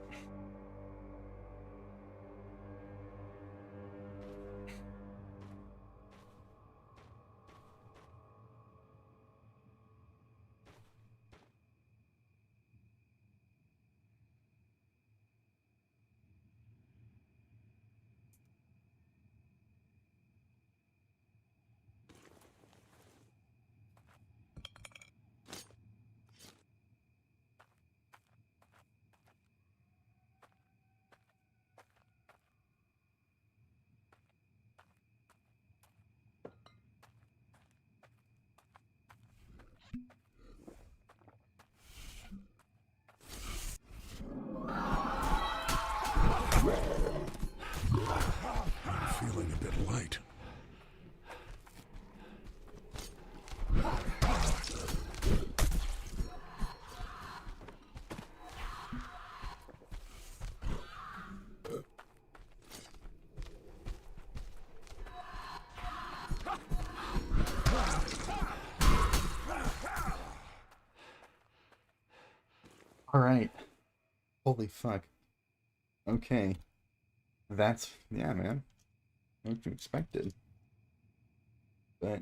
Feeling a bit light. All right. Holy fuck. Okay. That's, yeah, man. What you expected. But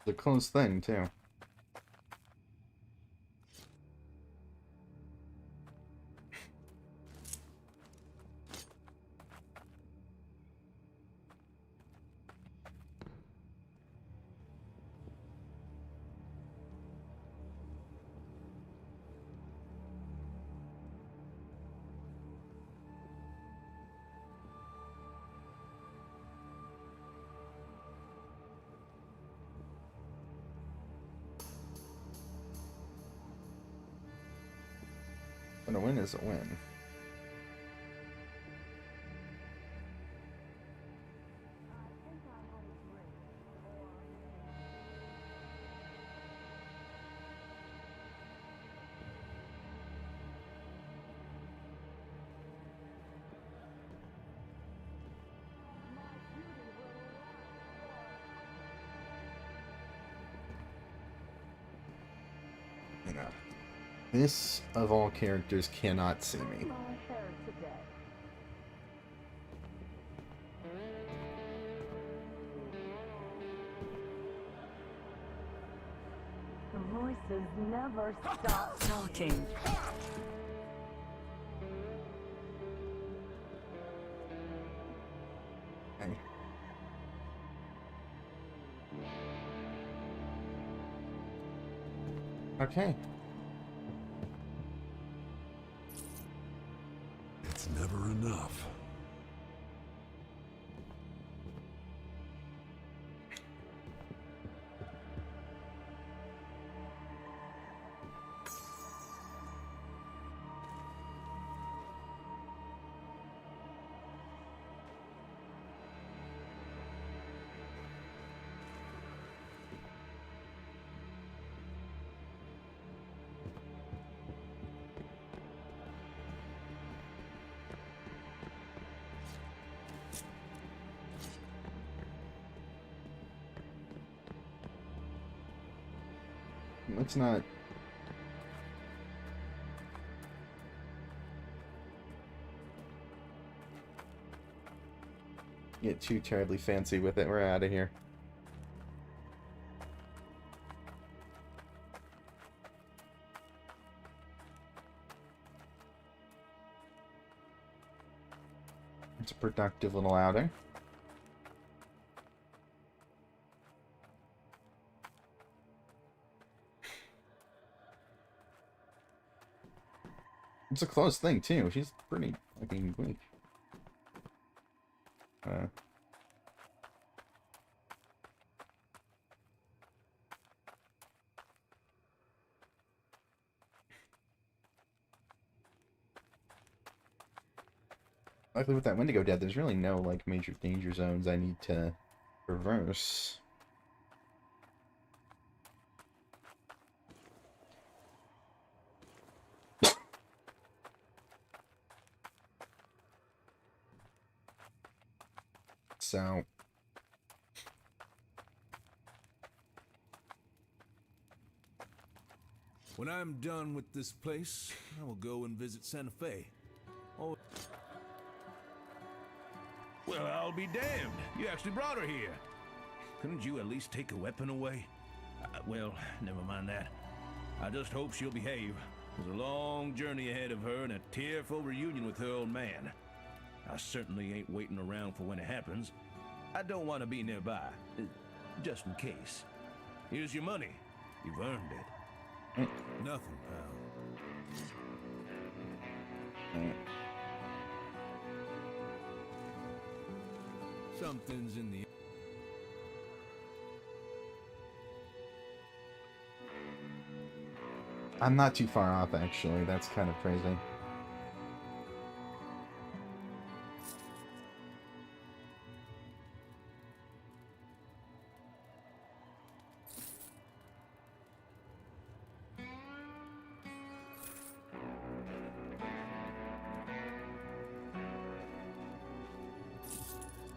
it's a close thing, too. But a win is a win. You know, this, of all characters, cannot see me. My hair today. The voices never stop talking. Okay. Okay. Let's not... get too terribly fancy with it. We're out of here. It's a productive little outing. It's a close thing, too. She's pretty fucking weak. Luckily with that Wendigo dead, there's really no, like, major danger zones I need to reverse. So... When I'm done with this place, I will go and visit Santa Fe. Oh. Well, I'll be damned. You actually brought her here. Couldn't you at least take a weapon away? Well, never mind that. I just hope she'll behave. There's a long journey ahead of her and a tearful reunion with her old man. I certainly ain't waiting around for when it happens. I don't want to be nearby, just in case. Here's your money. You've earned it. Nothing, pal. Something's in the... I'm not too far off, actually. That's kind of crazy.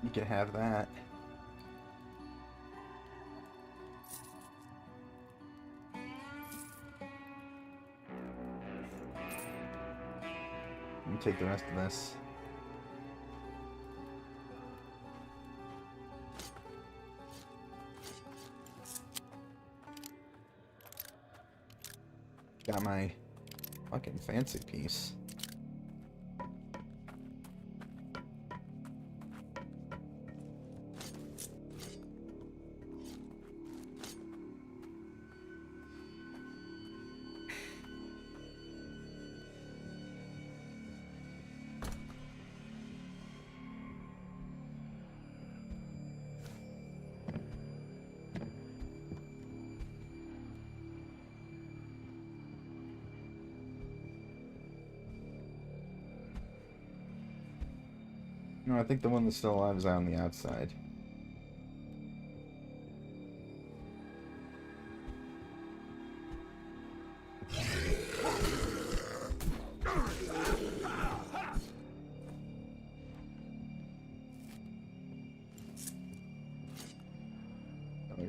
You can have that. Let me take the rest of this. Got my fucking fancy piece. No, I think the one that's still alive is out on the outside.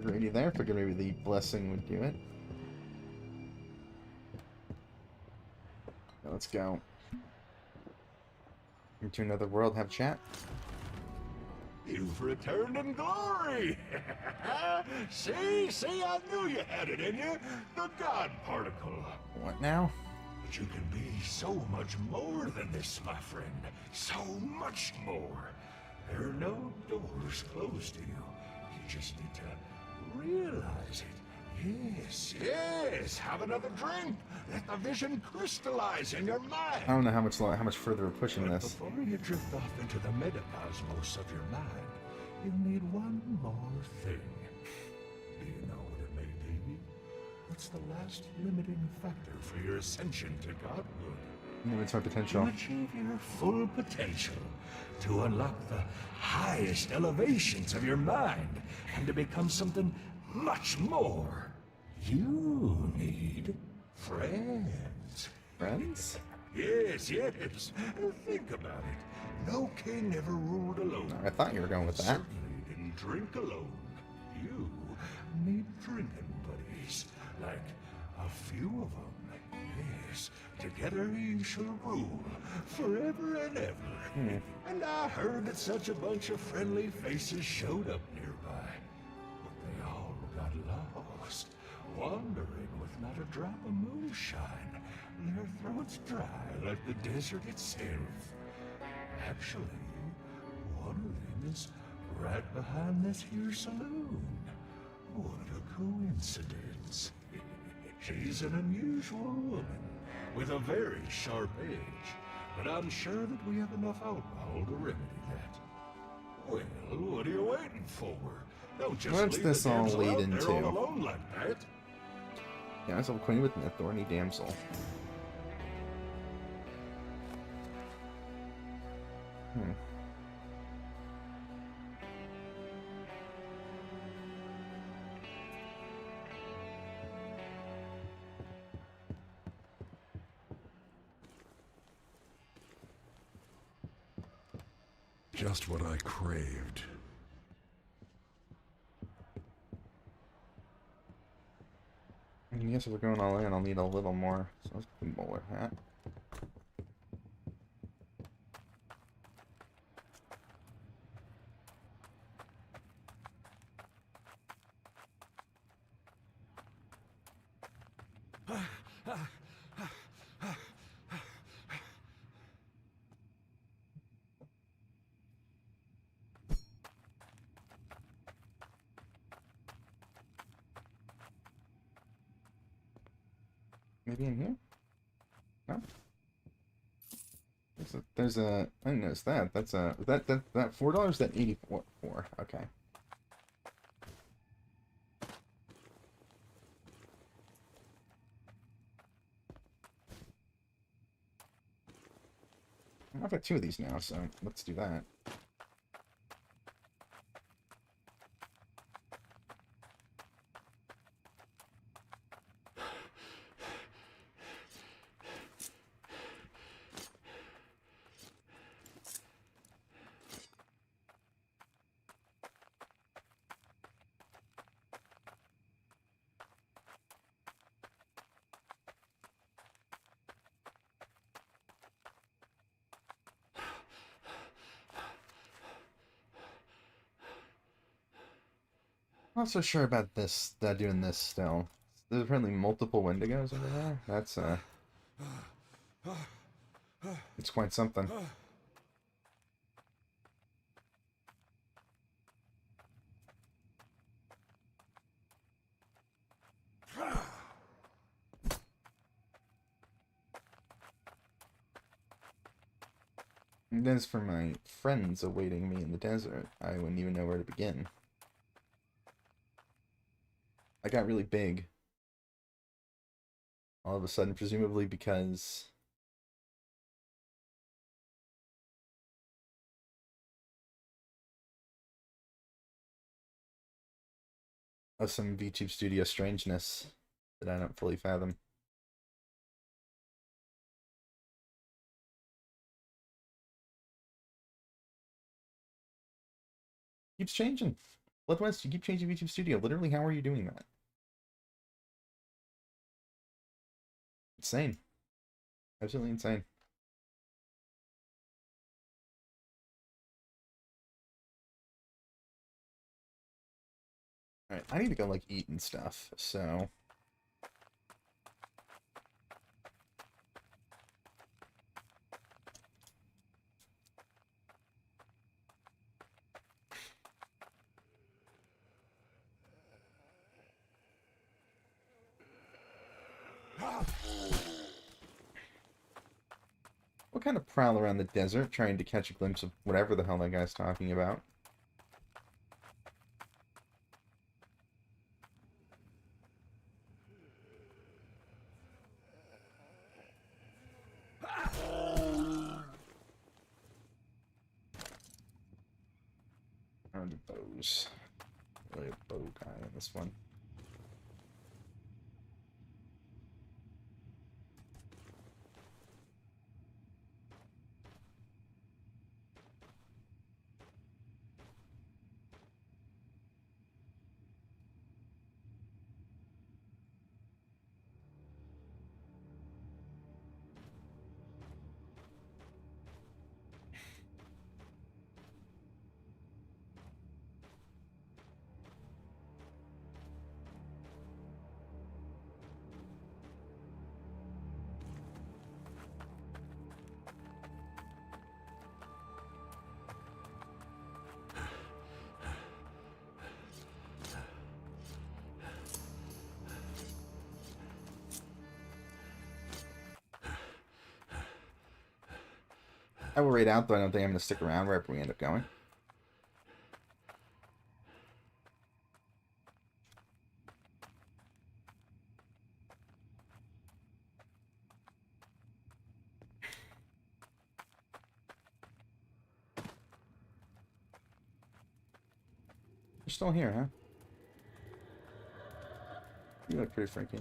Already there. Figured maybe the blessing would do it. Now let's go. Into another world, have a chat. You've returned in glory! See, I knew you had it in you! The God particle! What now? But you can be so much more than this, my friend. So much more. There are no doors closed to you. You just need to realize it. Yes, have another drink. Let the vision crystallize in your mind. I don't know how much further we're pushing But this. before you drift off into the metacosmos of your mind, you need one more thing. Do you know what it may be? What's the last limiting factor for your ascension to godhood? Limits our potential. To achieve your full potential, to unlock the highest elevations of your mind, and to become something much more. You need friends. Friends? Yes. Think about it. No king ever ruled alone. I thought you were going with that. Certainly didn't drink alone. You need drinking buddies, like few of them. Yes, together ye shall rule forever and ever. And I heard that such a bunch of friendly faces showed up nearby. But they all got lost, wandering with not a drop of moonshine, their throats dry like the desert itself. Actually, one of them is right behind this here saloon. What a coincidence. She's an unusual woman, with a very sharp edge, but I'm sure that we have enough alcohol to remedy that. Well, what are you waiting for? Don't just What's leave this the all damsel lead out into? there all alone like that. Damsel acquainted with a thorny damsel. Just what I craved. I guess if we're going all in, I'll need a little more. So let's do a bowler hat. Maybe in here? No? There's a I didn't notice that. That's a that $4, that 84 4. Okay. I've got 2 of these now, so let's do that. Not so sure about this, doing this still. There's apparently multiple Wendigos over there. That's, it's quite something. And as for my friends awaiting me in the desert, I wouldn't even know where to begin. I got really big. All of a sudden, presumably because of some VTube Studio strangeness that I don't fully fathom. Keeps changing. Bloodwest, you keep changing VTube Studio. Literally, how are you doing that? Insane. Absolutely insane. Alright, I need to go, like, eat and stuff, so... We'll kind of prowl around the desert, trying to catch a glimpse of whatever the hell that guy's talking about. Round of bows. Really a bow guy in this one. I will raid out, though I don't think I'm going to stick around wherever we end up going. You're still here, huh? You look pretty freaky.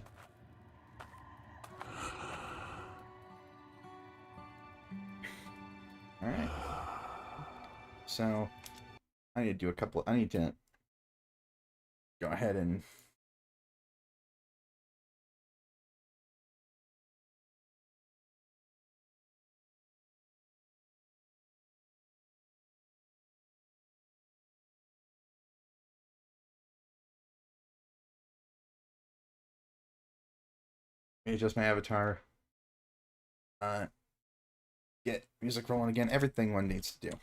Alright. So, I need to do a couple... I need to go ahead and... adjust my avatar. Get music rolling again. Everything one needs to do.